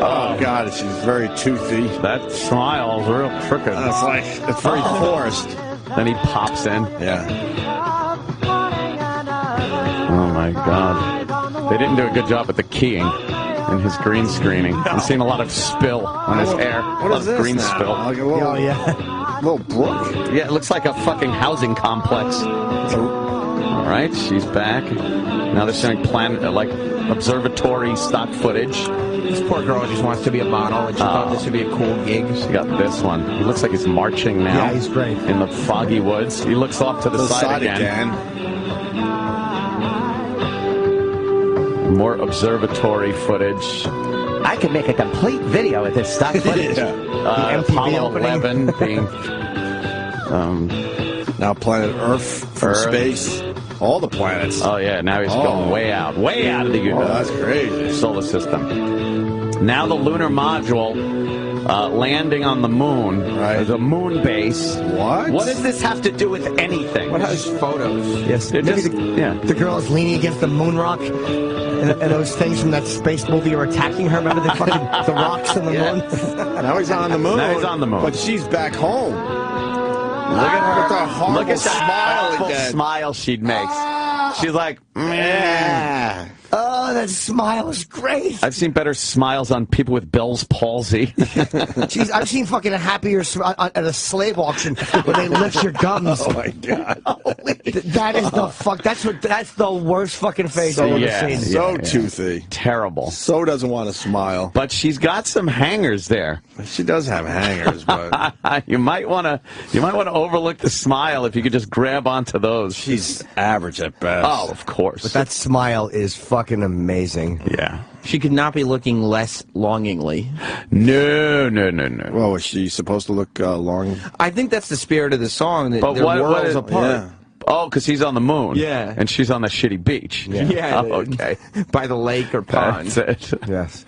Oh, God, she's very toothy. That smile's real crooked. It's very forced. Then he pops in. Yeah. Oh, my God. They didn't do a good job at the keying in his green screening. I'm seeing a lot of spill on his hair. What is this green now? spill. Like a little, little brook. Yeah, it looks like a fucking housing complex. All right, she's back. Now they're showing observatory stock footage. This poor girl just wants to be a model, and she thought this would be a cool gig. She got this one. He looks like he's marching now. Yeah, he's great. In the foggy woods. He looks off to the side again. More observatory footage. I could make a complete video with this stock footage. Apollo 11 being... now planet Earth from space. All the planets. Oh, yeah. Now he's going way out of the universe. Oh, that's crazy. Solar system. Now the lunar module landing on the moon. Right. The moon base. What? What does this have to do with anything? What has photos? Yes. They're just, the girl is leaning against the moon rock, and those things from that space movie are attacking her. Remember the fucking the rocks and the moon? Now he's on the moon. Now he's on the moon. But she's back home. Look at her. With a horrible Look at smile that again. smile she makes. She's like, Yeah. Oh, that smile is great. I've seen better smiles on people with Bell's palsy. I've seen fucking a happier at a slave auction where they lift your gums. Oh my God. That is the fuck. That's the worst fucking face I've ever seen. So toothy. Terrible. So doesn't want to smile. But she's got some hangers there. She does have hangers, but you might want to overlook the smile if you could just grab onto those. She's average at best. Oh, of course. But that smile is fucking amazing. Yeah. She could not be looking less longingly. No. Well, was she supposed to look long? I think that's the spirit of the song, that But they're what worlds is, apart. Yeah. Oh, because he's on the moon. Yeah. And she's on the shitty beach. Yeah. Oh, okay. By the lake or pond. That's it. Yes.